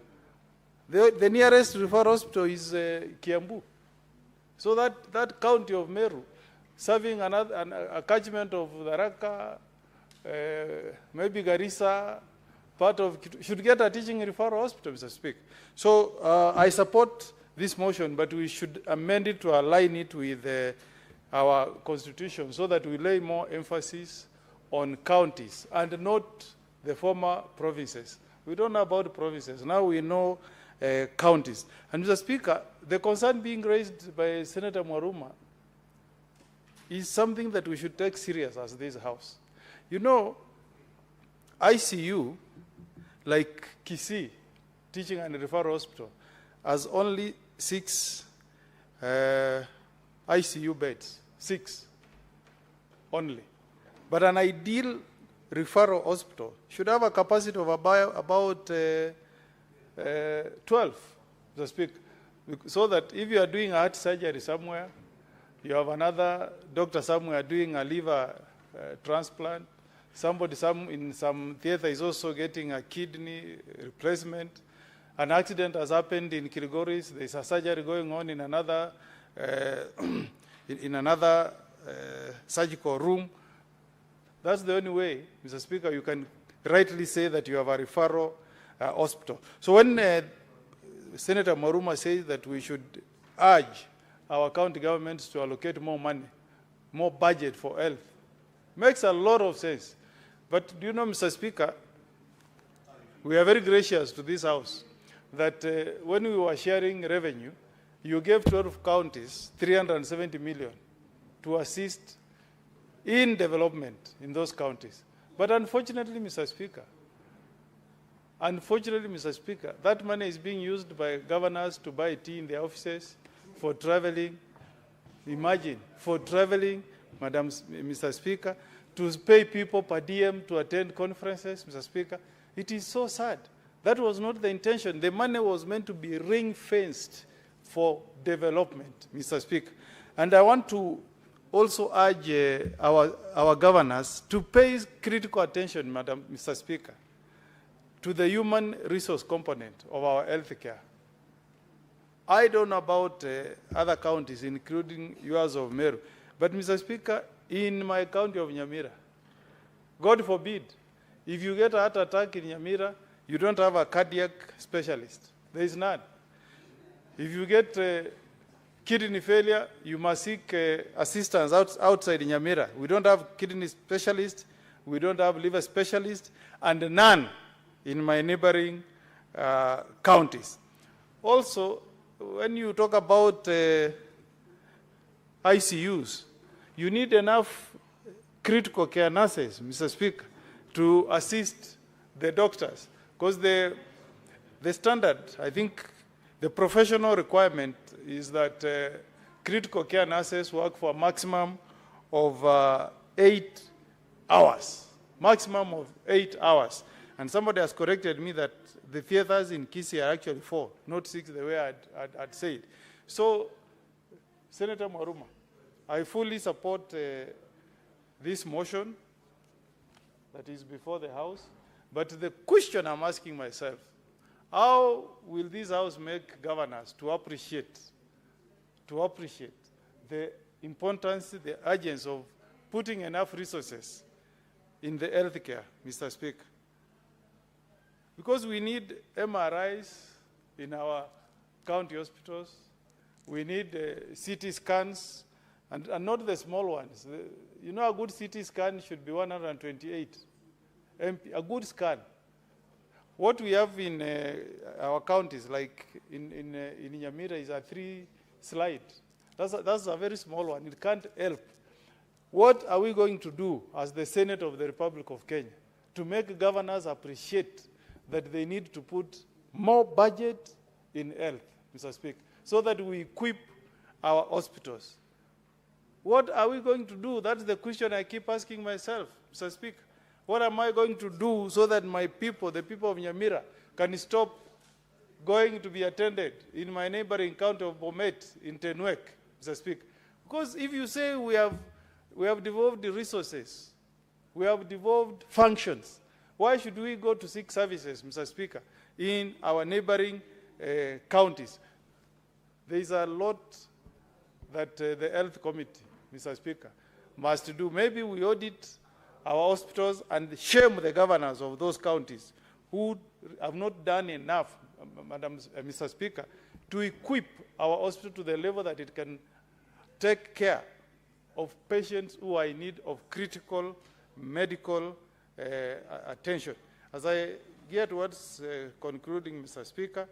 The nearest referral hospital is Kiambu. So that county of Meru, serving a catchment of Tharaka, maybe Garissa, part of, should get a teaching referral hospital, Mr. Speaker. So I support this motion, but we should amend it to align it with our constitution so that we lay more emphasis on counties and not the former provinces. We don't know about provinces. Now we know counties. And Mr. Speaker, the concern being raised by Senator Mwaruma is something that we should take serious as this House. You know, ICU, like Kisii, Teaching and Referral Hospital, has only 6 ICU beds, 6 only. But an ideal referral hospital should have a capacity of about 12, to speak, so that if you are doing a heart surgery somewhere, you have another doctor somewhere doing a liver transplant, somebody in some theater is also getting a kidney replacement. An accident has happened in Kilgoris, there's a surgery going on in another, surgical room. That's the only way, Mr. Speaker, you can rightly say that you have a referral hospital. So when Senator Mwaruma says that we should urge our county governments to allocate more money, more budget for health, makes a lot of sense. But do you know, Mr. Speaker, we are very gracious to this House that when we were sharing revenue, you gave 12 counties 370 million to assist in development in those counties. But unfortunately, Mr. Speaker, that money is being used by governors to buy tea in their offices, for traveling. Imagine, for traveling, Mr. Speaker, to pay people per diem to attend conferences, Mr. Speaker. It is so sad. That was not the intention. The money was meant to be ring-fenced for development, Mr. Speaker. And I want to also urge our governors to pay critical attention, Mr. Speaker, to the human resource component of our health care. I don't know about other counties, including yours of Meru, but Mr. Speaker, in my county of Nyamira, God forbid, if you get a heart attack in Nyamira, you don't have a cardiac specialist. There is none. If you get kidney failure, you must seek assistance outside Nyamira. We don't have kidney specialists, we don't have liver specialists, and none in my neighboring counties. Also, when you talk about ICUs, you need enough critical care nurses, Mr. Speaker, to assist the doctors. Because the standard, I think the professional requirement is that critical care nurses work for a maximum of 8 hours. Maximum of 8 hours. And somebody has corrected me that the theaters in Kisii are actually 4, not 6 the way I'd said. So, Senator Mwaruma, I fully support this motion that is before the House. But the question I'm asking myself, how will this House make governors to appreciate the importance, the urgency of putting enough resources in the health care, Mr. Speaker? Because we need MRIs in our county hospitals, we need CT scans, and not the small ones. You know, a good CT scan should be 128 MP, a good scan. What we have in our counties, like in Nyamira, is a 3-slide. That's a very small one. It can't help. What are we going to do as the Senate of the Republic of Kenya to make governors appreciate that they need to put more budget in health, Mr. Speaker, so that we equip our hospitals? What are we going to do? That's the question I keep asking myself, Mr. Speaker. What am I going to do so that my people, the people of Nyamira, can stop going to be attended in my neighboring county of Bomet, in Tenwek, Mr. Speaker? Because if you say we have devolved the resources, we have devolved functions, why should we go to seek services, Mr. Speaker, in our neighboring counties? There is a lot that the health committee, Mr. Speaker, must do. Maybe we audit our hospitals and shame the governors of those counties who have not done enough, Mr. Speaker, to equip our hospital to the level that it can take care of patients who are in need of critical medical attention. As I gear towards concluding, Mr. Speaker.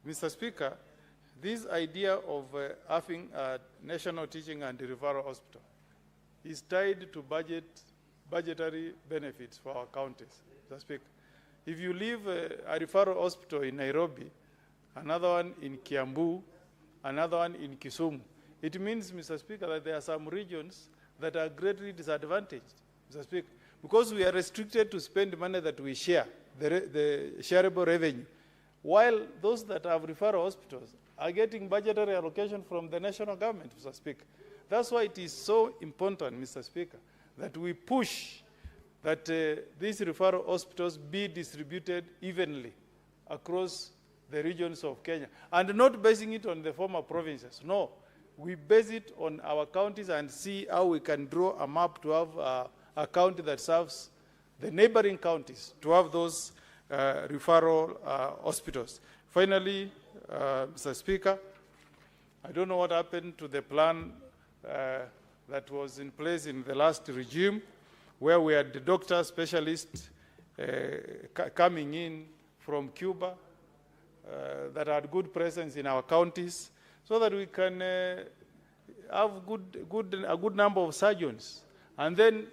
Mr. Speaker, this idea of having a national teaching and referral hospital is tied to budgetary benefits for our counties, Mr. Speaker. If you leave a referral hospital in Nairobi, another one in Kiambu, another one in Kisumu, it means, Mr. Speaker, that there are some regions that are greatly disadvantaged, Mr. Speaker, because we are restricted to spend money that we share, the shareable revenue, while those that have referral hospitals are getting budgetary allocation from the national government, Mr. Speaker. That's why it is so important, Mr. Speaker, that we push that these referral hospitals be distributed evenly across the regions of Kenya, and not basing it on the former provinces. No, we base it on our counties and see how we can draw a map to have a county that serves the neighboring counties to have those referral hospitals. Finally, Mr. Speaker, I don't know what happened to the plan that was in place in the last regime, where we had the doctor specialists coming in from Cuba that had good presence in our counties, so that we can have a good number of surgeons. And then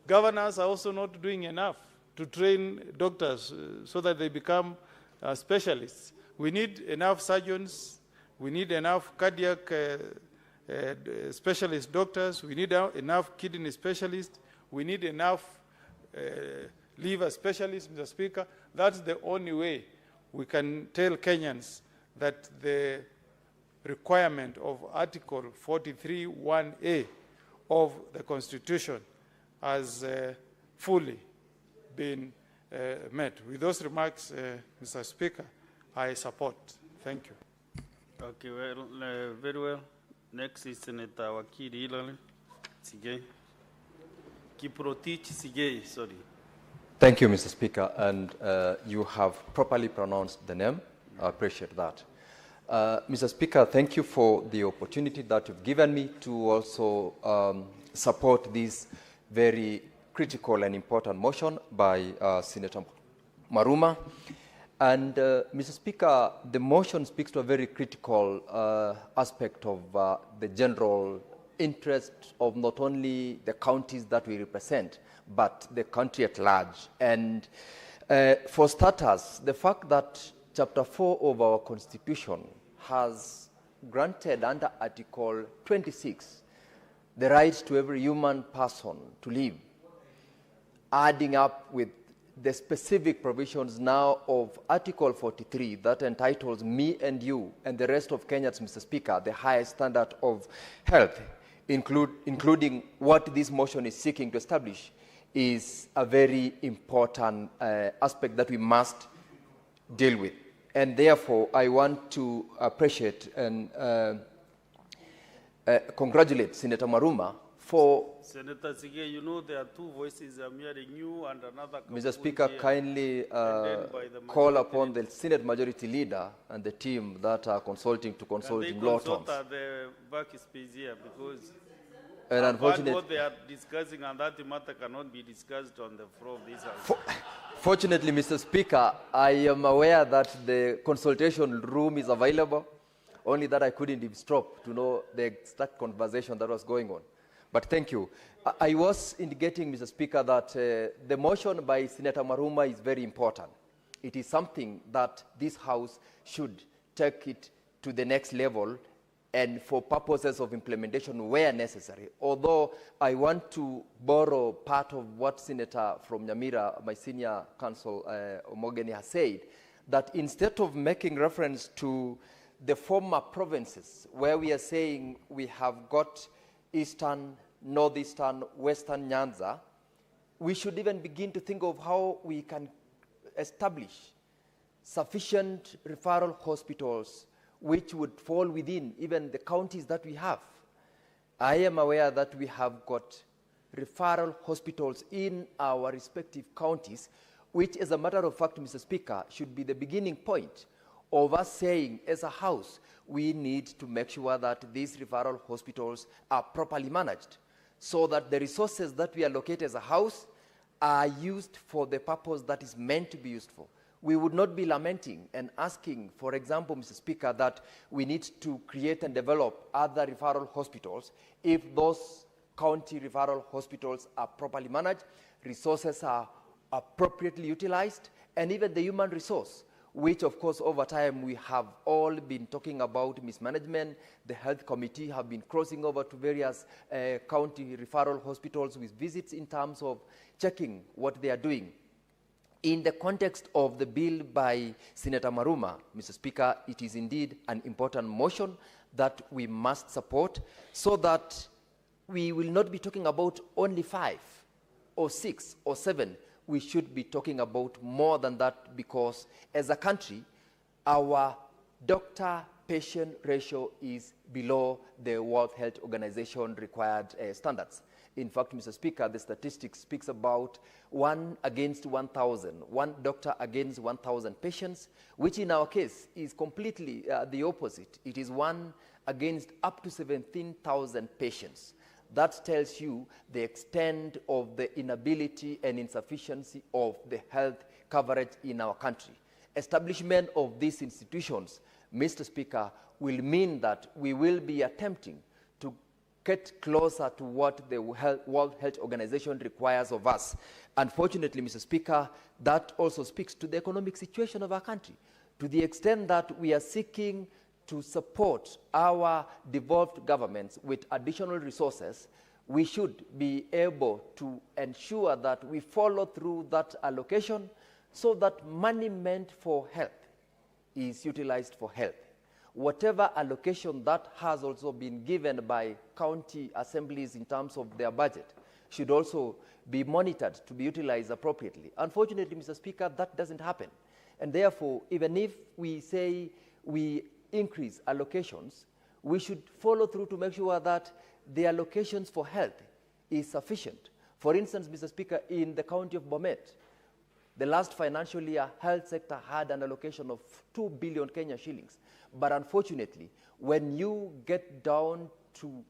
governors are also not doing enough to train doctors so that they become specialists. We need enough surgeons. We need enough cardiac specialist doctors. We need enough kidney specialists. We need enough liver specialists, Mr. Speaker. That's the only way we can tell Kenyans that the requirement of Article 43(1)(a) of the Constitution has fully been met. With those remarks, Mr. Speaker, I support. Thank you. Okay, well, very well. Next is Senator Wakili Ilale Sigei. Kiprotich Sigei, sorry. Thank you, Mr. Speaker, and you have properly pronounced the name. I appreciate that. Mr. Speaker, thank you for the opportunity that you've given me to also support this very critical and important motion by Senator Maruma. And Mr. Speaker, the motion speaks to a very critical aspect of the general interest of not only the counties that we represent, but the country at large. And for starters, the fact that Chapter 4 of our Constitution has granted under Article 26 the right to every human person to live, adding up with the specific provisions now of Article 43 that entitles me and you and the rest of Kenyans, Mr. Speaker, the highest standard of health, including what this motion is seeking to establish, is a very important aspect that we must deal with. And therefore, I want to appreciate and congratulate Senator Maruma for... Senator Sige, you know there are two voices. I'm hearing you and another... Mr. Speaker, kindly call upon the Senate Majority Leader and the team that are consulting to consult in law terms. Can they consult at the back space here, because and unfortunately, what they are discussing and that matter cannot be discussed on the floor of this House. Fortunately, Mr. Speaker, I am aware that the consultation room is available, only that I couldn't eavesdrop to know the exact conversation that was going on. But thank you. I was indicating, Mr. Speaker, that the motion by Senator Maruma is very important. It is something that this House should take it to the next level and for purposes of implementation where necessary. Although I want to borrow part of what Senator from Nyamira, my senior counsel, Omogeni, has said, that instead of making reference to the former provinces, where we are saying we have got Eastern, Northeastern, Western Nyanza, we should even begin to think of how we can establish sufficient referral hospitals which would fall within even the counties that we have. I am aware that we have got referral hospitals in our respective counties, which, as a matter of fact, Mr. Speaker, should be the beginning point of us saying, as a House, we need to make sure that these referral hospitals are properly managed. so that the resources that we allocate as a house are used for the purpose that is meant to be used for. We would not be lamenting and asking, for example, Mr. Speaker, that we need to create and develop other referral hospitals if those county referral hospitals are properly managed, resources are appropriately utilized, and even the human resource, which of course over time we have all been talking about mismanagement. The health committee have been crossing over to various county referral hospitals with visits in terms of checking what they are doing. In the context of the bill by Senator Maruma, Mr. Speaker, it is indeed an important motion that we must support so that we will not be talking about only 5 or 6 or 7. We should be talking about more than that, because as a country, our doctor-patient ratio is below the World Health Organization required standards. In fact, Mr. Speaker, the statistics speaks about 1 against 1,000, 1 doctor against 1,000 patients, which in our case is completely the opposite. It is 1 against up to 17,000 patients. That tells you the extent of the inability and insufficiency of the health coverage in our country. Establishment of these institutions, Mr. Speaker, will mean that we will be attempting to get closer to what the World Health Organization requires of us. Unfortunately, Mr. Speaker, that also speaks to the economic situation of our country, to the extent that we are seeking to support our devolved governments with additional resources. We should be able to ensure that we follow through that allocation so that money meant for health is utilized for health. Whatever allocation that has also been given by county assemblies in terms of their budget should also be monitored to be utilized appropriately. Unfortunately, Mr. Speaker, that doesn't happen. And therefore, even if we say we increase allocations, we should follow through to make sure that the allocations for health is sufficient. For instance, Mr. Speaker, in the county of Bomet, the last financial year, health sector had an allocation of 2 billion Kenya shillings. But unfortunately, when you get down to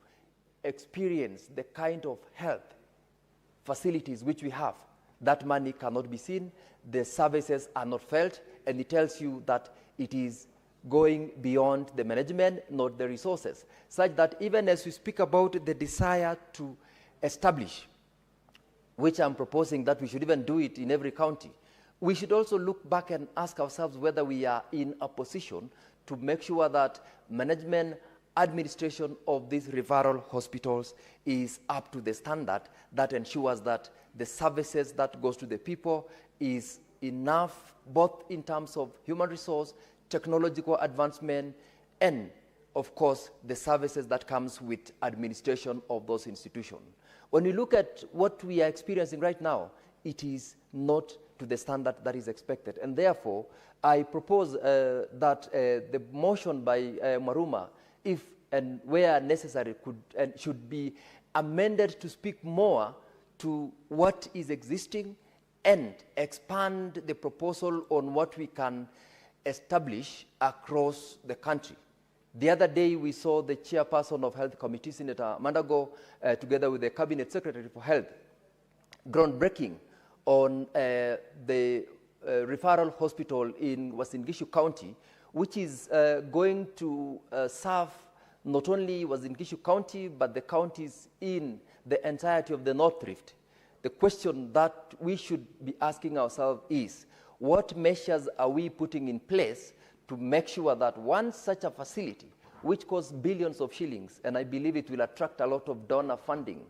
experience the kind of health facilities which we have, that money cannot be seen, the services are not felt, and it tells you that it is going beyond the management, not the resources, such that even as we speak about the desire to establish, which I'm proposing that we should even do it in every county, we should also look back and ask ourselves whether we are in a position to make sure that management administration of these referral hospitals is up to the standard that ensures that the services that goes to the people is enough, both in terms of human resource, technological advancement, and of course the services that comes with administration of those institutions. When you look at what we are experiencing right now, it is not to the standard that is expected, and therefore I propose that the motion by Maruma, if and where necessary, could and should be amended to speak more to what is existing and expand the proposal on what we can establish across the country. The other day, we saw the chairperson of Health Committee, Senator Mandago, together with the Cabinet Secretary for Health, groundbreaking on the referral hospital in Uasin Gishu County, which is going to serve not only Uasin Gishu County, but the counties in the entirety of the North Rift. The question that we should be asking ourselves is, what measures are we putting in place to make sure that one such a facility, which costs billions of shillings, and I believe it will attract a lot of donor funding,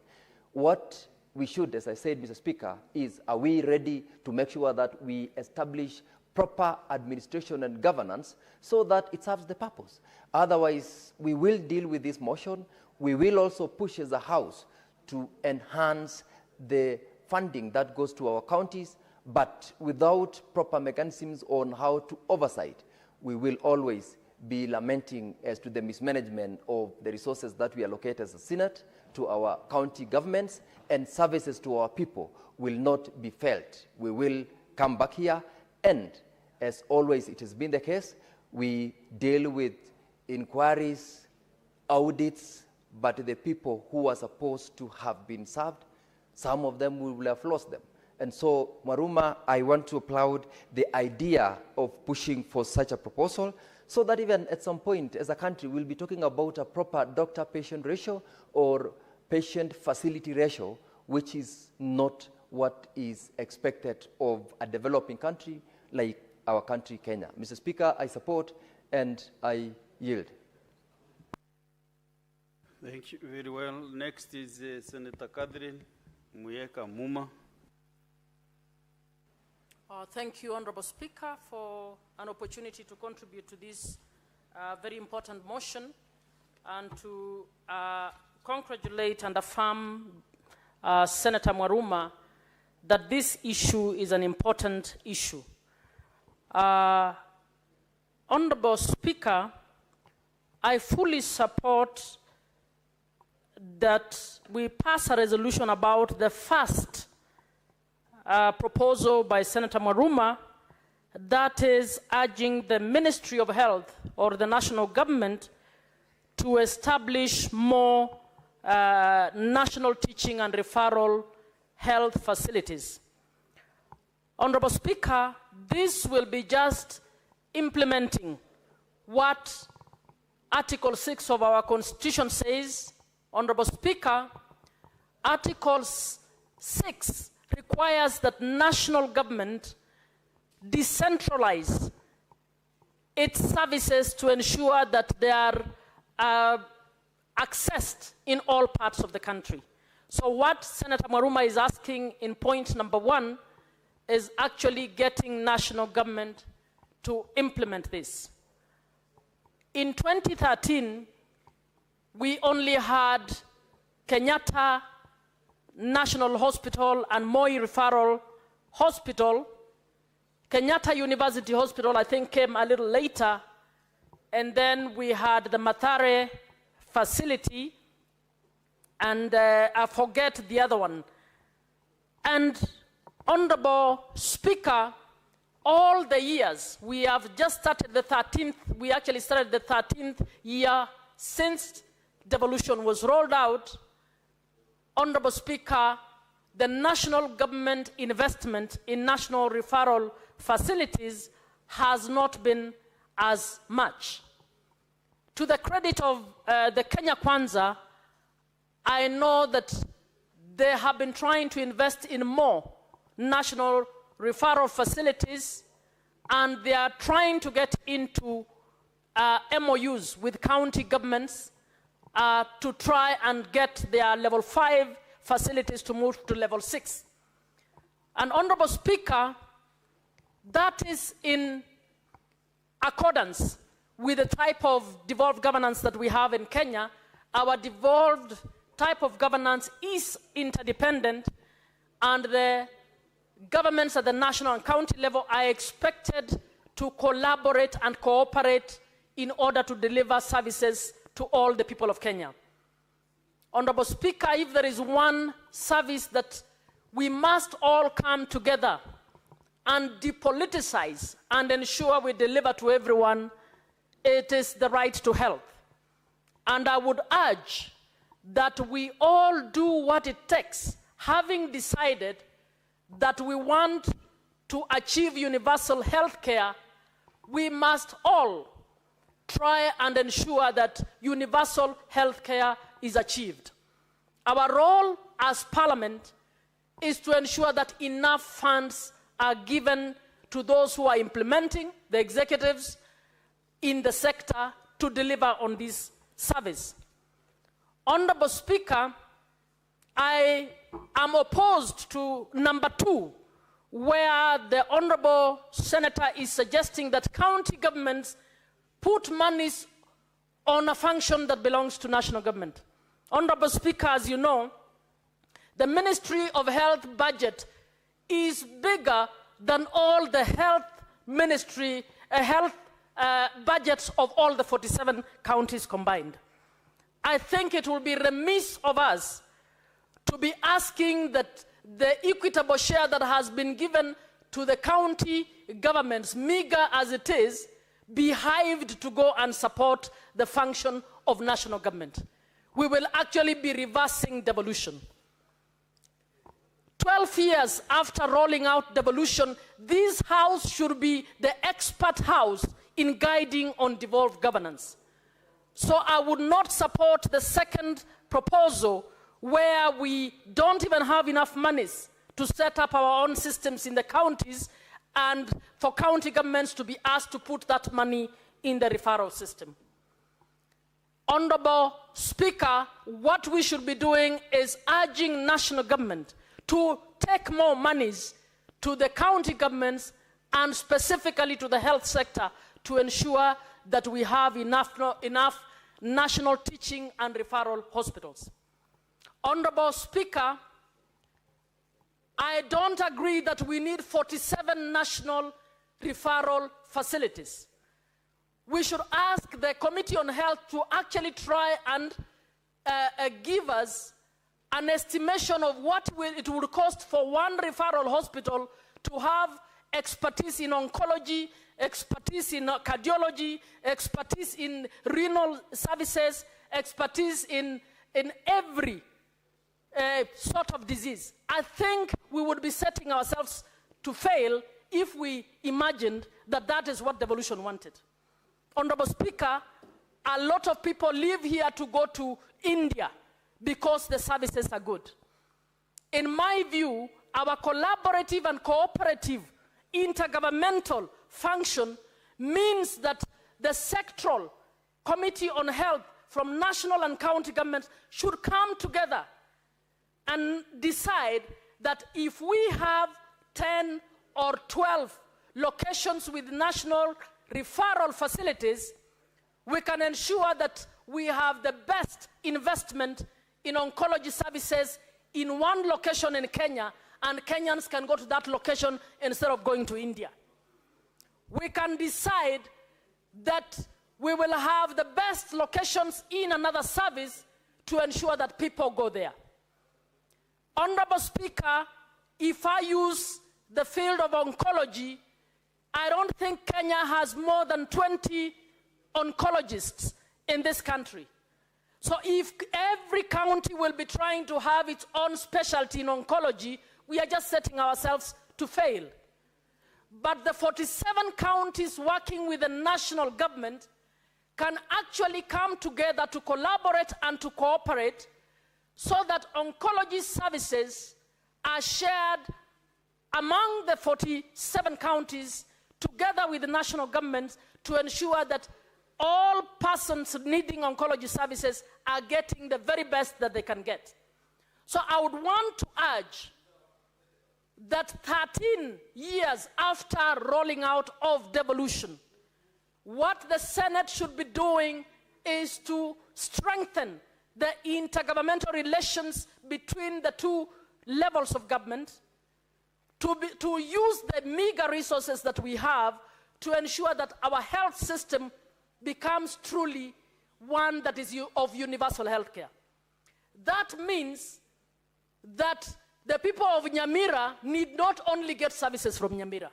what we should, as I said, Mr. Speaker, is, are we ready to make sure that we establish proper administration and governance so that it serves the purpose? Otherwise, we will deal with this motion. We will also push as a House to enhance the funding that goes to our counties, but without proper mechanisms on how to oversight, we will always be lamenting as to the mismanagement of the resources that we allocate as a Senate to our county governments, and services to our people will not be felt. We will come back here, and as always it has been the case, we deal with inquiries, audits, but the people who are supposed to have been served, some of them will have lost them. And so, Mwaruma, I want to applaud the idea of pushing for such a proposal, so that even at some point as a country, we'll be talking about a proper doctor-patient ratio or patient-facility ratio, which is not what is expected of a developing country like our country, Kenya. Mr. Speaker, I support and I yield. Thank you very well. Next is Senator Catherine Muyeka Muma. Thank you, Honorable Speaker, for an opportunity to contribute to this very important motion and to congratulate and affirm Senator Mwaruma that this issue is an important issue. Honorable Speaker, I fully support that we pass a resolution about the first proposal by Senator Mwaruma, that is urging the Ministry of Health or the national government to establish more national teaching and referral health facilities. Honorable Speaker, this will be just implementing what Article 6 of our Constitution says. Honorable Speaker, Article 6 requires that national government decentralize its services to ensure that they are accessed in all parts of the country. So what Senator Mwaruma is asking in point number 1 is actually getting national government to implement this. In 2013, we only had Kenyatta National Hospital and Moi Referral Hospital. Kenyatta University Hospital, I think, came a little later. And then we had the Mathare facility, and I forget the other one. And Honorable Speaker, all the years, we have just started the 13th, we actually started the 13th year since devolution was rolled out. Honorable Speaker, the national government investment in national referral facilities has not been as much. To the credit of the Kenya Kwanza, I know that they have been trying to invest in more national referral facilities, and they are trying to get into MOUs with county governments to try and get their level 5 facilities to move to level 6. And Honorable Speaker, that is in accordance with the type of devolved governance that we have in Kenya. Our devolved type of governance is interdependent, and the governments at the national and county level are expected to collaborate and cooperate in order to deliver services to all the people of Kenya. Honorable Speaker, if there is one service that we must all come together and depoliticize and ensure we deliver to everyone, it is the right to health. And I would urge that we all do what it takes, having decided that we want to achieve universal health care, we must all try and ensure that universal health care is achieved. Our role as Parliament is to ensure that enough funds are given to those who are implementing, the executives in the sector, to deliver on this service. Honorable Speaker, I am opposed to number 2, where the Honorable Senator is suggesting that county governments put monies on a function that belongs to national government. Honorable Speaker, as you know, the Ministry of Health budget is bigger than all the health ministry, budgets of all the 47 counties combined. I think it will be remiss of us to be asking that the equitable share that has been given to the county governments, meager as it is, be hived to go and support the function of national government. we will actually be reversing devolution. 12 years after rolling out devolution, this house should be the expert house in guiding on devolved governance. So I would not support the second proposal where we don't even have enough monies to set up our own systems in the counties and for county governments to be asked to put that money in the referral system. Honorable Speaker, what we should be doing is urging national government to take more monies to the county governments and specifically to the health sector to ensure that we have enough national teaching and referral hospitals. Honorable Speaker, I don't agree that we need 47 national referral facilities. We should ask the Committee on Health to actually try and give us an estimation of what it would cost for one referral hospital to have expertise in oncology, expertise in cardiology, expertise in renal services, expertise in every sort of disease. I think we would be setting ourselves to fail if we imagined that that is what devolution wanted. Honorable Speaker, a lot of people live here to go to India because the services are good. In my view, our collaborative and cooperative intergovernmental function means that the sectoral Committee on Health from national and county governments should come together and decide that if we have 10 or 12 locations with national referral facilities, we can ensure that we have the best investment in oncology services in one location in Kenya, and Kenyans can go to that location instead of going to India. We can decide that we will have the best locations in another service to ensure that people go there. Honorable Speaker, if I use the field of oncology, I don't think Kenya has more than 20 oncologists in this country. So if every county will be trying to have its own specialty in oncology, we are just setting ourselves to fail. But the 47 counties working with the national government can actually come together to collaborate and to cooperate so that oncology services are shared among the 47 counties together with the national government to ensure that all persons needing oncology services are getting the very best that they can get. So I would want to urge that 13 years after rolling out of devolution, what the Senate should be doing is to strengthen the intergovernmental relations between the two levels of government, to use the meager resources that we have to ensure that our health system becomes truly one that is of universal health care. That means that the people of Nyamira need not only get services from Nyamira.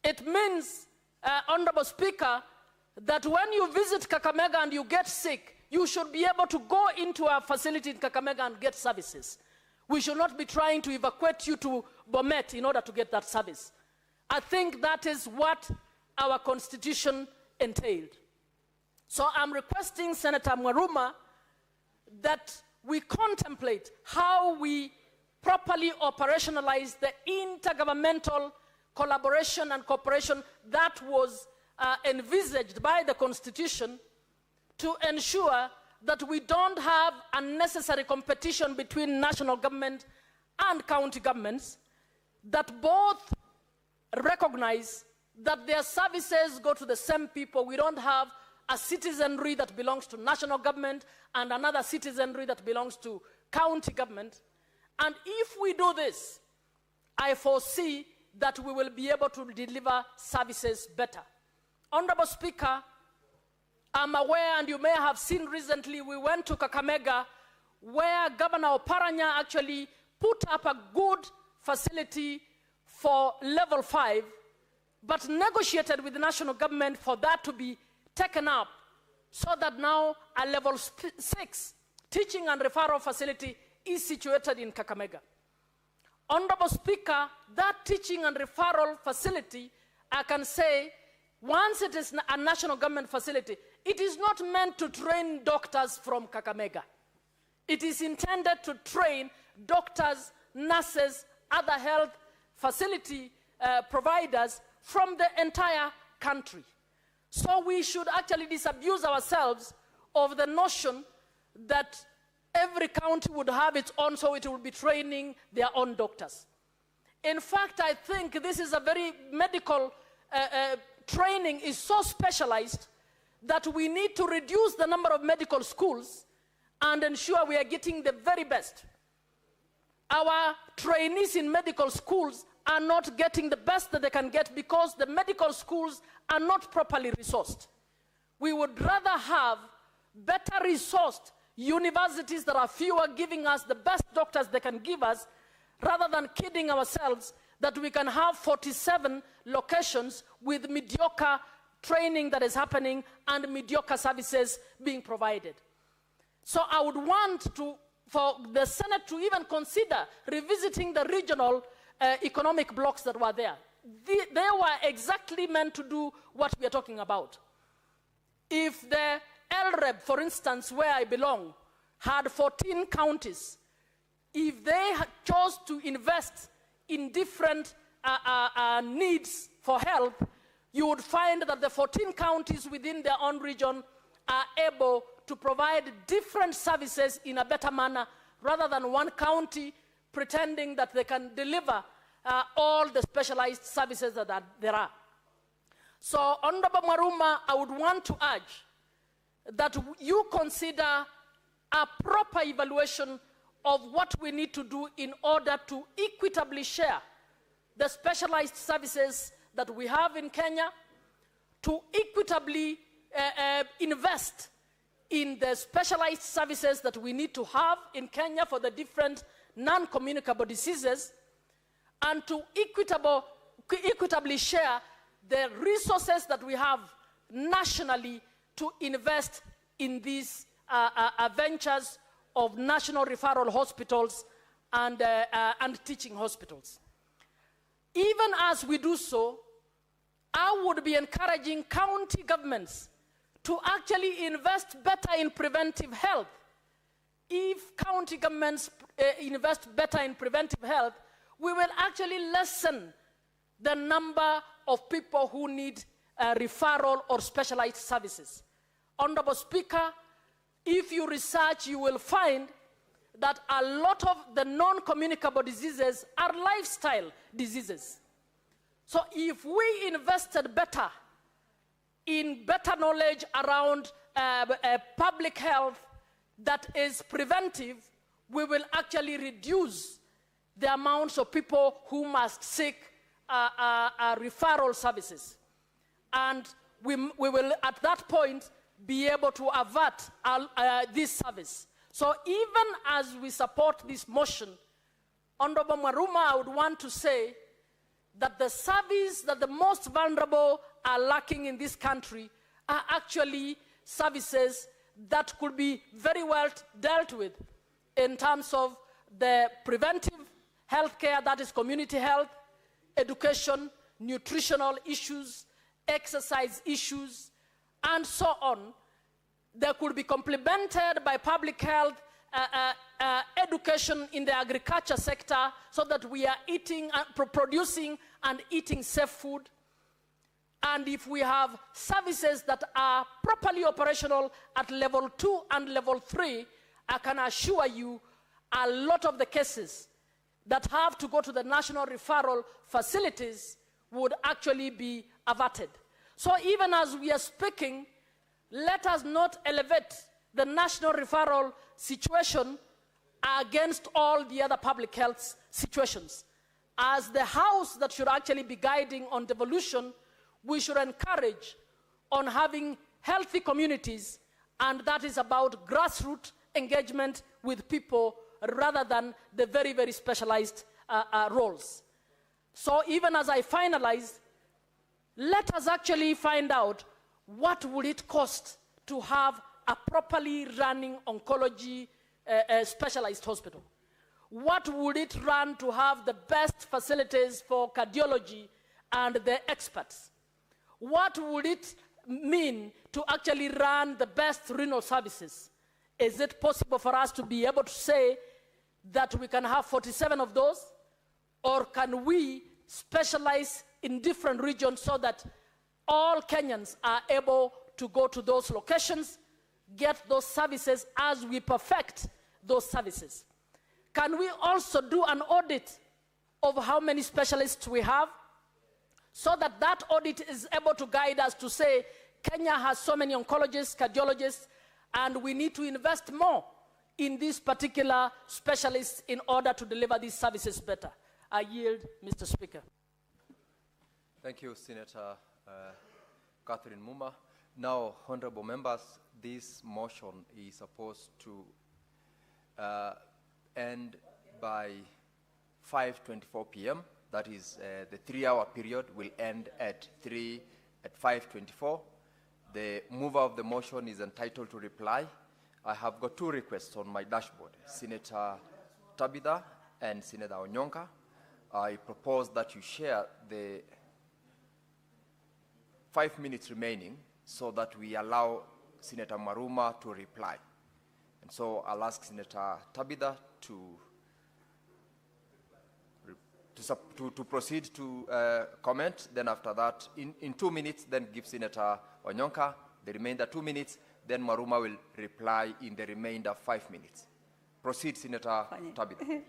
It means, Honorable Speaker, that when you visit Kakamega and you get sick, you should be able to go into a facility in Kakamega and get services. We should not be trying to evacuate you to Bomet in order to get that service. I think that is what our constitution entailed. So I'm requesting Senator Mwaruma that we contemplate how we properly operationalize the intergovernmental collaboration and cooperation that was envisaged by the Constitution to ensure that we don't have unnecessary competition between national government and county governments, that both recognize that their services go to the same people. We don't have a citizenry that belongs to national government and another citizenry that belongs to county government. And if we do this, I foresee that we will be able to deliver services better. Honorable Speaker, I'm aware, and you may have seen recently, we went to Kakamega, where Governor Oparanya actually put up a good facility for level 5, but negotiated with the national government for that to be taken up so that now a level 6 teaching and referral facility is situated in Kakamega. Honorable Speaker, that teaching and referral facility, I can say, once it is a national government facility, it is not meant to train doctors from Kakamega. It is intended to train doctors, nurses, other health facility providers from the entire country. So we should actually disabuse ourselves of the notion that every county would have its own, so it will be training their own doctors. In fact, I think this is a very medical training is so specialized that we need to reduce the number of medical schools and ensure we are getting the very best. Our trainees in medical schools are not getting the best that they can get because the medical schools are not properly resourced. We would rather have better resourced universities that are fewer, giving us the best doctors they can give us, rather than kidding ourselves that we can have 47 locations with mediocre training that is happening and mediocre services being provided. So I would want for the Senate to even consider revisiting the regional economic blocks that were there. They were exactly meant to do what we are talking about. If the LREB, for instance, where I belong, had 14 counties, if they chose to invest in different needs for health, you would find that the 14 counties within their own region are able to provide different services in a better manner, rather than one county pretending that they can deliver all the specialized services that there are. So, Honorable Maruma, I would want to urge that you consider a proper evaluation of what we need to do in order to equitably share the specialized services that we have in Kenya, to equitably invest in the specialized services that we need to have in Kenya for the different non-communicable diseases, and to equitably share the resources that we have nationally to invest in these ventures of national referral hospitals and teaching hospitals. Even as we do so, I would be encouraging county governments to actually invest better in preventive health. If county governments invest better in preventive health, we will actually lessen the number of people who need referral or specialized services. Honorable Speaker, if you research, you will find that a lot of the non-communicable diseases are lifestyle diseases. So if we invested better in better knowledge around public health that is preventive, we will actually reduce the amounts of people who must seek referral services. And we will, at that point, be able to avert this service. So even as we support this motion, Honorable Maruma, I would want to say that the service that the most vulnerable are lacking in this country are actually services that could be very well dealt with in terms of the preventive health care, that is community health, education, nutritional issues, exercise issues, and so on. They could be complemented by public health, education in the agriculture sector, so that we are eating, producing and eating safe food. And if we have services that are properly operational at level 2 and level 3, I can assure you a lot of the cases that have to go to the national referral facilities would actually be averted. So even as we are speaking, let us not elevate the national referral situation against all the other public health situations. As the house that should actually be guiding on devolution, we should encourage on having healthy communities, and that is about grassroots engagement with people rather than the very, very specialized roles. So even as I finalize, let us actually find out what would it cost to have a properly running oncology specialized hospital? What would it run to have the best facilities for cardiology and the experts? What would it mean to actually run the best renal services? Is it possible for us to be able to say that we can have 47 of those? Or can we specialize in different regions so that all Kenyans are able to go to those locations, get those services as we perfect those services? Can we also do an audit of how many specialists we have, so that that audit is able to guide us to say, Kenya has so many oncologists, cardiologists, and we need to invest more in these particular specialists in order to deliver these services better? I yield, Mr. Speaker. Thank you, Senator Catherine Muma. Now, honorable members, this motion is supposed to end by 5:24 p.m. That is, the 3-hour period will end at 5:24. The mover of the motion is entitled to reply. I have got 2 requests on my dashboard, Senator Tabitha and Senator Onyonka. I propose that you share the 5 minutes remaining so that we allow Senator Maruma to reply. And so I'll ask Senator Tabitha to proceed to comment. Then after that, in 2 minutes, then give Senator Onyonka the remainder 2 minutes. Then Maruma will reply in the remainder 5 minutes. Proceed, Senator Tabitha.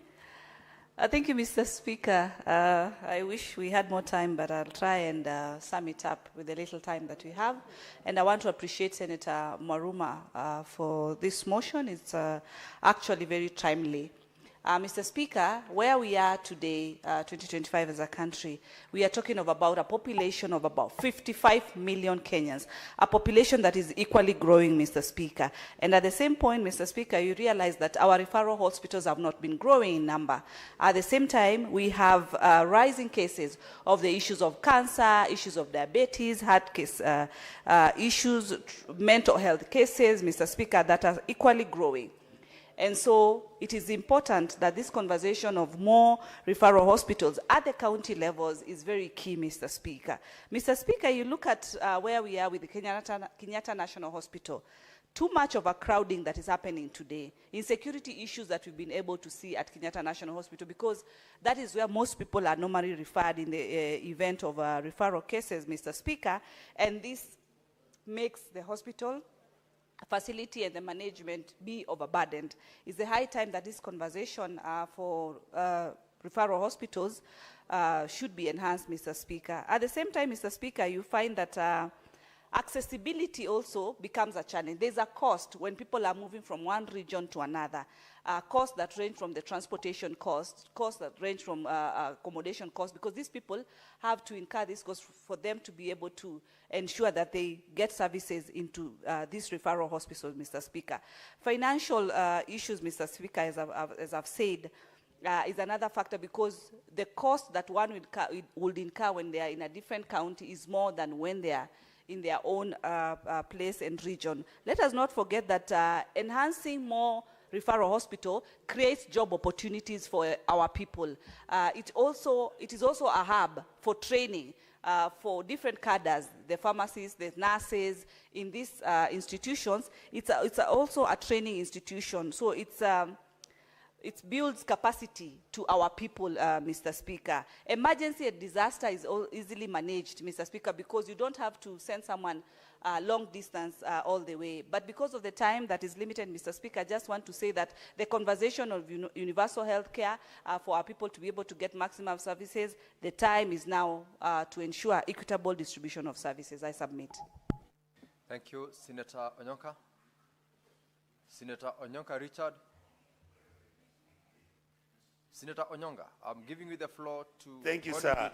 Thank you, Mr. Speaker. I wish we had more time, but I'll try and sum it up with the little time that we have. And I want to appreciate Senator Maruma for this motion. It's actually very timely. Mr. Speaker, where we are today, 2025 as a country, we are talking of about a population of about 55 million Kenyans, a population that is equally growing, Mr. Speaker. And at the same point, Mr. Speaker, you realize that our referral hospitals have not been growing in number. At the same time, we have rising cases of the issues of cancer, issues of diabetes, heart case issues, mental health cases, Mr. Speaker, that are equally growing. And so it is important that this conversation of more referral hospitals at the county levels is very key, Mr. Speaker. Mr. Speaker, you look at where we are with the Kenyatta National Hospital. Too much of a crowding that is happening today. Insecurity issues that we've been able to see at Kenyatta National Hospital, because that is where most people are normally referred in the event of referral cases, Mr. Speaker. And this makes the hospital facility and the management be overburdened. It's the high time that this conversation for referral hospitals should be enhanced, Mr. Speaker. At the same time, Mr. Speaker, you find that accessibility also becomes a challenge. There's a cost when people are moving from one region to another. Costs that range from the transportation costs that range from accommodation costs, because these people have to incur this cost for them to be able to ensure that they get services into these referral hospitals, Mr. Speaker. Financial issues, Mr. Speaker, as I've said, is another factor, because the cost that one would incur when they are in a different county is more than when they are in their own place and region. Let us not forget that enhancing more referral hospital creates job opportunities for our people. It is also a hub for training for different cadres, the pharmacists, the nurses in these institutions. It's also a training institution. So it builds capacity to our people, Mr. Speaker. Emergency and disaster is easily managed, Mr. Speaker, because you don't have to send someone long distance all the way. But because of the time that is limited, Mr. Speaker, I just want to say that the conversation of universal health care for our people to be able to get maximum services, the time is now to ensure equitable distribution of services. I submit. Thank you, Senator Onyonka. Senator Onyonka Richard. Senator Onyonga, I'm giving you the floor to... Thank you, sir.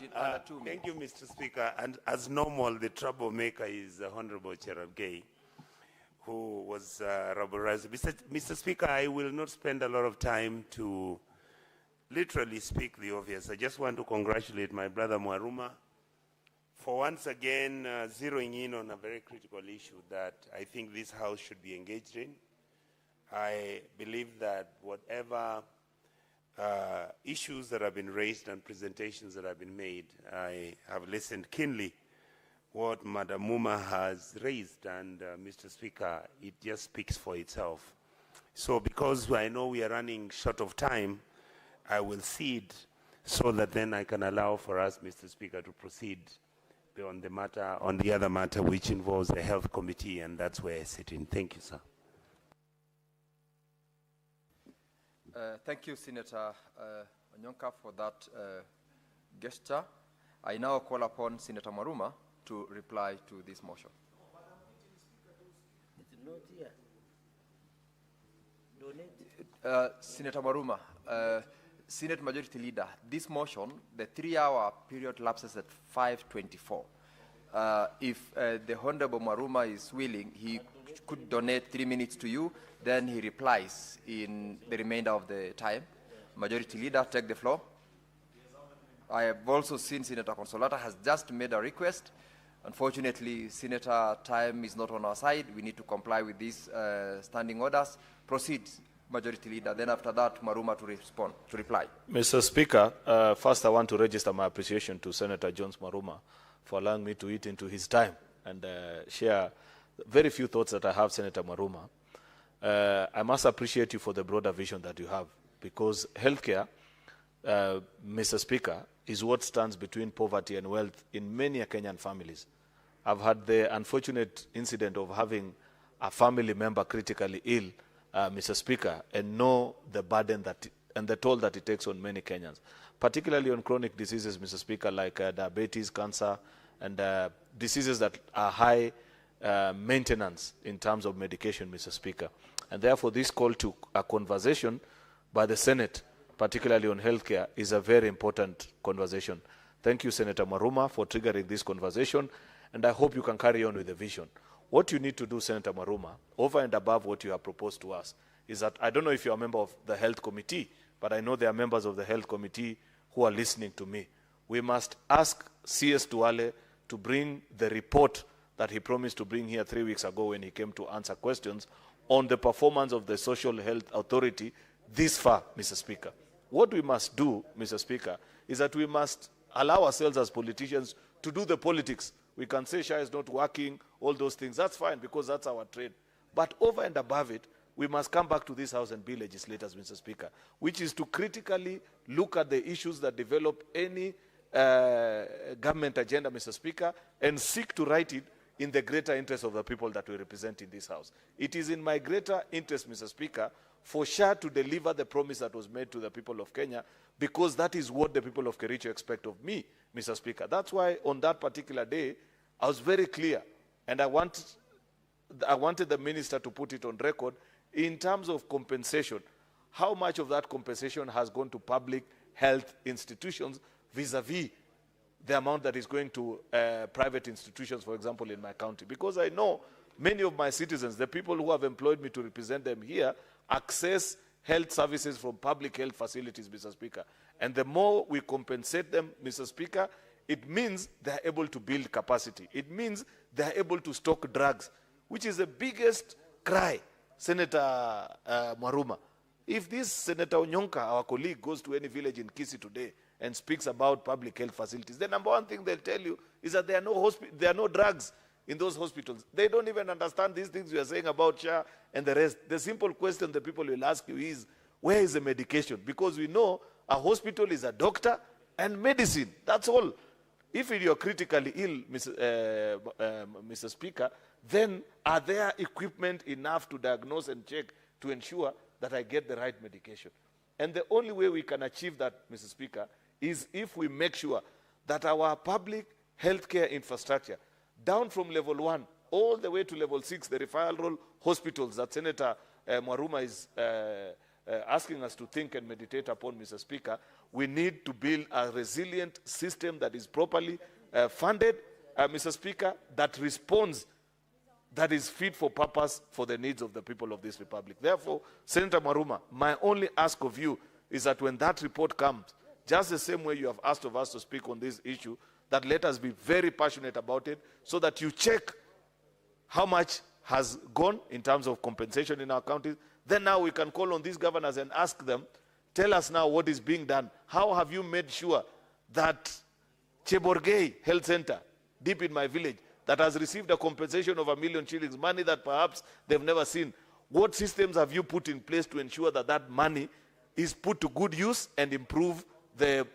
Thank you, Mr. Speaker. And as normal, the troublemaker is Honorable Cherargei, who was rubberized. Mr. Speaker, I will not spend a lot of time to literally speak the obvious. I just want to congratulate my brother Mwaruma for once again zeroing in on a very critical issue that I think this House should be engaged in. I believe that whatever issues that have been raised and presentations that have been made, I have listened keenly what Madam Muma has raised, and Mr. Speaker, it just speaks for itself. So because I know we are running short of time, I will cede so that then I can allow for us, Mr. Speaker, to proceed on the matter, on the other matter which involves the Health Committee, and that's where I sit in. Thank you, sir. Thank you, Senator Onyonka, for that gesture. I now call upon Senator Maruma to reply to this motion. Senator Maruma, Senate Majority Leader, this motion, the 3-hour period lapses at 5:24. If the Honorable Maruma is willing, he could donate 3 minutes to you, then he replies in the remainder of the time. Majority Leader, take the floor. I have also seen Senator Consolata has just made a request. Unfortunately, Senator, time is not on our side. We need to comply with these standing orders. Proceed, Majority Leader. Then after that, Maruma to reply. Mr. Speaker, first I want to register my appreciation to Senator Jones Maruma for allowing me to eat into his time and share very few thoughts that I have, Senator Maruma. I must appreciate you for the broader vision that you have, because healthcare, Mr. Speaker, is what stands between poverty and wealth in many Kenyan families. I've had the unfortunate incident of having a family member critically ill, Mr. Speaker, and know the burden that and the toll that it takes on many Kenyans, particularly on chronic diseases, Mr. Speaker, like diabetes, cancer, and diseases that are high maintenance in terms of medication, Mr. Speaker. And therefore, this call to a conversation by the Senate, particularly on healthcare, is a very important conversation. Thank you, Senator Maruma, for triggering this conversation, and I hope you can carry on with the vision. What you need to do, Senator Maruma, over and above what you have proposed to us, is that I don't know if you're a member of the Health Committee, but I know there are members of the Health Committee who are listening to me. We must ask CS Duale to bring the report that he promised to bring here 3 weeks ago when he came to answer questions on the performance of the Social Health Authority this far, Mr. Speaker. What we must do, Mr. Speaker, is that we must allow ourselves as politicians to do the politics. We can say SHA is not working, all those things. That's fine, because that's our trade. But over and above it, we must come back to this House and be legislators, Mr. Speaker, which is to critically look at the issues that develop any government agenda, Mr. Speaker, and seek to write it in the greater interest of the people that we represent in this House. It is in my greater interest, Mr. Speaker, for SHA to deliver the promise that was made to the people of Kenya, because that is what the people of Kericho expect of me, Mr. Speaker. That's why on that particular day, I was very clear, and I wanted the minister to put it on record in terms of compensation. How much of that compensation has gone to public health institutions vis-a-vis the amount that is going to private institutions, for example, in my county? Because I know many of my citizens, the people who have employed me to represent them here, access health services from public health facilities, Mr. Speaker. And the more we compensate them, Mr. Speaker, it means they're able to build capacity. It means they're able to stock drugs, which is the biggest cry, Senator Maruma. If this Senator Onyonka, our colleague, goes to any village in Kisii today and speaks about public health facilities, the number one thing they'll tell you is that there are no drugs in those hospitals. They don't even understand these things we are saying about SHA and the rest. The simple question the people will ask you is, where is the medication? Because we know a hospital is a doctor and medicine. That's all. If you're critically ill, Mr. Speaker, then are there equipment enough to diagnose and check to ensure that I get the right medication? And the only way we can achieve that, Mr. Speaker, is if we make sure that our public healthcare infrastructure, down from level 1 all the way to level 6, the referral hospitals that Senator Maruma is asking us to think and meditate upon, Mr. Speaker, we need to build a resilient system that is properly funded, Mr. Speaker, that responds, that is fit for purpose for the needs of the people of this republic. Therefore, Senator Maruma, my only ask of you is that when that report comes, just the same way you have asked of us to speak on this issue, that let us be very passionate about it so that you check how much has gone in terms of compensation in our counties. Then now we can call on these governors and ask them, tell us now what is being done. How have you made sure that Cheborgei Health Center, deep in my village, that has received a compensation of 1 million shillings, money that perhaps they've never seen, what systems have you put in place to ensure that that money is put to good use and improve the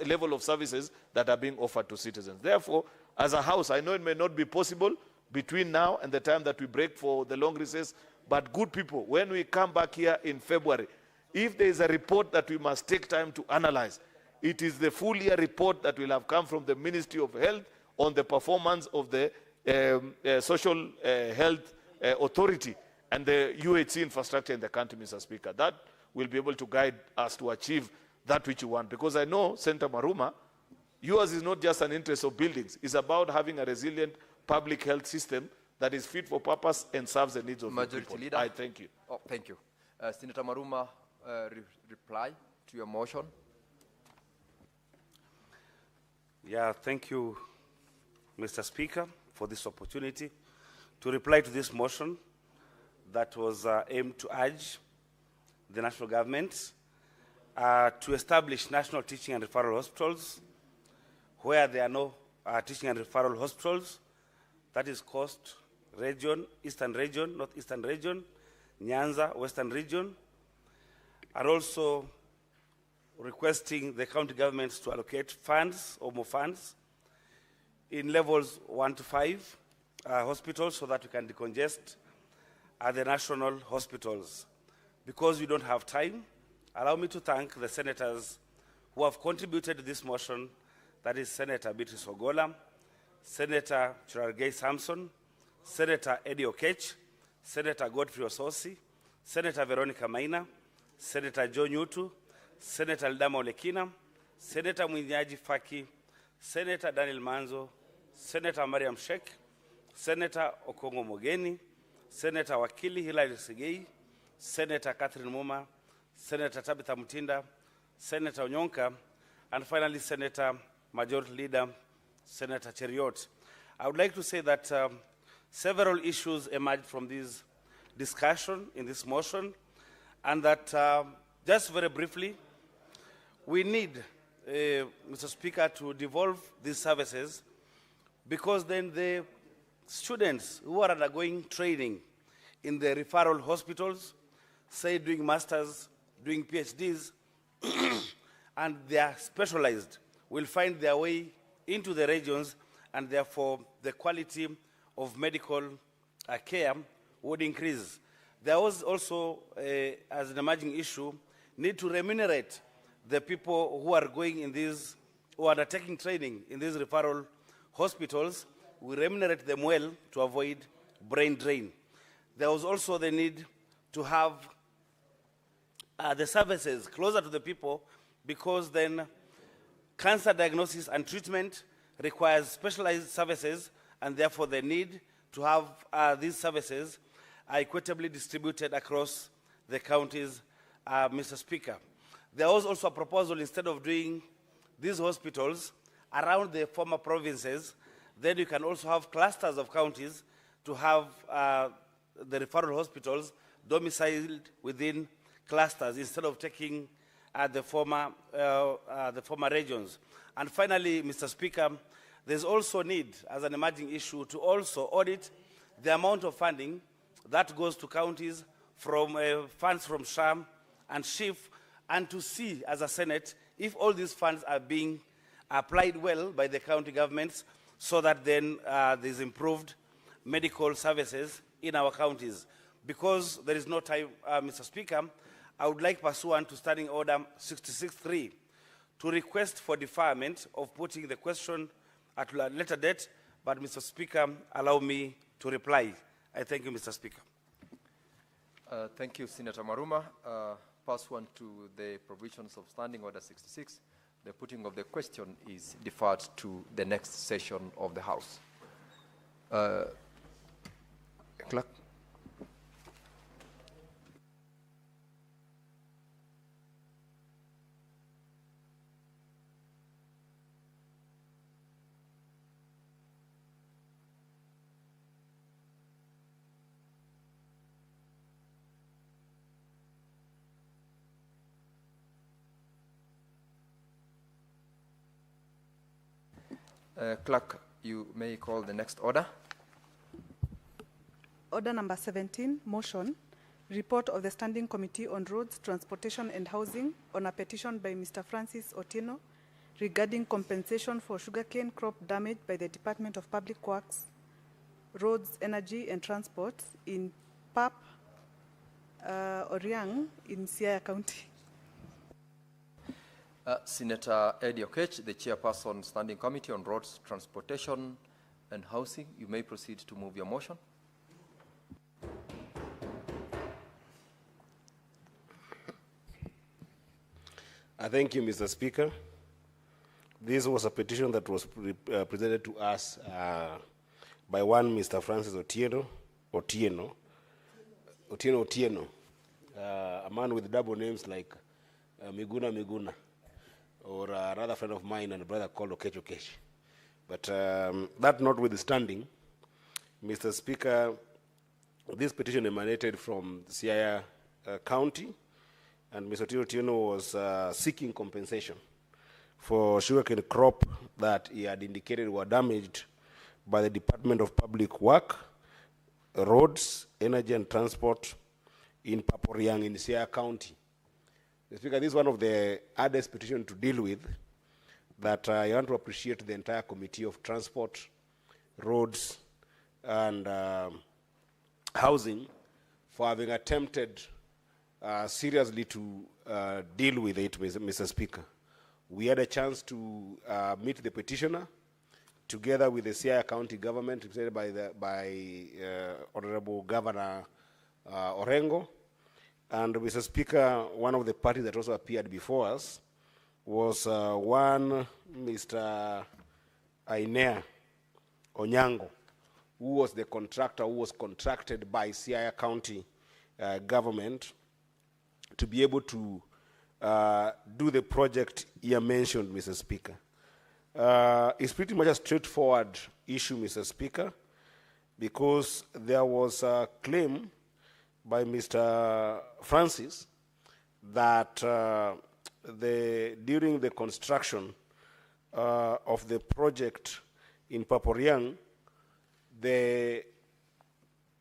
level of services that are being offered to citizens? Therefore, as a house, I know it may not be possible between now and the time that we break for the long recess, but good people, when we come back here in February, if there is a report that we must take time to analyze, it is the full year report that will have come from the Ministry of Health on the performance of the Social Health Authority and the UHC infrastructure in the country, Mr. Speaker. That will be able to guide us to achieve that which you want. Because I know, Senator Maruma, yours is not just an interest of buildings. It's about having a resilient public health system that is fit for purpose and serves the needs of the people. Leader. I thank you. Oh, thank you. Senator Maruma, reply to your motion. Yeah, thank you, Mr. Speaker, for this opportunity to reply to this motion that was aimed to urge the national government to establish national teaching and referral hospitals where there are no teaching and referral hospitals. That is Coast Region, Eastern Region, Northeastern Region, Nyanza, Western Region, and also requesting the county governments to allocate funds or more funds in levels 1 to 5 hospitals so that we can decongest the national hospitals. Because we don't have time, allow me to thank the senators who have contributed to this motion, that is Senator Beatrice Ogola, Senator Chirargei Samson, Senator Eddie Okech, Senator Godfrey Ososi, Senator Veronica Maina, Senator Joe Nyutu, Senator Ldama Olekina, Senator Mwinyaji Faki, Senator Daniel Manzo, Senator Mariam Sheikh, Senator Okongo Mogeni, Senator Wakili Hilary Sigei, Senator Catherine Muma, Senator Tabitha Mutinda, Senator Onyonka, and finally Senator Majority Leader, Senator Cheriot. I would like to say that several issues emerged from this discussion in this motion, and that just very briefly, we need, Mr. Speaker, to devolve these services, because then the students who are undergoing training in the referral hospitals, say doing masters, doing PhDs, and they are specialized, will find their way into the regions, and therefore the quality of medical care would increase. There was also, as an emerging issue, need to remunerate the people who are going in these, who are undertaking training in these referral hospitals. We remunerate them well to avoid brain drain. There was also the need to have the services closer to the people, because then cancer diagnosis and treatment requires specialized services, and therefore the need to have these services equitably distributed across the counties, Mr. Speaker. There was also a proposal, instead of doing these hospitals around the former provinces, then you can also have clusters of counties to have the referral hospitals domiciled within clusters instead of taking the former regions. And finally, Mr. Speaker, there's also need, as an emerging issue, to also audit the amount of funding that goes to counties from funds from SHAM and SHIF, and to see, as a Senate, if all these funds are being applied well by the county governments, so that then there's improved medical services in our counties. Because there is no time, Mr. Speaker, I would like, pursuant to Standing Order 66.3, to request for deferment of putting the question at a later date, but Mr. Speaker, allow me to reply. I thank you, Mr. Speaker. Thank you, Senator Maruma. Pursuant to the provisions of Standing Order 66, the putting of the question is deferred to the next session of the House. Clerk. Clerk, you may call the next order. Order number 17, motion, report of the Standing Committee on Roads, Transportation and Housing on a petition by Mr. Francis Otieno regarding compensation for sugarcane crop damage by the Department of Public Works, Roads, Energy and Transport in PAP Oriang in Siaya County. Senator Eddie Okech, the Chairperson, Standing Committee on Roads, Transportation and Housing, you may proceed to move your motion. Thank you, Mr. Speaker. This was a petition that was presented to us by one Mr. Francis Otieno, a man with double names like Miguna, or another friend of mine and a brother called Okech Okech. But that notwithstanding, Mr. Speaker, this petition emanated from Siaya County, and Mr. Otieno was seeking compensation for sugarcane crop that he had indicated were damaged by the Department of Public Work, Roads, Energy and Transport in Paporiang in Siaya County. Mr. Speaker, this is one of the hardest petitions to deal with that I want to appreciate the entire Committee of Transport, Roads and Housing for having attempted seriously to deal with it, Mr. Speaker. We had a chance to meet the petitioner together with the Siaya County government, represented by Honorable Governor Orengo. And Mr. Speaker, one of the parties that also appeared before us was one Mr. Ainea Onyango, who was the contractor who was contracted by Siaya County government to be able to do the project here mentioned, Mr. Speaker. It's pretty much a straightforward issue, Mr. Speaker, because there was a claim by Mr. Francis that during the construction of the project in Paporiang,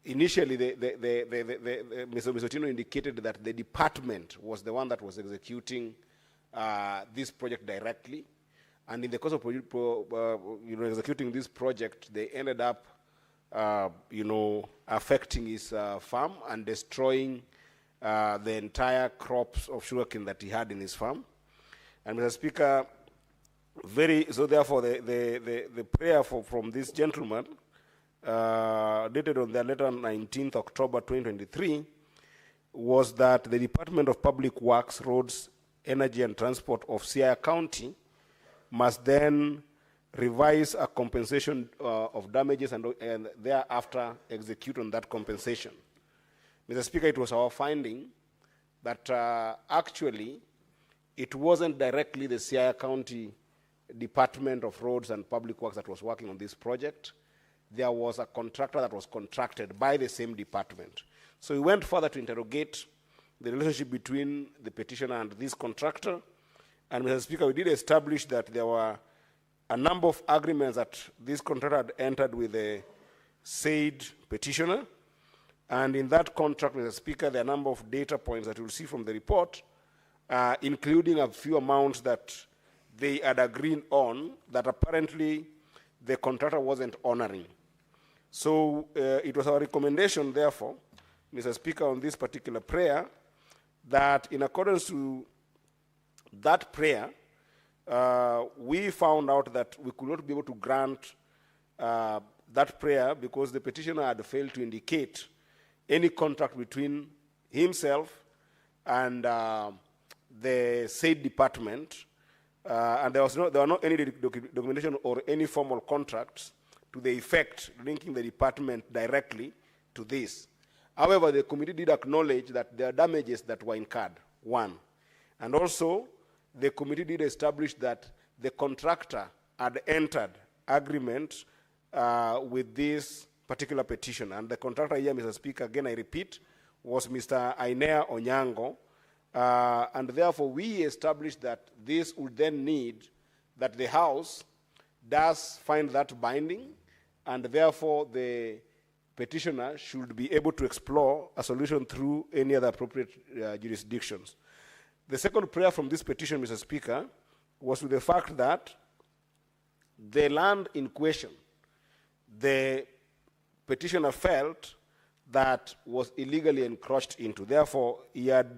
initially Mr. Otieno indicated that the department was the one that was executing this project directly, and in the course of executing this project, they ended up affecting his farm and destroying the entire crops of sugarcane that he had in his farm. And Mr. Speaker, so therefore the prayer from this gentleman, dated on the letter 19th October 2023, was that the Department of Public Works, Roads, Energy and Transport of Siaya County must then revise a compensation of damages and thereafter execute on that compensation. Mr. Speaker, it was our finding that actually it wasn't directly the Siaya County Department of Roads and Public Works that was working on this project. There was a contractor that was contracted by the same department. So we went further to interrogate the relationship between the petitioner and this contractor. And Mr. Speaker, we did establish that there were a number of agreements that this contractor had entered with the said petitioner. And in that contract, Mr. Speaker, there are a number of data points that you'll see from the report, including a few amounts that they had agreed on that apparently the contractor wasn't honoring. So it was our recommendation, therefore, Mr. Speaker, on this particular prayer, that in accordance to that prayer, we found out that we could not be able to grant that prayer because the petitioner had failed to indicate any contract between himself and the said department, and there were not any documentation or any formal contracts to the effect linking the department directly to this. However, the committee did acknowledge that there are damages that were incurred, one. And also, the committee did establish that the contractor had entered agreement with this particular petition. And the contractor here, Mr. Speaker, again I repeat, was Mr. Ainea Onyango. And therefore, we established that this would then need that the House does find that binding, and therefore the petitioner should be able to explore a solution through any other appropriate jurisdictions. The second prayer from this petition, Mr. Speaker, was to the fact that the land in question, the petitioner felt that was illegally encroached into. Therefore, he had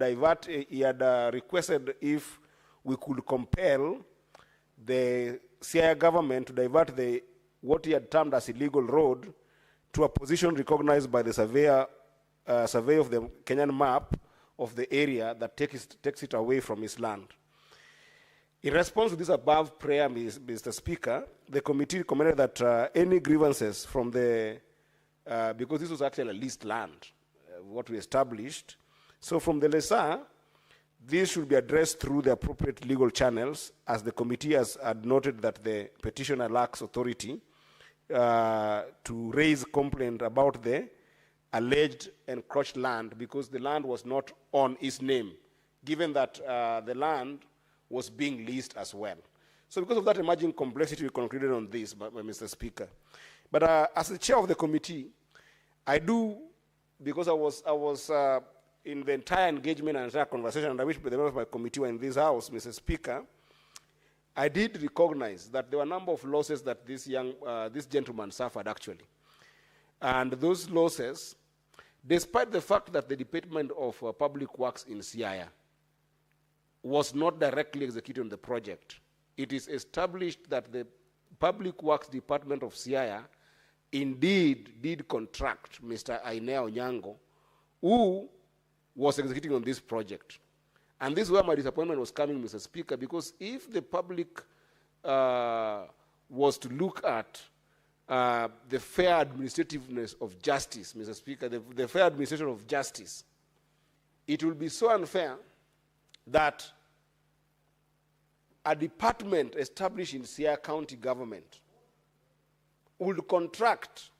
requested if we could compel the Siaya government to divert what he had termed as illegal road to a position recognized by the survey of the Kenyan map of the area that takes it away from his land. In response to this above prayer, Mr. Speaker, the committee recommended that any grievances from the, because this was actually a leased land, what we established, so from the lessor, this should be addressed through the appropriate legal channels, as the committee has noted that the petitioner lacks authority to raise complaint about the alleged encroached land because the land was not on his name, given that the land was being leased as well. So because of that emerging complexity, we concluded on this, Mr. Speaker. But as the chair of the committee, I do, because I was in the entire engagement and entire conversation, and I wish the members of my committee were in this house, Mr. Speaker, I did recognize that there were a number of losses that this gentleman suffered, actually. And those losses, despite the fact that the Department of Public Works in Siaya was not directly executing the project, it is established that the Public Works Department of Siaya indeed did contract Mr. Ainea Onyango, who was executing on this project. And this is where my disappointment was coming, Mr. Speaker, because if the public was to look at the fair administrativeness of justice, Mr. Speaker, the fair administration of justice, it will be so unfair that a department established in Siaya County government would contract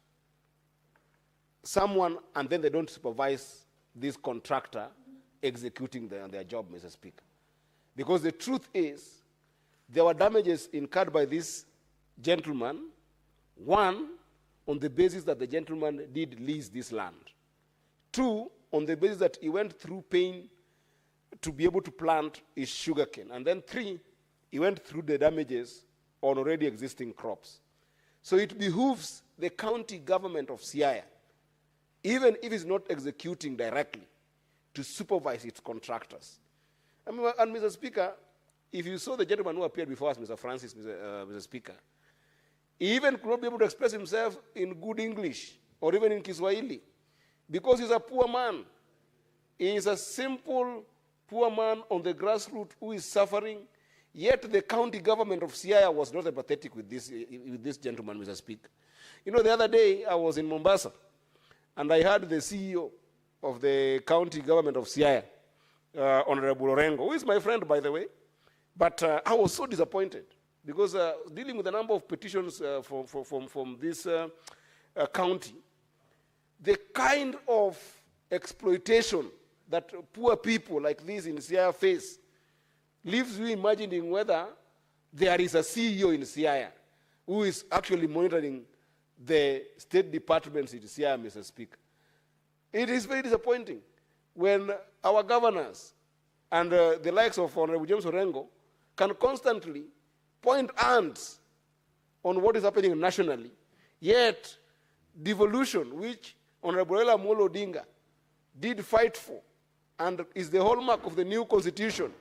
someone and then they don't supervise this contractor executing their job, Mr. Speaker. Because the truth is, there were damages incurred by this gentleman, one, on the basis that the gentleman did lease this land. Two, on the basis that he went through pain to be able to plant his sugarcane. And then three, he went through the damages on already existing crops. So it behooves the county government of Siaya, even if it's not executing directly, to supervise its contractors. And Mr. Speaker, if you saw the gentleman who appeared before us, Mr. Francis, Mr. Speaker, he even could not be able to express himself in good English or even in Kiswahili because he's a poor man. He is a simple poor man on the grassroots who is suffering, yet the county government of Siaya was not empathetic with this gentleman, Mr. Speaker. You know, the other day I was in Mombasa and I heard the CEO of the county government of Siaya, Honorable Orengo, who is my friend, by the way, but I was so disappointed because dealing with a number of petitions from this county, the kind of exploitation that poor people like this in Siaya face leaves you imagining whether there is a CEO in Siaya who is actually monitoring the state departments in Siaya, Mr. Speaker. It is very disappointing when our governors and the likes of Honorable James Orengo can constantly point hands on what is happening nationally, yet devolution, which Honorable Ella Molo Odinga did fight for and is the hallmark of the new constitution,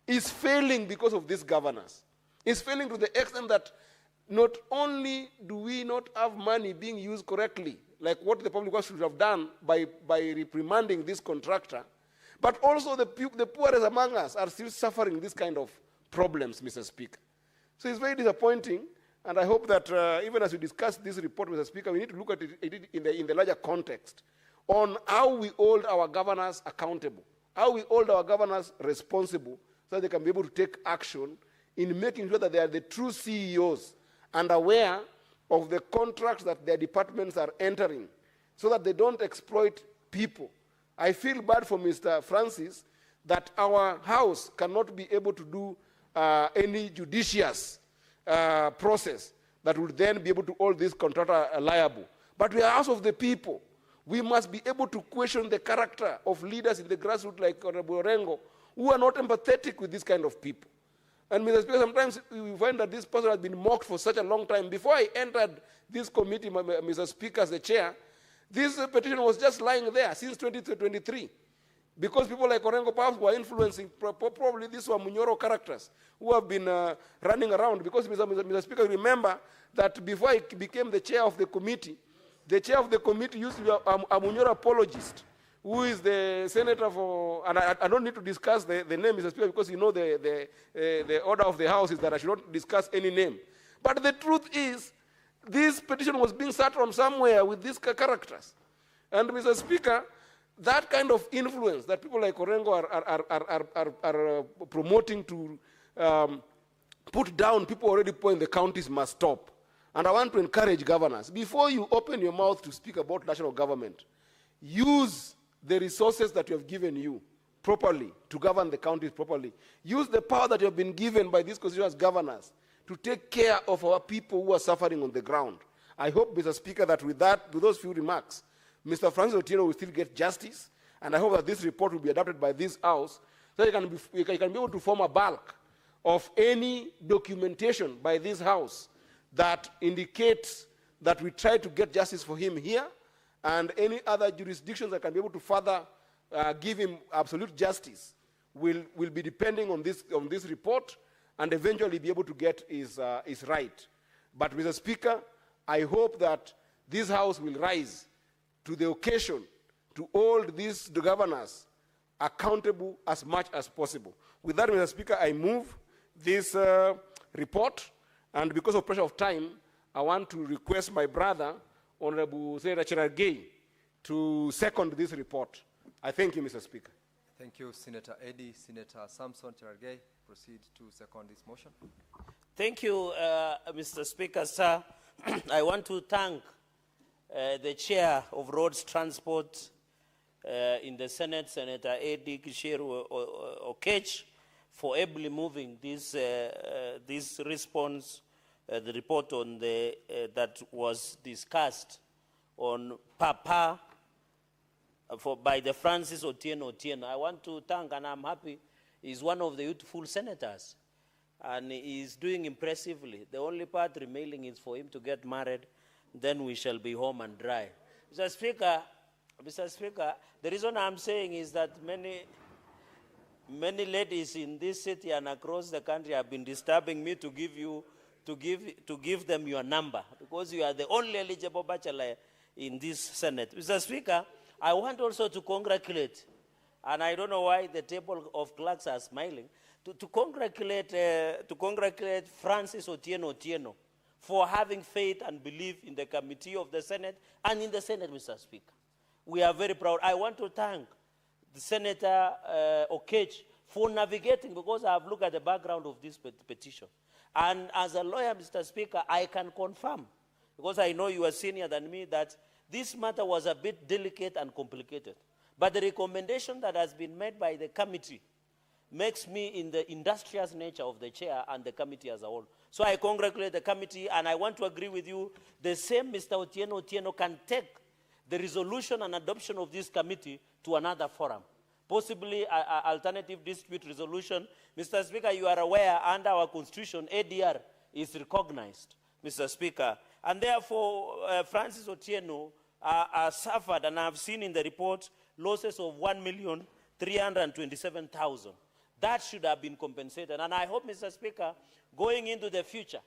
is failing because of these governors. It's failing to the extent that not only do we not have money being used correctly, like what the public works should have done by reprimanding this contractor, but also the poorest among us are still suffering this kind of problems, Mr. Speaker. So it's very disappointing, and I hope that even as we discuss this report, Mr. Speaker, we need to look at it in the larger context on how we hold our governors accountable, how we hold our governors responsible so that they can be able to take action in making sure that they are the true CEOs and aware of the contracts that their departments are entering so that they don't exploit people. I feel bad for Mr. Francis that our house cannot be able to do any judicious process that would then be able to hold this contractor liable. But we are house of the people. We must be able to question the character of leaders in the grassroots like Honorable Orengo, who are not empathetic with this kind of people. And Mr. Speaker, sometimes we find that this person has been mocked for such a long time. Before I entered this committee, Mr. Speaker, as the chair, this petition was just lying there since 2023. Because people like Orengo perhaps were influencing probably these were Munyoro characters who have been running around. Because Mr. Speaker, remember that before I became the chair of the committee used to be a Munyoro apologist, who is the senator for, and I don't need to discuss the name, Mr. Speaker, because you know the order of the House is that I should not discuss any name. But the truth is, this petition was being sat from somewhere with these characters. And Mr. Speaker, that kind of influence that people like Orengo are promoting to put down people already poor in the counties must stop. And I want to encourage governors, before you open your mouth to speak about national government, use the resources that you have given you properly to govern the counties properly. Use the power that you have been given by these constitutional governors to take care of our people who are suffering on the ground. I hope, Mr. Speaker, that with those few remarks, Mr. Francis Otieno will still get justice, and I hope that this report will be adopted by this House so that you can be able to form a bulk of any documentation by this House that indicates that we try to get justice for him here, and any other jurisdictions that can be able to further give him absolute justice will be depending on this report and eventually be able to get his right. But, Mr. Speaker, I hope that this House will rise to the occasion to hold these governors accountable as much as possible. With that, Mr. Speaker, I move this report, and because of pressure of time, I want to request my brother, Honorable Senator Cherargei, to second this report. I thank you, Mr. Speaker. Thank you, Senator Eddy. Senator Samson Cherargei, proceed to second this motion. Thank you, Mr. Speaker, sir. I want to thank the Chair of Roads Transport in the Senate, Senator Eddy Kisheru Okech, for ably moving this response, the report on that was discussed on Papa by the Francis Otieno. I want to thank, and I'm happy, he's one of the youthful senators, and he's doing impressively. The only part remaining is for him to get married, then we shall be home and dry. Mr. Speaker, the reason I'm saying is that many ladies in this city and across the country have been disturbing me to give them your number, because you are the only eligible bachelor in this Senate. Mr. Speaker, I want also to congratulate, and I don't know why the table of clerks are smiling, to congratulate Francis Otieno for having faith and belief in the committee of the Senate and in the Senate, Mr. Speaker. We are very proud. I want to thank the Senator Okech for navigating, because I have looked at the background of this petition. And as a lawyer, Mr. Speaker, I can confirm, because I know you are senior than me, that this matter was a bit delicate and complicated. But the recommendation that has been made by the committee makes me in the industrious nature of the chair and the committee as a whole. So I congratulate the committee, and I want to agree with you, the same Mr. Otieno can take the resolution and adoption of this committee to another forum, possibly alternative dispute resolution. Mr. Speaker, you are aware under our constitution, ADR is recognized, Mr. Speaker. And therefore, Francis Otieno suffered, and I've seen in the report, losses of 1,327,000. That should have been compensated. And I hope, Mr. Speaker, going into the future,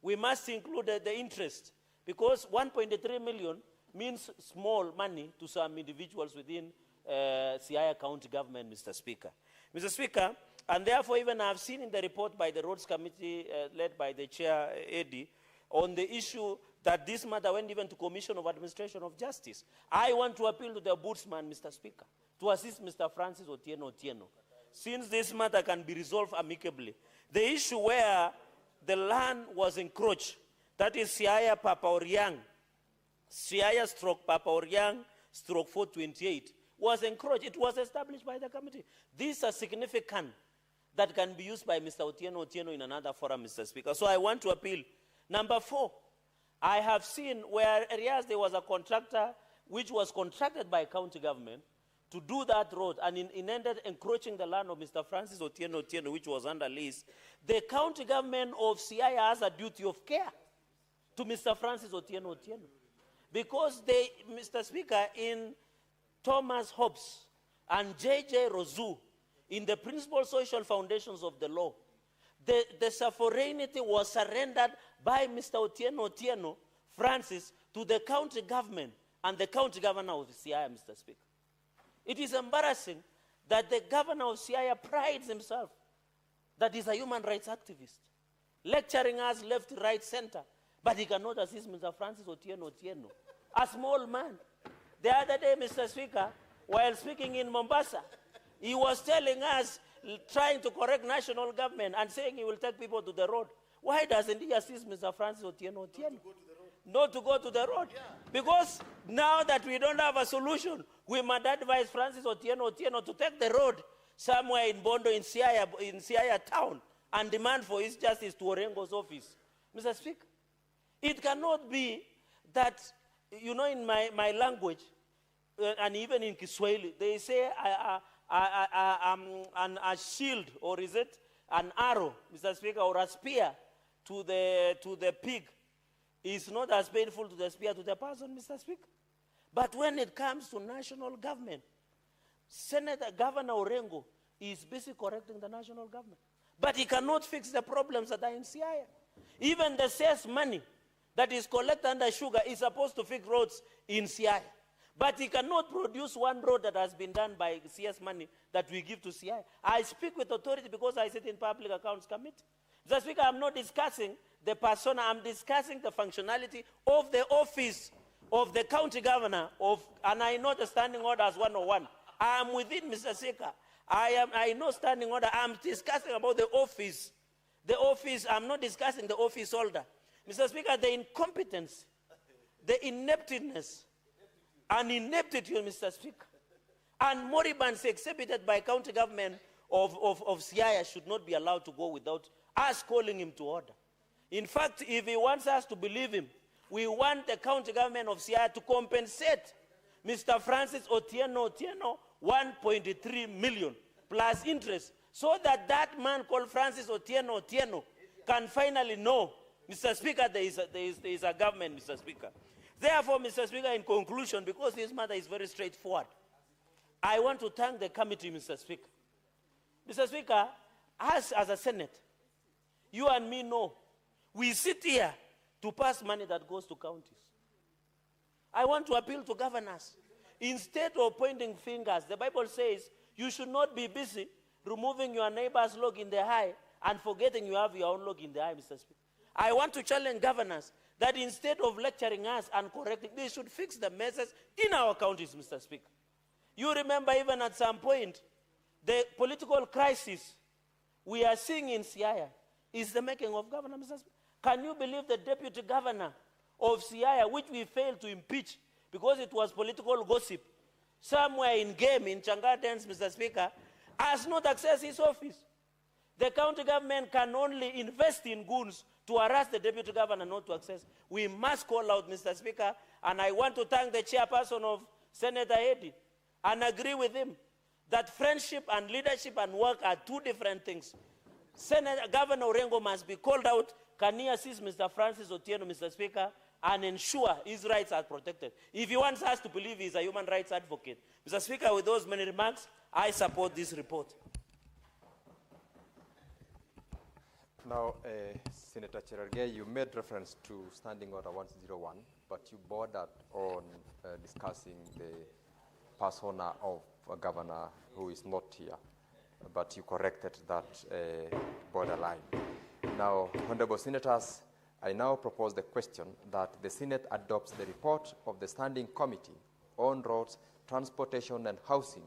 we must include the interest, because 1.3 million means small money to some individuals within Siaya County government, Mr. Speaker. Mr. Speaker, and therefore even I've seen in the report by the Roads Committee led by the Chair, Eddy, on the issue that this matter went even to Commission of Administration of Justice. I want to appeal to the Ombudsman, Mr. Speaker, to assist Mr. Francis Otieno, since this matter can be resolved amicably. The issue where the land was encroached, that is Siaya Papa Oriang, Siaya stroke Papa Oriang stroke 428, was encroached. It was established by the committee. These are significant that can be used by Mr. Otieno in another forum, Mr. Speaker. So I want to appeal. Number 4, I have seen where areas there was a contractor which was contracted by county government to do that road, and in ended encroaching the land of Mr. Francis Otieno, which was under lease. The county government of Siaya has a duty of care to Mr. Francis Otieno. Because they, Mr. Speaker, in Thomas Hobbes and J.J. Rozu, in the principal social foundations of the law, the sovereignty was surrendered by Mr. Otieno Francis to the county government and the county governor of Siaya, Mr. Speaker. It is embarrassing that the governor of Siaya prides himself that he's a human rights activist, lecturing us left, right, center, but he cannot assist Mr. Francis Otieno, a small man. The other day, Mr. Speaker, while speaking in Mombasa, he was telling us, trying to correct national government and saying he will take people to the road. Why doesn't he assist Mr. Francis Otieno? Not to go to the road. Yeah. Because now that we don't have a solution, we must advise Francis Otieno to take the road somewhere in Bondo, in Siaya town, and demand for his justice to Orengo's office. Mr. Speaker, it cannot be that, you know, in my language, and even in Kiswahili, they say a shield, or is it an arrow, Mr. Speaker, or a spear to the pig is not as painful to the spear to the person, Mr. Speaker. But when it comes to national government, Governor Orengo is busy correcting the national government. But he cannot fix the problems that are in Siaya. Even the cess money that is collected under sugar is supposed to fix roads in Siaya. But he cannot produce one road that has been done by CS money that we give to Siaya. I speak with authority because I sit in Public Accounts Committee. Mr. Speaker, I'm not discussing the persona, I'm discussing the functionality of the office of the county governor and I know the standing orders 101. I am within, Mr. Speaker. I know standing order. I'm discussing about the office. The office, I'm not discussing the office holder. Mr. Speaker, the incompetence, the ineptness, and ineptitude, Mr. Speaker, and moribunds exhibited by county government of Siaya should not be allowed to go without us calling him to order. In fact, if he wants us to believe him, we want the county government of Siaya to compensate Mr. Francis Otieno 1.3 million plus interest, so that that man called Francis Otieno can finally know, Mr. Speaker, there is a government, Mr. Speaker. Therefore, Mr. Speaker, in conclusion, because this matter is very straightforward, I want to thank the committee, Mr. Speaker. Mr. Speaker, us as a Senate, you and me know, we sit here to pass money that goes to counties. I want to appeal to governors. Instead of pointing fingers, the Bible says you should not be busy removing your neighbor's log in the eye and forgetting you have your own log in the eye, Mr. Speaker. I want to challenge governors that instead of lecturing us and correcting, they should fix the messes in our counties, Mr. Speaker. You remember even at some point, the political crisis we are seeing in Siaya is the making of governor, Mr. Speaker. Can you believe the deputy governor of Siaya, which we failed to impeach because it was political gossip, somewhere in game, in Changatens, Mr. Speaker, has not accessed his office? The county government can only invest in goons to harass the deputy governor not to access. We must call out, Mr. Speaker, and I want to thank the chairperson of Senator Eddy and agree with him that friendship and leadership and work are two different things. Governor Orengo must be called out. Can he assist Mr. Francis Otieno, Mr. Speaker, and ensure his rights are protected? If he wants us to believe he's a human rights advocate. Mr. Speaker, with those many remarks, I support this report. Now, Senator Cherargei, you made reference to Standing Order 101, but you bordered on discussing the persona of a governor who is not here, but you corrected that borderline. Now, Honorable Senators, I now propose the question that the Senate adopts the report of the Standing Committee on Roads, Transportation and Housing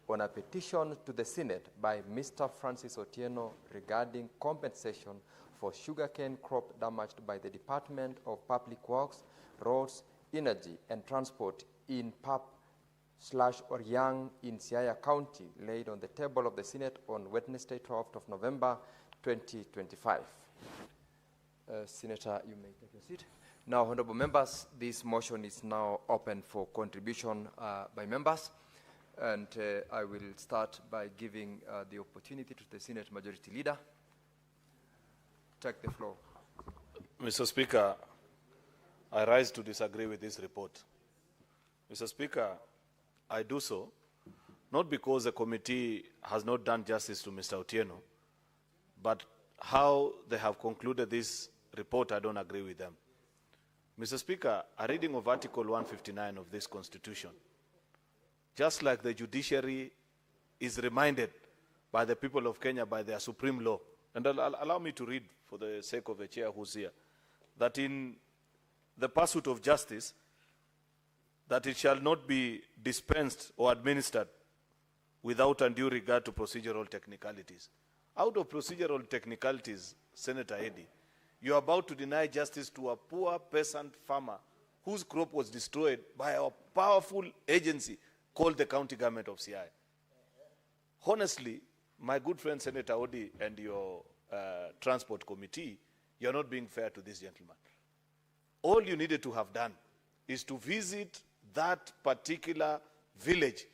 on a petition to the Senate by Mr. Francis Otieno regarding compensation for sugarcane crop damaged by the Department of Public Works, Roads, Energy and Transport in PAP /Oryang in Siaya County, laid on the table of the Senate on Wednesday, 12th of November, 2025. Senator, you may take your seat. Now, honorable members, this motion is now open for contribution by members. And I will start by giving the opportunity to the Senate Majority Leader. Take the floor. Mr. Speaker, I rise to disagree with this report. Mr. Speaker, I do so not because the committee has not done justice to Mr. Otieno, but how they have concluded this report, I don't agree with them. Mr. Speaker, a reading of Article 159 of this Constitution, just like the judiciary is reminded by the people of Kenya by their supreme law, and allow me to read for the sake of the chair who's here, that in the pursuit of justice, that it shall not be dispensed or administered without undue regard to procedural technicalities. Out of procedural technicalities, Senator Eddy, you are about to deny justice to a poor peasant farmer whose crop was destroyed by a powerful agency called the county government of Siaya. Honestly, my good friend Senator Odi and your transport committee, you're not being fair to this gentleman. All you needed to have done is to visit that particular village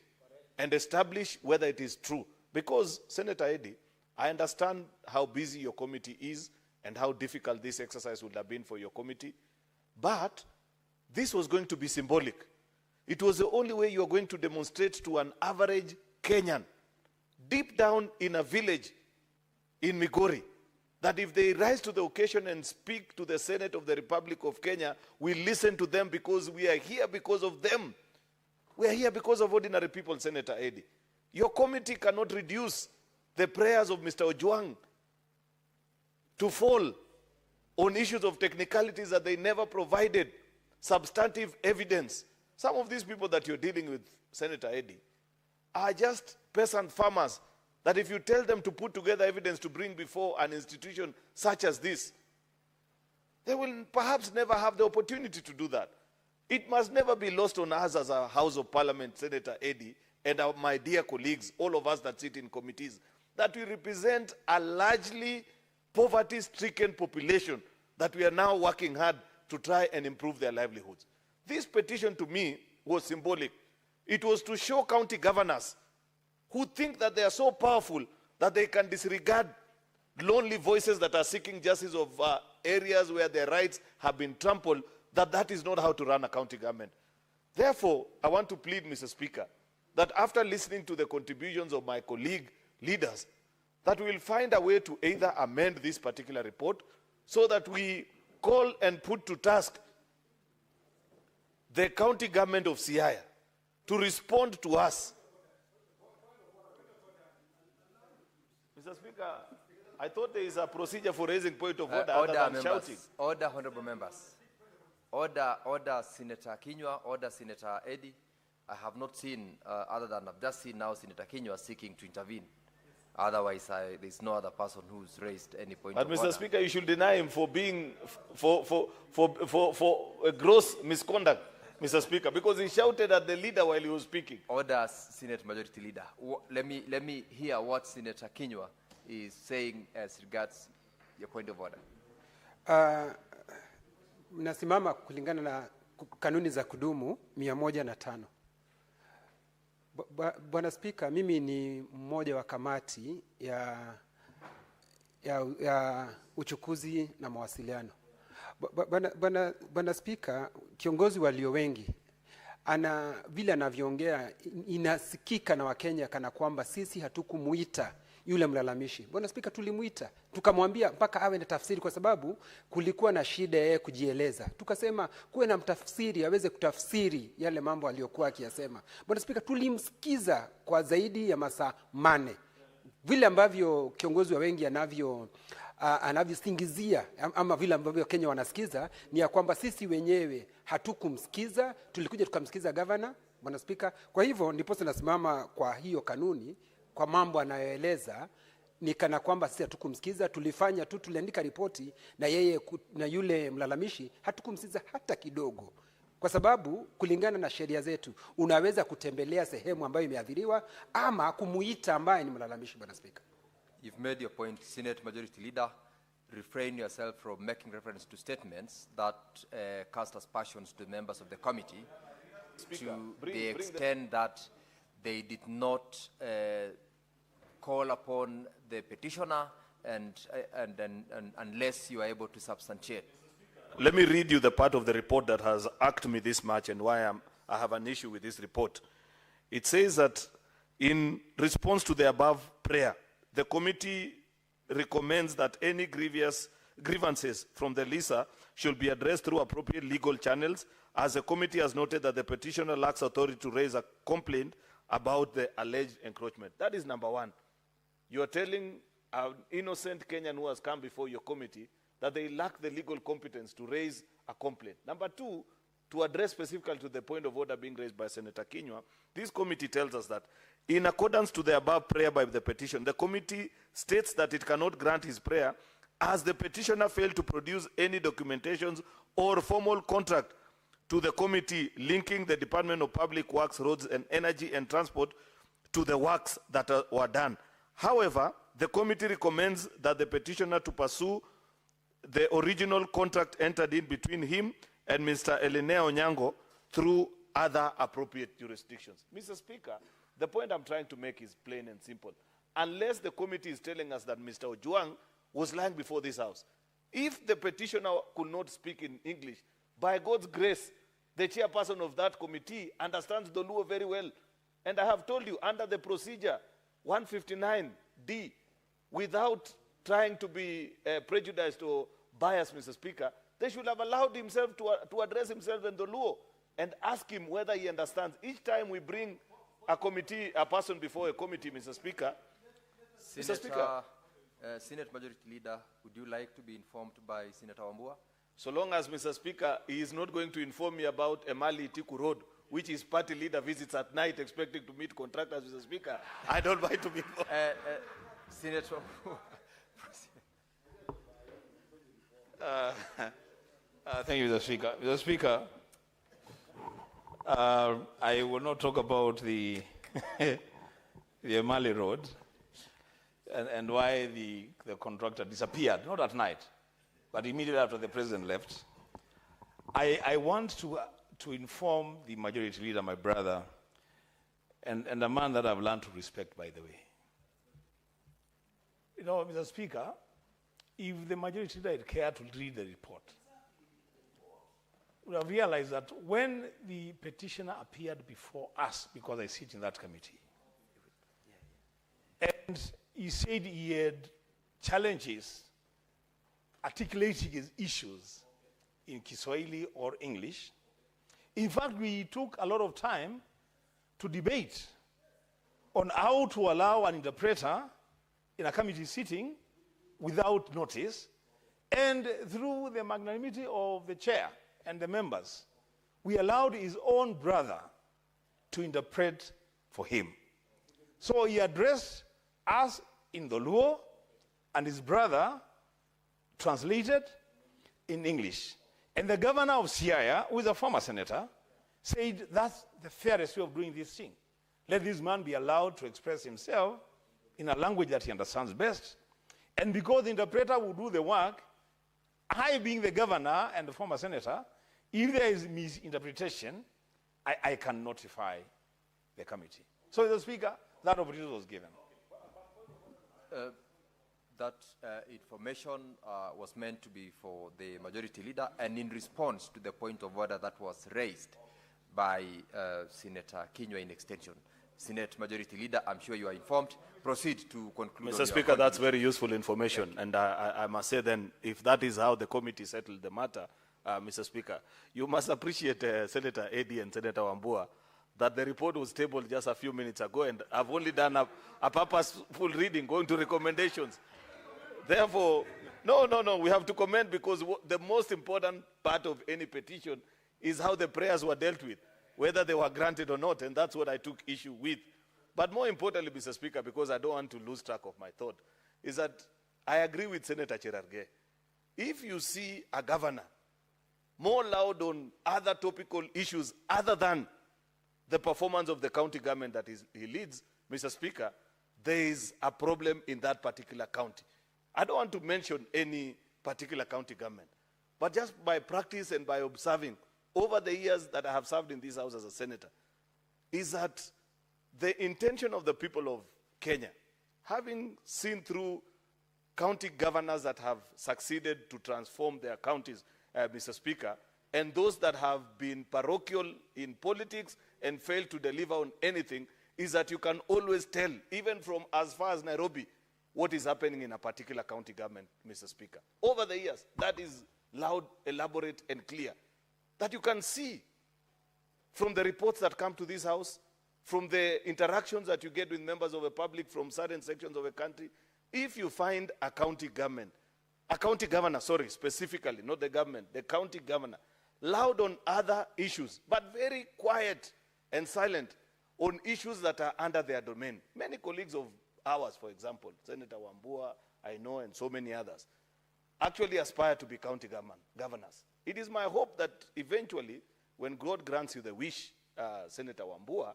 and establish whether it is true. Because, Senator Eddy, I understand how busy your committee is and how difficult this exercise would have been for your committee, but this was going to be symbolic. It was the only way you are going to demonstrate to an average Kenyan, deep down in a village in Migori, that if they rise to the occasion and speak to the Senate of the Republic of Kenya, we listen to them because we are here because of them. We are here because of ordinary people, Senator Eddy. Your committee cannot reduce the prayers of Mr. Ojwang to fall on issues of technicalities that they never provided substantive evidence. Some of these people that you're dealing with, Senator Eddy, are just peasant farmers that if you tell them to put together evidence to bring before an institution such as this, they will perhaps never have the opportunity to do that. It must never be lost on us as a House of Parliament, Senator Eddy, and my dear colleagues, all of us that sit in committees, that we represent a largely poverty-stricken population that we are now working hard to try and improve their livelihoods. This petition to me was symbolic. It was to show county governors who think that they are so powerful that they can disregard lonely voices that are seeking justice of areas where their rights have been trampled, that is not how to run a county government. Therefore, I want to plead, Mr. Speaker, that after listening to the contributions of my colleague leaders, that we will find a way to either amend this particular report so that we call and put to task the county government of Siaya to respond to us. Mr. Speaker, I thought there is a procedure for raising point of order other than shouting. Order, honorable members. Order, Senator Kinyua, order, Senator Eddy. I have not seen, other than I've just seen now Senator Kinyua seeking to intervene. Otherwise, there's no other person who's raised any point of order. But Mr. Speaker, you should deny him for being, for a gross misconduct, Mr. Speaker, because he shouted at the leader while he was speaking. Order, Senate Majority Leader. Let me hear what Senator Kinyua is saying as regards your point of order. Nasimama kulingana na kanuni za kudumu 105. Bwana Spika, mimi ni mmoja wa kamati ya uchukuzi na mawasiliano. Bwana Spika, kiongozi walio wengi vile anavyoongea inasikika na Wakenya kana kwamba sisi hatukumuita yule mlalamishi. Bwana Spika, tulimuita, tukamwambia mpaka awe na tafsiri kwa sababu kulikuwa na shida yeye kujieleza. Tukasema kuwe na mtafsiri aweze kutafsiri yale mambo aliyokuwa akiyasema. Bwana Spika, tulimsikiza kwa zaidi ya masaa 4. Vile ambavyo kiongozi wa wengi anavyosingizia ama vile ambavyo Kenya wanasikiza ni ya kwamba sisi wenyewe hatukumsikiza, tulikuja tukamsikiza governor, Bwana Spika. Kwa hivyo ndipo tunasimama kwa hiyo kanuni, kwa mambo anayoeleza ni kana kwamba sisi hatukumsikiza, tulifanya tu tuliandika ripoti na yeye na yule mlalamishi hatukumsikiza hata kidogo. Kwa kwa sababu kulingana na sheria zetu unaweza kutembelea sehemu ambayo imeathiriwa ama kumuita ambaye ni mlalamishi, Bwana Spika. You've made your point, Senate Majority Leader. Refrain yourself from making reference to statements that cast aspersions to members of the committee, Speaker, to the extent that they did not call upon the petitioner and unless you are able to substantiate. Let me read you the part of the report that has irked me this much and why I have an issue with this report. It says that in response to the above prayer, the committee recommends that any grievances from the LISA should be addressed through appropriate legal channels, as the committee has noted that the petitioner lacks authority to raise a complaint about the alleged encroachment. That is number one. You are telling an innocent Kenyan who has come before your committee that they lack the legal competence to raise a complaint. Number two, to address specifically to the point of order being raised by Senator Kinyua, this committee tells us that in accordance to the above prayer by the petition, the committee states that it cannot grant his prayer as the petitioner failed to produce any documentations or formal contract to the committee linking the Department of Public Works, Roads and Energy and Transport to the works that were done. However, the committee recommends that the petitioner to pursue the original contract entered in between him and Mr. Elinea Onyango through other appropriate jurisdictions. Mr. Speaker, the point I'm trying to make is plain and simple. Unless the committee is telling us that Mr. Ojuang was lying before this House, if the petitioner could not speak in English, by God's grace, the chairperson of that committee understands the law very well. And I have told you, under the procedure 159D, without trying to be prejudiced or biased, Mr. Speaker, they should have allowed himself to address himself in the law and ask him whether he understands. Each time we bring a person before a committee, Mr. Speaker. Senator, Mr. Speaker. Senate Majority Leader, would you like to be informed by Senator Wambua? So long as, Mr. Speaker, he is not going to inform me about Emali Tiku Road, which his party leader visits at night expecting to meet contractors, Mr. Speaker, I don't mind to be informed. Senator Thank you, Mr. Speaker. Mr. Speaker, I will not talk about the the Emali Road and why the contractor disappeared, not at night, but immediately after the president left. I want to inform the majority leader, my brother, and a man that I've learned to respect, by the way. You know, Mr. Speaker, if the majority leader had cared to read the report, we have realized that when the petitioner appeared before us, because I sit in that committee, and he said he had challenges articulating his issues in Kiswahili or English. In fact, we took a lot of time to debate on how to allow an interpreter in a committee sitting without notice, and through the magnanimity of the chair and the members, we allowed his own brother to interpret for him. So he addressed us in the Luo, and his brother translated in English. And the governor of Siaya, who is a former senator, said that's the fairest way of doing this thing. Let this man be allowed to express himself in a language that he understands best. And because the interpreter will do the work, I, being the governor and the former senator, if there is misinterpretation, I can notify the committee. So, the Speaker, that opportunity was given. That information was meant to be for the majority leader, and in response to the point of order that was raised by Senator Kinyua in extension. Senate Majority Leader, I'm sure you are informed. Proceed to conclude. Mr. Speaker, that's very useful information. And I must say then, if that is how the committee settled the matter, Mr. Speaker, you must appreciate Senator Eddy and Senator Wambua that the report was tabled just a few minutes ago, and I've only done a purposeful reading, going to recommendations. Therefore, no, we have to comment, because the most important part of any petition is how the prayers were dealt with, whether they were granted or not, and that's what I took issue with. But more importantly, Mr. Speaker, because I don't want to lose track of my thought, is that I agree with Senator Cherargei. If you see a governor more loud on other topical issues other than the performance of the county government that he leads, Mr. Speaker, there is a problem in that particular county. I don't want to mention any particular county government, but just by practice and by observing over the years that I have served in this house as a senator, is that the intention of the people of Kenya, having seen through county governors that have succeeded to transform their counties, Mr. Speaker, and those that have been parochial in politics and failed to deliver on anything, is that you can always tell, even from as far as Nairobi, what is happening in a particular county government, Mr. Speaker. Over the years, that is loud, elaborate, and clear. That you can see from the reports that come to this house, from the interactions that you get with members of the public from certain sections of the country. If you find a county government, a county governor, sorry, specifically, not the government, the county governor, loud on other issues, but very quiet and silent on issues that are under their domain. Many colleagues of ours, for example, Senator Wambua, I know, and so many others, actually aspire to be county governors. It is my hope that eventually, when God grants you the wish, Senator Wambua,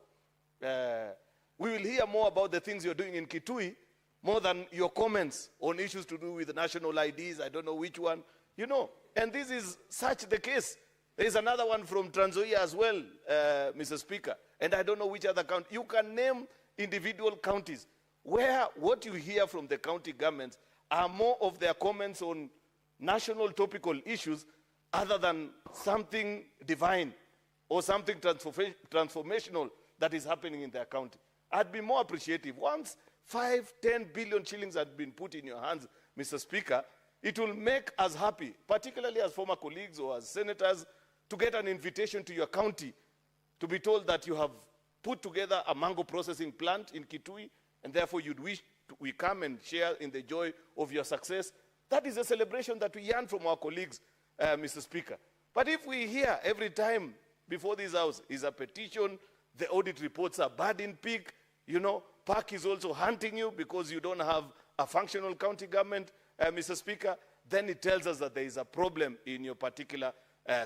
we will hear more about the things you're doing in Kitui, more than your comments on issues to do with national IDs, I don't know which one, you know. And this is such the case. There is another one from Trans Nzoia as well, Mr. Speaker, and I don't know which other county. You can name individual counties where what you hear from the county governments are more of their comments on national topical issues other than something divine or something transformational that is happening in their county. I'd be more appreciative. Once 5-10 billion shillings had been put in your hands, Mr. Speaker, it will make us happy, particularly as former colleagues or as senators, to get an invitation to your county to be told that you have put together a mango processing plant in Kitui, and therefore you'd wish we come and share in the joy of your success. That is a celebration that we yearn from our colleagues, Mr. Speaker. But if we hear every time before this house is a petition, the audit reports are bad in peak, you know, PAC is also hunting you because you don't have a functional county government, Mr. Speaker, then it tells us that there is a problem in your particular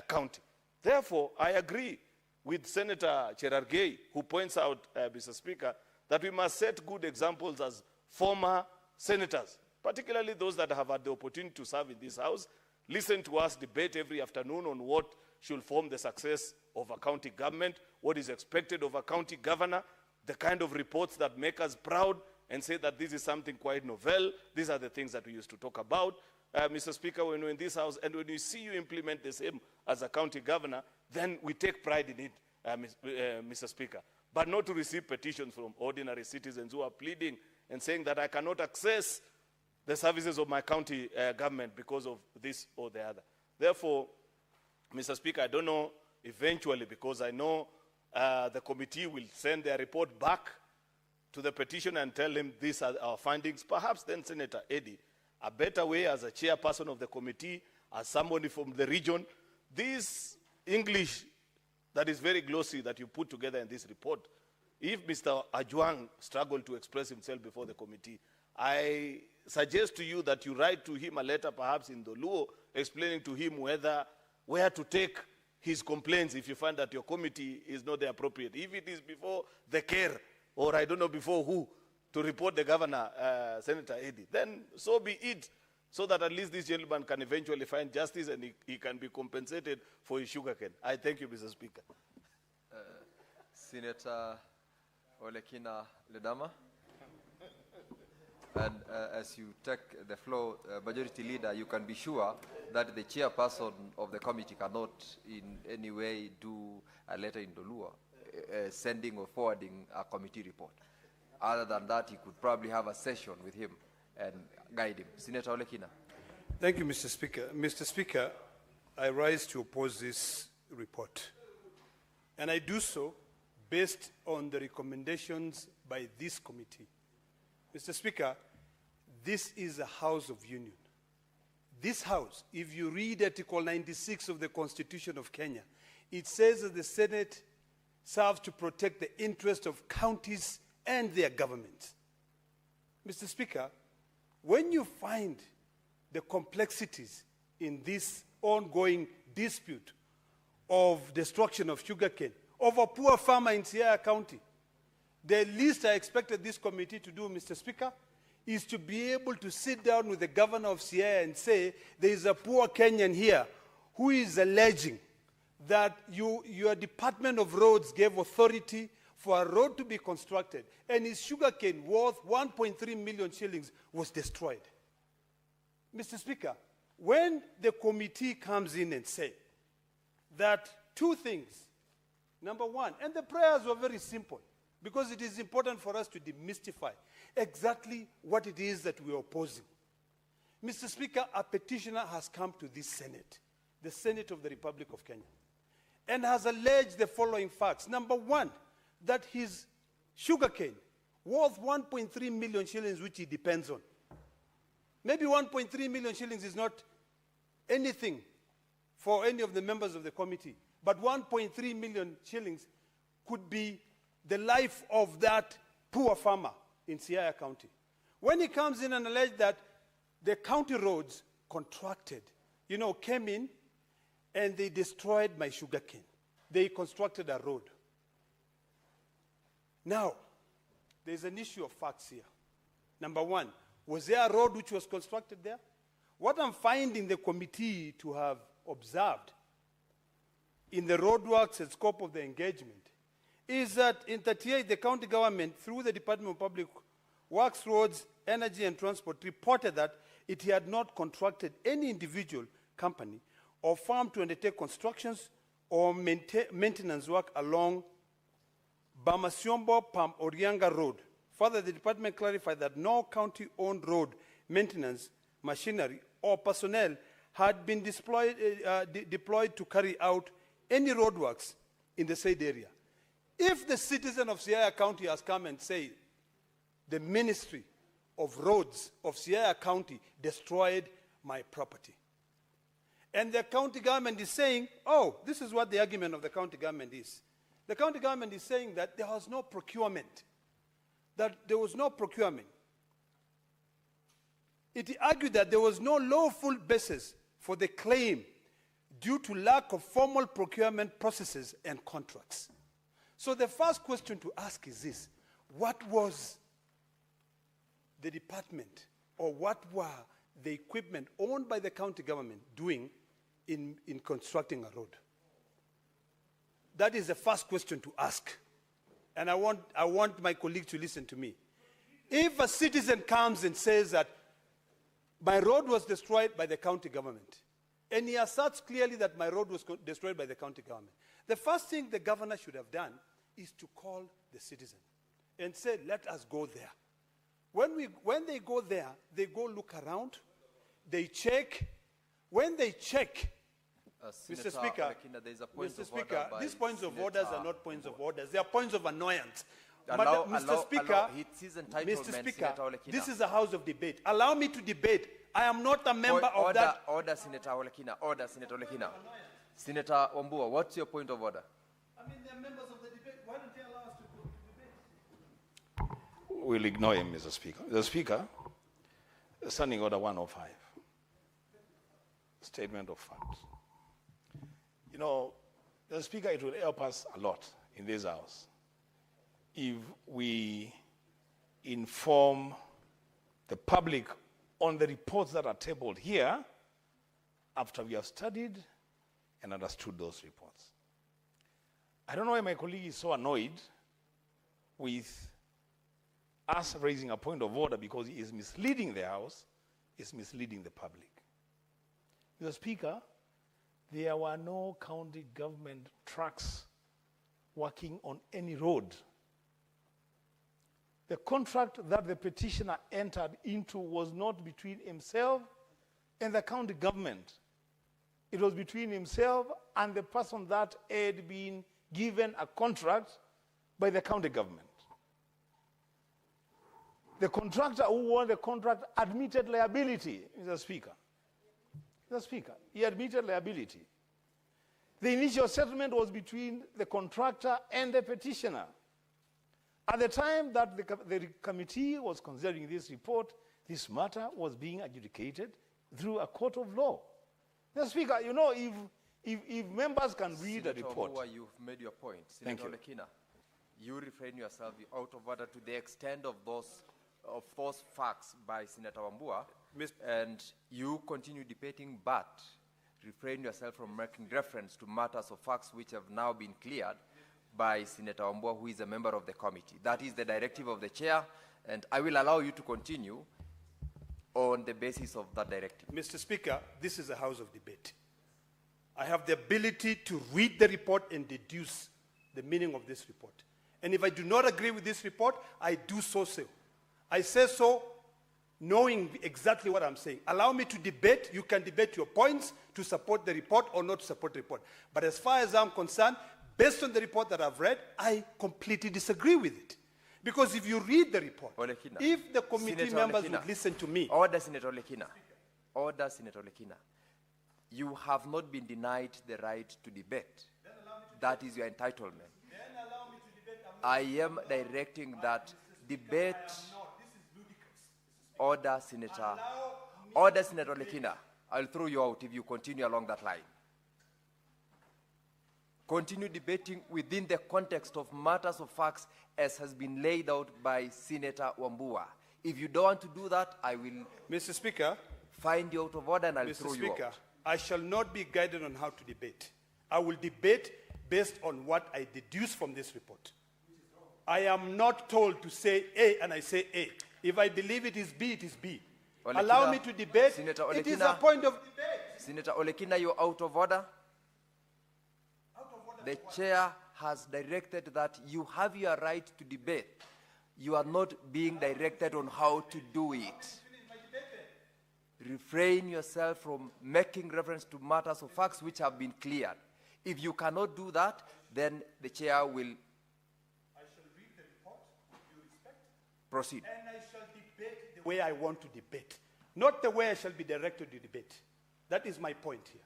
county. Therefore, I agree with Senator Cherargei, who points out, Mr. Speaker, that we must set good examples as former senators, particularly those that have had the opportunity to serve in this house, listen to us debate every afternoon on what should form the success of a county government, what is expected of a county governor, the kind of reports that make us proud and say that this is something quite novel. These are the things that we used to talk about, Mr. Speaker, when we're in this house, and when we see you implement the same as a county governor, then we take pride in it, Mr. Speaker. But not to receive petitions from ordinary citizens who are pleading and saying that I cannot access the services of my county government because of this or the other. Therefore, Mr. Speaker, I don't know eventually, because I know the committee will send their report back to the petitioner and tell him these are our findings. Perhaps then, Senator Eddie, a better way as a chairperson of the committee, as somebody from the region, this English that is very glossy that you put together in this report, if Mr. Ajwang struggled to express himself before the committee, I suggest to you that you write to him a letter, perhaps in the Luo, explaining to him where to take his complaints if you find that your committee is not the appropriate. If it is before the CARE, or I don't know before who, to report the governor, Senator Eddie, then so be it, so that at least this gentleman can eventually find justice and he can be compensated for his sugarcane. I thank you, Mr. Speaker. Senator Olekina Ledama. And as you take the floor, Majority Leader, you can be sure that the chairperson of the committee cannot in any way do a letter in Dolua, sending or forwarding a committee report. Other than that, he could probably have a session with him and guide him. Senator Olekina. Thank you, Mr. Speaker. Mr. Speaker, I rise to oppose this report. And I do so based on the recommendations by this committee. Mr. Speaker, this is a house of union. This house, if you read Article 96 of the Constitution of Kenya, it says that the Senate serves to protect the interests of counties and their governments. Mr. Speaker, when you find the complexities in this ongoing dispute of destruction of sugarcane of a poor farmer in Sierra County. The least I expected this committee to do, Mr. Speaker, is to be able to sit down with the governor of Sierra and say, there is a poor Kenyan here who is alleging that your Department of Roads gave authority for a road to be constructed, and his sugarcane worth 1.3 million shillings was destroyed. Mr. Speaker, when the committee comes in and say that two things, number one, and the prayers were very simple, because it is important for us to demystify exactly what it is that we are opposing. Mr. Speaker, a petitioner has come to this Senate, the Senate of the Republic of Kenya, and has alleged the following facts. Number one, that his sugarcane worth 1.3 million shillings, which he depends on. Maybe 1.3 million shillings is not anything for any of the members of the committee, but 1.3 million shillings could be the life of that poor farmer in Sierra County. When he comes in and alleges that the county roads contracted, came in and they destroyed my sugarcane. They constructed a road. Now, there's an issue of facts here. Number one, was there a road which was constructed there? What I'm finding the committee to have observed in the roadworks and scope of the engagement is that in 38, the county government, through the Department of Public Works, Roads, Energy and Transport, reported that it had not contracted any individual company or firm to undertake constructions or maintenance work along Bamasyombo-Pam Orianga Road. Further, the department clarified that no county-owned road maintenance machinery or personnel had been deployed to carry out any roadworks in the said area. If the citizen of Sierra County has come and said the Ministry of Roads of Sierra County destroyed my property, and the county government is saying, oh, this is what the argument of the county government is. The county government is saying that there was no procurement, It argued that there was no lawful basis for the claim due to lack of formal procurement processes and contracts. So the first question to ask is this: what was the department, or what were the equipment owned by the county government doing in constructing a road? That is the first question to ask. And I want my colleagues to listen to me. If a citizen comes and says that my road was destroyed by the county government, and he asserts clearly that my road was destroyed by the county government, the first thing the governor should have done is to call the citizen and say, let us go there. When they go there, they go look around, they check. When they check, Mr. Speaker, these points of orders are not points of orders. They are points of annoyance. Mr. Speaker, this is a house of debate. Allow me to debate. I am not a member of that. Order, Senator Olekina. Order, Senator Olekina. Senator Wambua, what's your point of order? I mean, they're members of the debate. Why don't they allow us to debate? We'll ignore him, Mr. Speaker. Mr. Speaker, Standing Order 105, statement of facts. Mr. Speaker, it will help us a lot in this House if we inform the public on the reports that are tabled here after we have studied and understood those reports. I don't know why my colleague is so annoyed with us raising a point of order, because he is misleading the House, is misleading the public. Mr. Speaker, there were no county government trucks working on any road. The contract that the petitioner entered into was not between himself and the county government. It was between himself and the person that had been given a contract by the county government. The contractor who won the contract admitted liability, Mr. Speaker. Mr. Speaker, he admitted liability. The initial settlement was between the contractor and the petitioner. At the time that the committee was considering this report, this matter was being adjudicated through a court of law. Mr. Speaker, you know, if members can read the Senator report. Omua, you've made your point. Thank Senator Lekina, you refrain yourself out of order to the extent of those facts by Senator Wambua, and you continue debating, but refrain yourself from making reference to matters of facts which have now been cleared by Senator Wambua, who is a member of the committee. That is the directive of the chair, and I will allow you to continue on the basis of that directive. Mr. Speaker, this is a house of debate. I have the ability to read the report and deduce the meaning of this report. And if I do not agree with this report, I do so. I say so knowing exactly what I'm saying. Allow me to debate. You can debate your points to support the report or not to support the report. But as far as I'm concerned, based on the report that I've read, I completely disagree with it. Because if you read the report, Olekina. if the committee Senator members Olekina. would listen to me. Order, Senator Lekina. Order, Senator Lekina. You have not been denied the right to debate. That is your entitlement. I am directing that debate. Order, Senator. Order, Senator Lekina. I'll throw you out if you continue along that line. Continue debating within the context of matters of facts as has been laid out by Senator Wambua. If you don't want to do that, I will, Mr. Speaker, find you out of order and I'll Mr. throw you Speaker, out. I shall not be guided on how to debate. I will debate based on what I deduce from this report. I am not told to say A and I say A. If I believe it is B, it is B. Olekina, Allow me to debate. Senator It is Olekina. a point of debate. Senator Olekina, you're out of order. The chair has directed that you have your right to debate. You are not being directed on how to do it. Refrain yourself from making reference to matters of facts which have been cleared. If you cannot do that, then the chair will proceed. And I shall debate the way I want to debate, not the way I shall be directed to debate. That is my point here.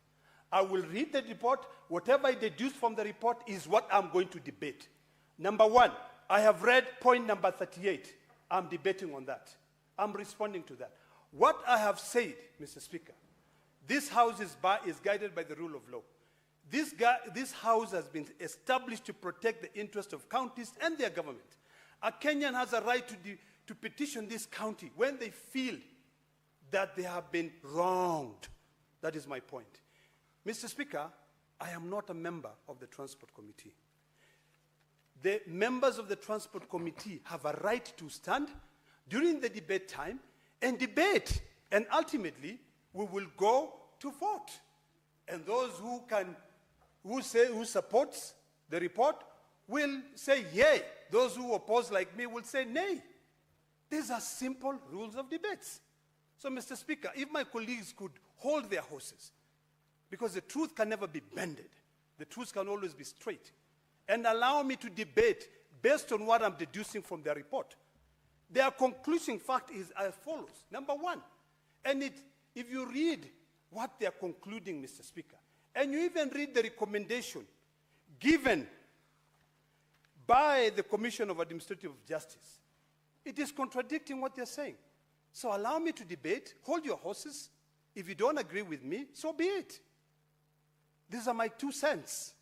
I will read the report. Whatever I deduce from the report is what I'm going to debate. Number one, I have read point number 38. I'm debating on that. I'm responding to that. What I have said, Mr. Speaker, this House is guided by the rule of law. This House has been established to protect the interests of counties and their government. A Kenyan has a right to petition this county when they feel that they have been wronged. That is my point. Mr. Speaker, I am not a member of the Transport Committee. The members of the Transport Committee have a right to stand during the debate time and debate. And ultimately, we will go to vote. And those who supports the report will say yay. Those who oppose like me will say nay. These are simple rules of debates. So, Mr. Speaker, if my colleagues could hold their horses, because the truth can never be bended. The truth can always be straight. And allow me to debate based on what I'm deducing from their report. Their conclusion fact is as follows. Number one, and if you read what they're concluding, Mr. Speaker, and you even read the recommendation given by the Commission of Administrative Justice, it is contradicting what they're saying. So allow me to debate, hold your horses. If you don't agree with me, so be it. These are my 2 cents.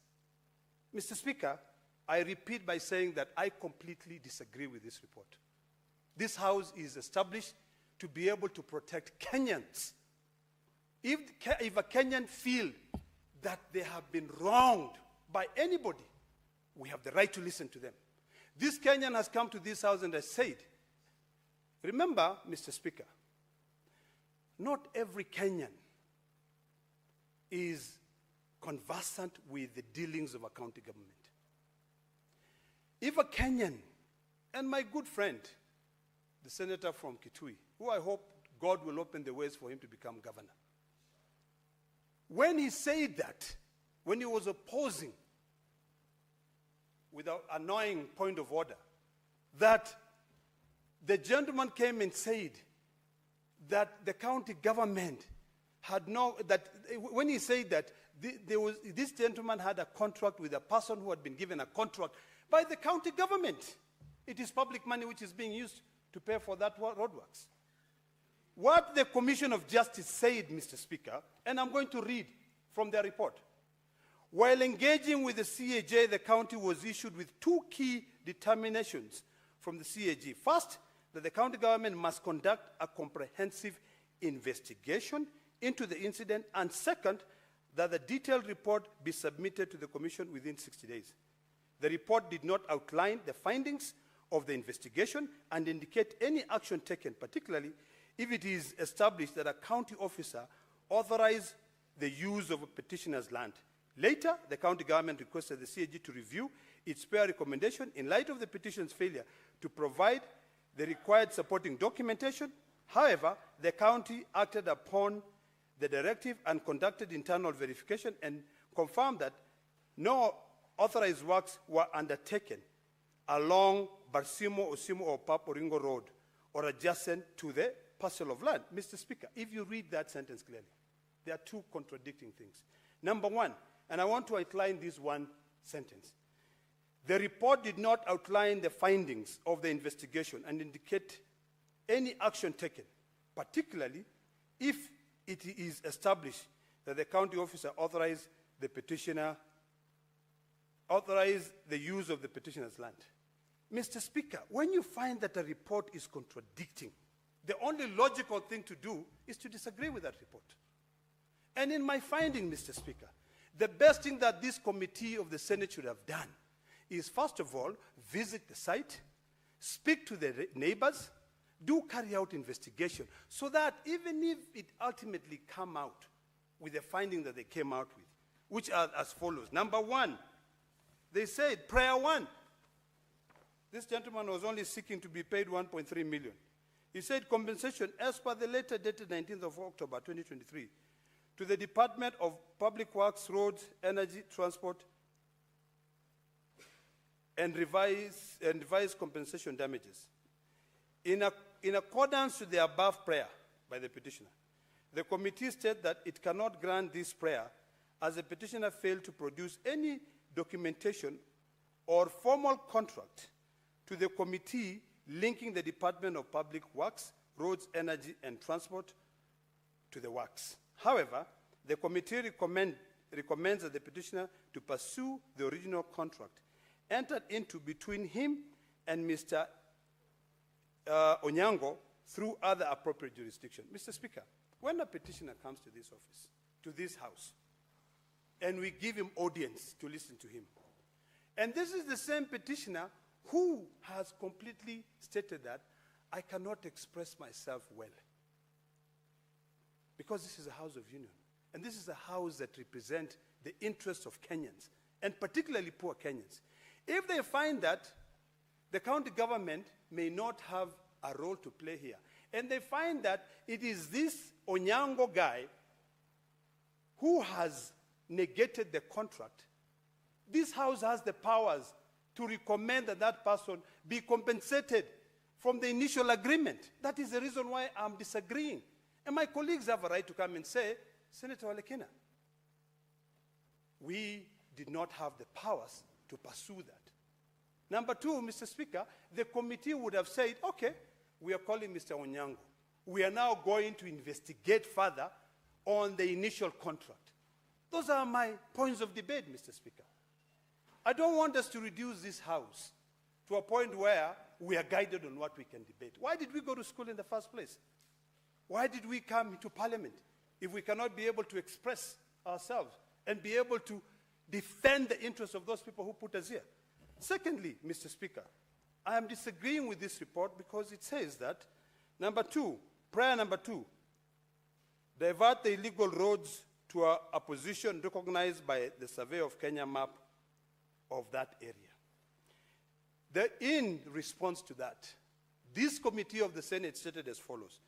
Mr. Speaker, I repeat by saying that I completely disagree with this report. This House is established to be able to protect Kenyans. If a Kenyan feels that they have been wronged by anybody, we have the right to listen to them. This Kenyan has come to this House and has said, remember, Mr. Speaker, not every Kenyan is conversant with the dealings of a county government. If a Kenyan, and my good friend, the senator from Kitui, who I hope God will open the ways for him to become governor, when he said that, when he was opposing, with an annoying point of order, that the gentleman came and said that the county government had when he said that, this gentleman had a contract with a person who had been given a contract by the county government. It is public money which is being used to pay for that roadworks. What the Commission of Justice said, Mr. Speaker, and I'm going to read from their report. While engaging with the CAJ, the county was issued with two key determinations from the CAG. First, that the county government must conduct a comprehensive investigation into the incident, and second, that the detailed report be submitted to the Commission within 60 days. The report did not outline the findings of the investigation and indicate any action taken, particularly if it is established that a county officer authorized the use of a petitioner's land. Later, the county government requested the CAG to review its prior recommendation in light of the petition's failure to provide the required supporting documentation. However, the county acted upon the directive and conducted internal verification and confirmed that no authorized works were undertaken along Barsimo, Osimo, or Paporingo Road or adjacent to the parcel of land. Mr. Speaker, if you read that sentence clearly, there are two contradicting things. Number one, and I want to outline this one sentence. The report did not outline the findings of the investigation and indicate any action taken, particularly if it is established that the county officer authorized the use of the petitioner's land. Mr. Speaker, when you find that a report is contradicting, the only logical thing to do is to disagree with that report. And in my finding, Mr. Speaker, the best thing that this committee of the Senate should have done is, first of all, visit the site, speak to the neighbors, do carry out investigation, so that even if it ultimately come out with the finding that they came out with, which are as follows. Number one, they said, prayer one, this gentleman was only seeking to be paid 1.3 million. He said compensation as per the letter dated 19th of October 2023 to the Department of Public Works, Roads, Energy, Transport, and revised compensation damages. In accordance with the above prayer by the petitioner, the committee stated that it cannot grant this prayer as the petitioner failed to produce any documentation or formal contract to the committee linking the Department of Public Works, Roads, Energy, and Transport to the works. However, the committee recommends that the petitioner to pursue the original contract entered into between him and Mr. Onyango through other appropriate jurisdiction. Mr. Speaker, when a petitioner comes to this office, to this house, and we give him audience to listen to him, and this is the same petitioner who has completely stated that I cannot express myself well because this is a house of union, and this is a house that represents the interests of Kenyans, and particularly poor Kenyans. If they find that the county government may not have a role to play here, and they find that it is this Onyango guy who has negated the contract, this house has the powers to recommend that that person be compensated from the initial agreement. That is the reason why I'm disagreeing. And my colleagues have a right to come and say, Senator Walekina, we did not have the powers to pursue that. Number two, Mr. Speaker, the committee would have said, okay, we are calling Mr. Onyango. We are now going to investigate further on the initial contract. Those are my points of debate, Mr. Speaker. I don't want us to reduce this house to a point where we are guided on what we can debate. Why did we go to school in the first place? Why did we come to Parliament if we cannot be able to express ourselves and be able to defend the interests of those people who put us here? Secondly, Mr. Speaker, I am disagreeing with this report because it says that, number two, prayer number two, divert the illegal roads to a position recognized by the Survey of Kenya map of that area. In response to that, this committee of the Senate stated as follows.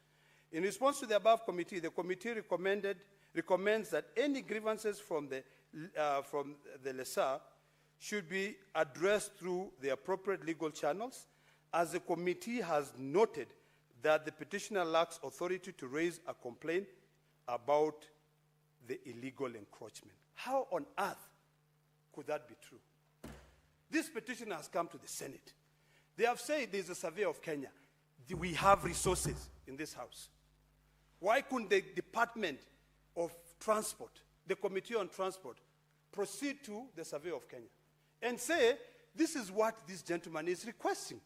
In response to the above committee, the committee recommends that any grievances from the lessor should be addressed through the appropriate legal channels, as the committee has noted that the petitioner lacks authority to raise a complaint about the illegal encroachment. How on earth could that be true? This petitioner has come to the Senate. They have said there's a survey of Kenya. We have resources in this house. Why couldn't the Department of Transport, the Committee on Transport, proceed to the Survey of Kenya and say, this is what this gentleman is requesting.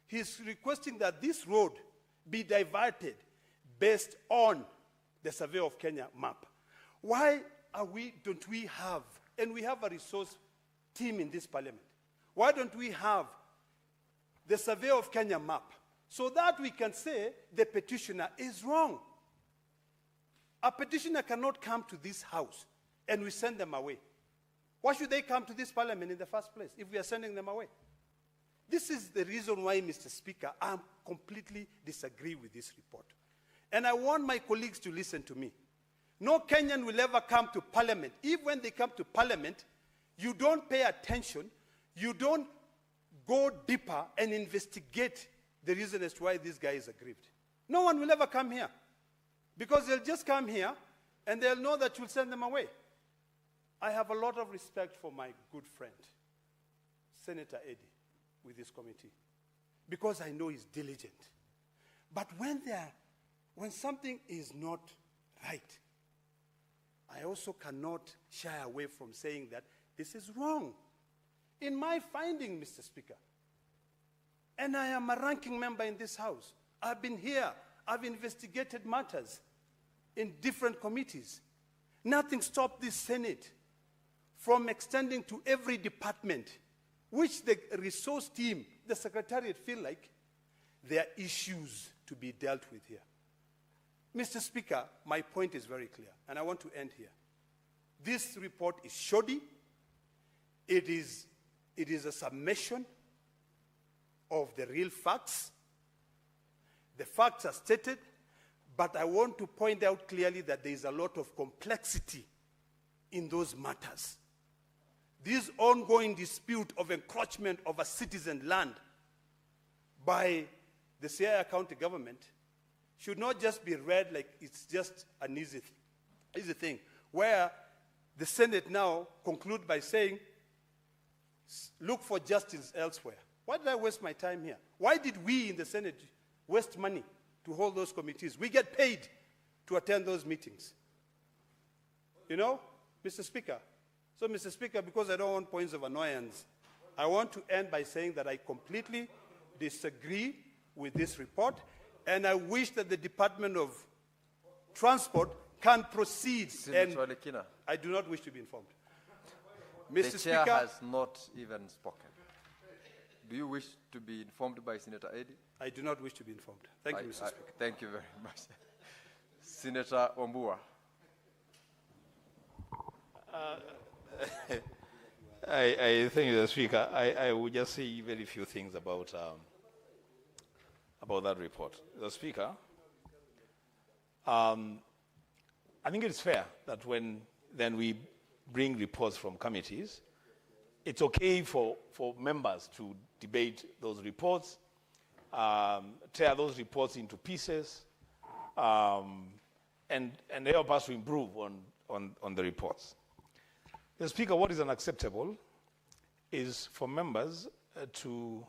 He's requesting that this road be diverted based on the Survey of Kenya map. Why don't we have, and we have a resource team in this parliament, why don't we have the Survey of Kenya map so that we can say the petitioner is wrong? A petitioner cannot come to this house and we send them away. Why should they come to this parliament in the first place if we are sending them away? This is the reason why, Mr. Speaker, I completely disagree with this report. And I want my colleagues to listen to me. No Kenyan will ever come to parliament. If when they come to parliament, you don't pay attention, you don't go deeper and investigate the reason as to why this guy is aggrieved. No one will ever come here. Because they'll just come here and they'll know that you'll send them away. I have a lot of respect for my good friend, Senator Eddie, with this committee, because I know he's diligent. But when something is not right, I also cannot shy away from saying that this is wrong. In my finding, Mr. Speaker, and I am a ranking member in this House, I've been here, I've investigated matters in different committees. Nothing stopped this Senate from extending to every department, which the resource team, the Secretariat feel like there are issues to be dealt with here. Mr. Speaker, my point is very clear, and I want to end here. This report is shoddy. It is a summation of the real facts. The facts are stated, but I want to point out clearly that there is a lot of complexity in those matters. This ongoing dispute of encroachment of a citizen land by the Siaya County government should not just be read like it's just an easy thing, where the Senate now conclude by saying, look for justice elsewhere. Why did I waste my time here? Why did we in the Senate waste money to hold those committees? We get paid to attend those meetings. You know, Mr. Speaker. So, Mr. Speaker, because I don't want points of annoyance, I want to end by saying that I completely disagree with this report, and I wish that the Department of Transport can proceed. And I do not wish to be informed. Mr. The chair Speaker, has not even spoken. Do you wish to be informed by Senator Eddy? I do not wish to be informed. Thank you, Mr. Speaker. Thank you very much. Senator Wambua. I thank you, Mr. Speaker. I will just say very few things about that report. The Speaker, I think it's fair that when then we bring reports from committees, it's okay for members to debate those reports, tear those reports into pieces, and help us to improve on the reports. The Speaker, what is unacceptable is for members to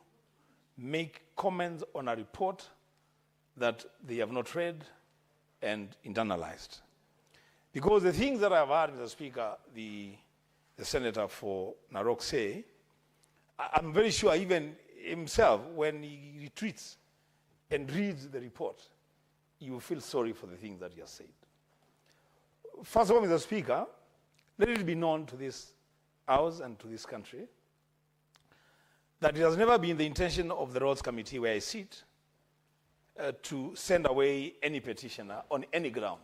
make comments on a report that they have not read and internalized. Because the things that I've heard, Mr. Speaker, the Senator for Narok say, I'm very sure even himself, when he retreats and reads the report, you will feel sorry for the things that he has said. First of all, Mr. Speaker, let it be known to this House and to this country that it has never been the intention of the Roads Committee, where I sit, to send away any petitioner on any ground.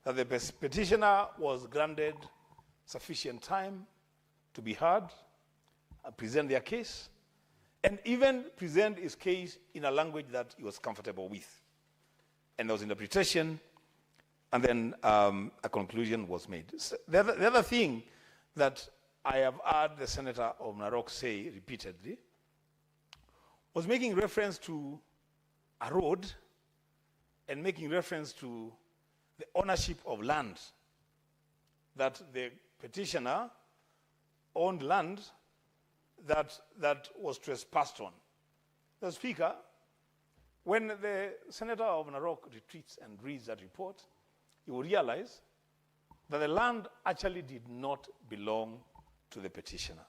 That the petitioner was granted sufficient time to be heard, present their case, and even present his case in a language that he was comfortable with. And there was interpretation, and then a conclusion was made. So the other thing that I have heard the Senator of Narok say repeatedly was making reference to a road and making reference to the ownership of land, that the petitioner owned land that was trespassed on. The Speaker, When the Senator of Narok retreats and reads that report, he will realize that the land actually did not belong to the petitioner.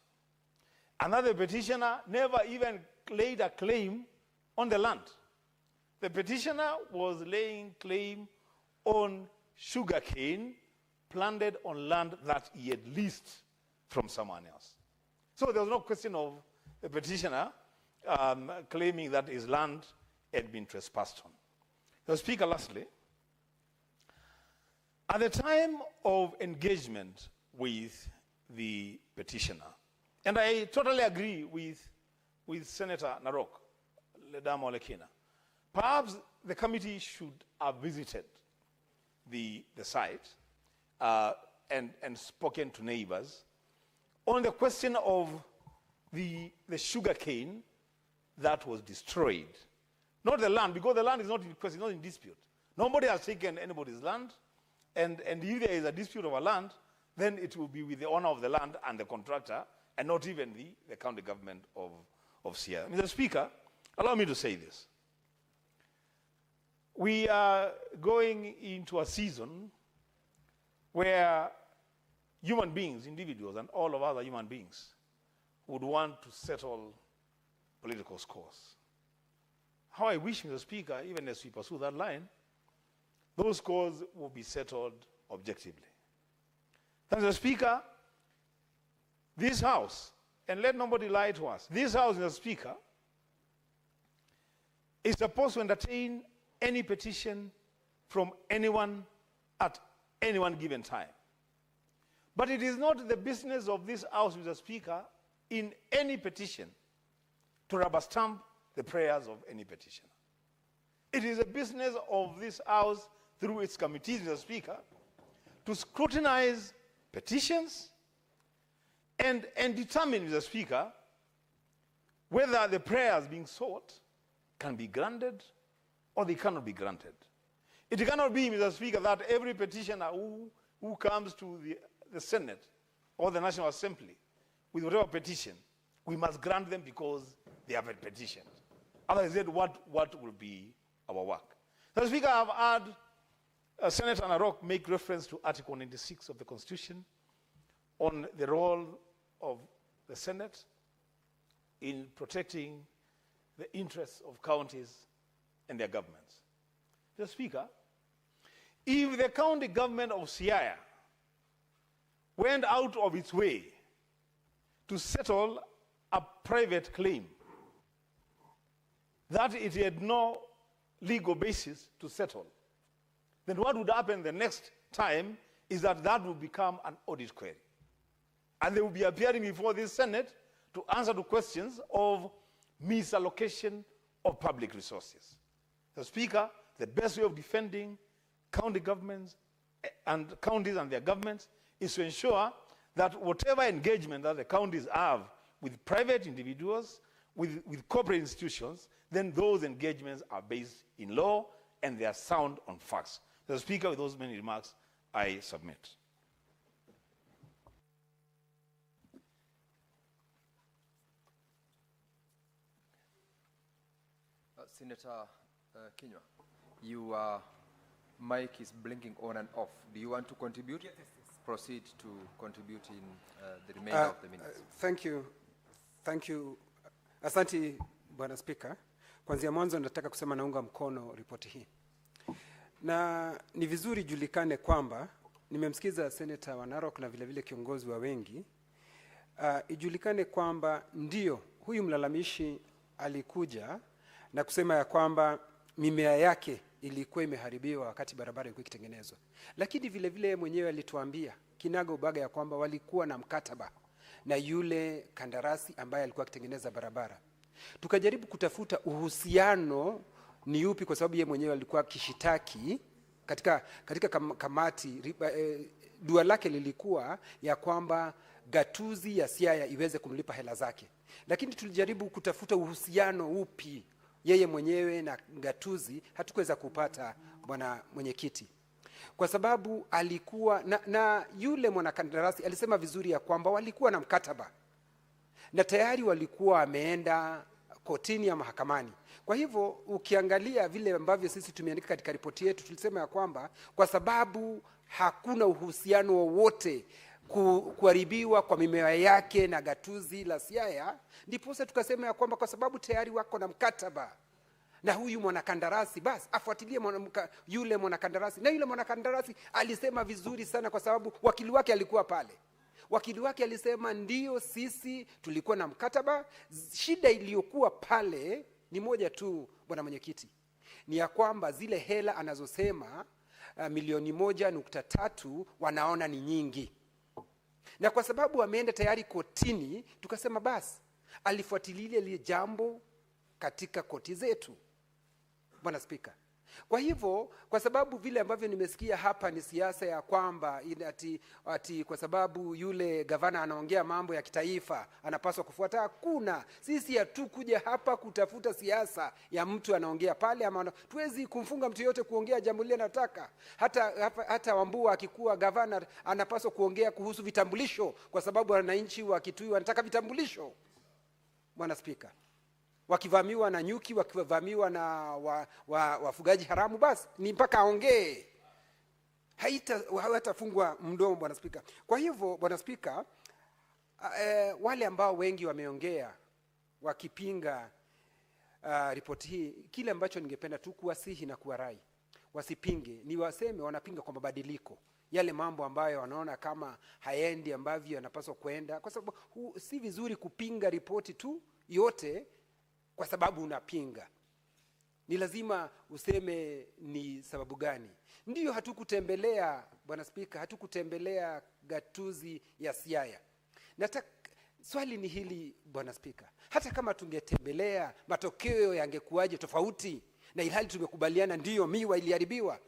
And that the petitioner never even laid a claim on the land. The petitioner was laying claim on sugarcane planted on land that he had leased from someone else. So there was no question of the petitioner claiming that his land had been trespassed on. The Speaker, lastly, at the time of engagement with the petitioner, and I totally agree with Senator Narok, Ledamo Lekina, perhaps the committee should have visited the site and spoken to neighbors on the question of the sugar cane that was destroyed. Not the land, because the land is not in question, not in dispute. Nobody has taken anybody's land, and if there is a dispute over land, then it will be with the owner of the land and the contractor, and not even the county government of Sierra. Mr. Speaker, allow me to say this. We are going into a season where human beings, individuals, and all of other human beings would want to settle political scores. How I wish, Mr. Speaker, even as we pursue that line, those scores will be settled objectively. Mr. Speaker, this House, and let nobody lie to us, this House, Mr. Speaker, is supposed to entertain any petition from anyone at any one given time. But it is not the business of this House, Mr. Speaker, in any petition to rubber stamp the prayers of any petitioner. It is a business of this House through its committees, Mr. Speaker, to scrutinize petitions and determine, Mr. Speaker, whether the prayers being sought can be granted or they cannot be granted. It cannot be, Mr. Speaker, that every petitioner who comes to the Senate or the National Assembly with whatever petition, we must grant them because they have a petition. Otherwise, what will be our work? Mr. Speaker, I've heard Senator Narok make reference to Article 96 of the Constitution on the role of the Senate in protecting the interests of counties and their governments. Mr. Speaker, if the county government of Siaya went out of its way to settle a private claim that it had no legal basis to settle, then what would happen the next time is that would become an audit query. And they will be appearing before this Senate to answer to questions of misallocation of public resources. The Speaker, the best way of defending county governments and counties and their governments is to ensure that whatever engagement that the counties have with private individuals, with corporate institutions, then those engagements are based in law and they are sound on facts. The Speaker, with those many remarks, I submit. Senator Kinyua, your mic is blinking on and off. Do you want to contribute? Yes. Proceed to contribute in the remainder of the minutes. Thank you. Asante, Bwana Speaker. Kwanzia mwanzo nataka kusema naunga mkono ripoti hii. Na ni vizuri julikane kwamba nimemsikiza Senator wa Narok na vile vile kiongozi wa wengi. Ijulikane kwamba ndio huyu mlalamishi alikuja na kusema ya kwamba mimea yake ilikuwa imeharibiwa wakati barabara ilikuwa ikitengenezwa. Lakini vile vile mwenyewe alituambia kinaga ubaga ya kwamba walikuwa na mkataba na yule kandarasi ambaye alikuwa akitengeneza barabara. Tukajaribu kutafuta uhusiano ni upi, kwa sababu yeye mwenyewe alikuwa kishitaki katika kamati. Dua lake lilikuwa ya kwamba gatuzi ya Siaya iweze kumlipa hela zake. Lakini tulijaribu kutafuta uhusiano upi yeye mwenyewe na gatuzi, hatukuweza kupata, bwana mwenyekiti, kwa sababu alikuwa na yule mwanakandarasi alisema vizuri ya kwamba walikuwa na mkataba na tayari walikuwa wameenda kotini ya mahakamani. Kwa hivyo ukiangalia vile ambavyo sisi tumeandika katika ripoti yetu, tulisema ya kwamba kwa sababu hakuna uhusiano wowote kuharibiwa kwa mimea yake na gatuzi la Siaya, ndipo sasa tukasema ya kwamba kwa sababu tayari wako na mkataba na huyu mwanakandarasi, basi afuatilie yule mwanakandarasi. Na yule mwanakandarasi alisema vizuri sana, kwa sababu wakili wake alikuwa pale. Wakili wake alisema ndio, sisi tulikuwa na mkataba. Shida iliyokuwa pale ni moja tu, bwana mwenyekiti, ni ya kwamba zile hela anazosema milioni 1.3 wanaona ni nyingi, na kwa sababu ameenda tayari kotini, tukasema basi alifuatilia ile jambo katika koti zetu, bwana Spika. Kwa hivyo, kwa sababu vile ambavyo nimesikia hapa ni siasa ya kwamba ati kwa sababu yule gavana anaongea mambo ya kitaifa anapaswa kufuata. Hakuna, sisi hatukuja hapa kutafuta siasa ya mtu anaongea pale ama tuwezi kumfunga mtu yote kuongea jambo lile anataka. Hata Wambua akikuwa gavana anapaswa kuongea kuhusu vitambulisho, kwa sababu wananchi wa Kitui wanataka vitambulisho, bwana Spika. Wakivamiwa na nyuki, wakivamiwa na wafugaji haramu, basi ni mpaka aongee, hatafungwa mdomo, bwana Spika. Kwa hivyo, bwana Spika, wale ambao wengi wameongea wakipinga ripoti hii, kile ambacho ningependa tu kuwasihi na kuwarai, wasipinge, ni waseme wanapinga kwa mabadiliko, yale mambo ambayo wanaona kama haendi ambavyo yanapaswa kwenda, kwa sababu si vizuri kupinga ripoti tu yote kwa sababu unapinga. Ni lazima useme ni sababu gani. Ndiyo, hatukutembelea, bwana Spika, hatukutembelea gatuzi ya Siaya. Swali ni hili, bwana Spika, hata kama tungetembelea, matokeo yangekuwaje tofauti? Na ilhali tumekubaliana ndiyo miwa iliharibiwa.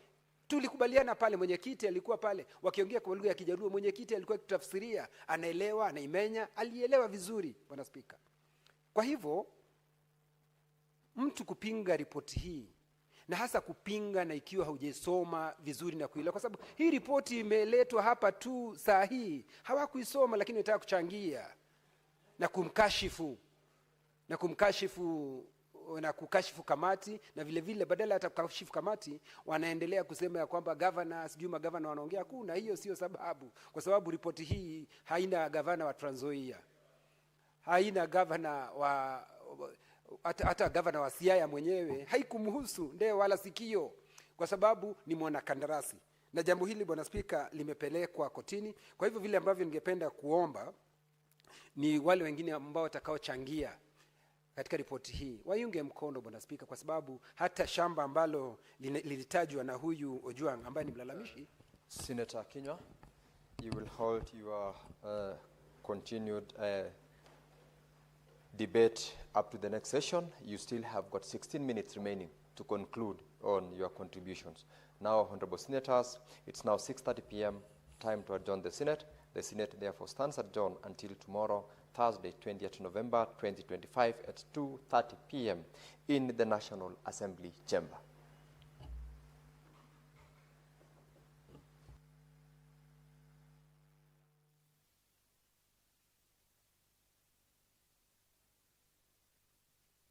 Tulikubaliana pale, mwenyekiti alikuwa pale, wakiongea kwa lugha ya Kijaluo, mwenyekiti alikuwa akitafsiria, anaelewa, anaimenya, alielewa vizuri, bwana Spika. Kwa hivyo, mtu kupinga ripoti hii, na hasa kupinga na ikiwa haujaisoma vizuri na kuelewa, kwa sababu hii ripoti imeletwa hapa tu saa hii, hawakuisoma, lakini wanataka kuchangia na kumkashifu na kukashifu kamati, na vile vile badala hata kukashifu kamati wanaendelea kusema ya kwamba governor, sijui magavana wanaongea. Hakuna, hiyo sio sababu, kwa sababu ripoti hii haina gavana wa Trans Nzoia, haina gavana wa hata gavana wa Siaya mwenyewe haikumhusu ndio wala sikio, kwa sababu ni mwanakandarasi. Na jambo hili, bwana Spika, limepelekwa kotini. Kwa hivyo vile ambavyo ningependa kuomba ni wale wengine ambao watakaochangia katika ripoti hii waiunge mkono, bwana Spika, kwa sababu hata shamba ambalo lilitajwa na huyu Ojuang ambaye ni mlalamishi. Senator Kinyua, you will hold your continued debate up to the next session. You still have got 16 minutes remaining to conclude on your contributions. Now, honorable senators, it's now 6:30 p.m. time to adjourn the Senate. The Senate therefore stands adjourned until tomorrow, Thursday, 20th November 2025 at 2:30 p.m. in the National Assembly chamber.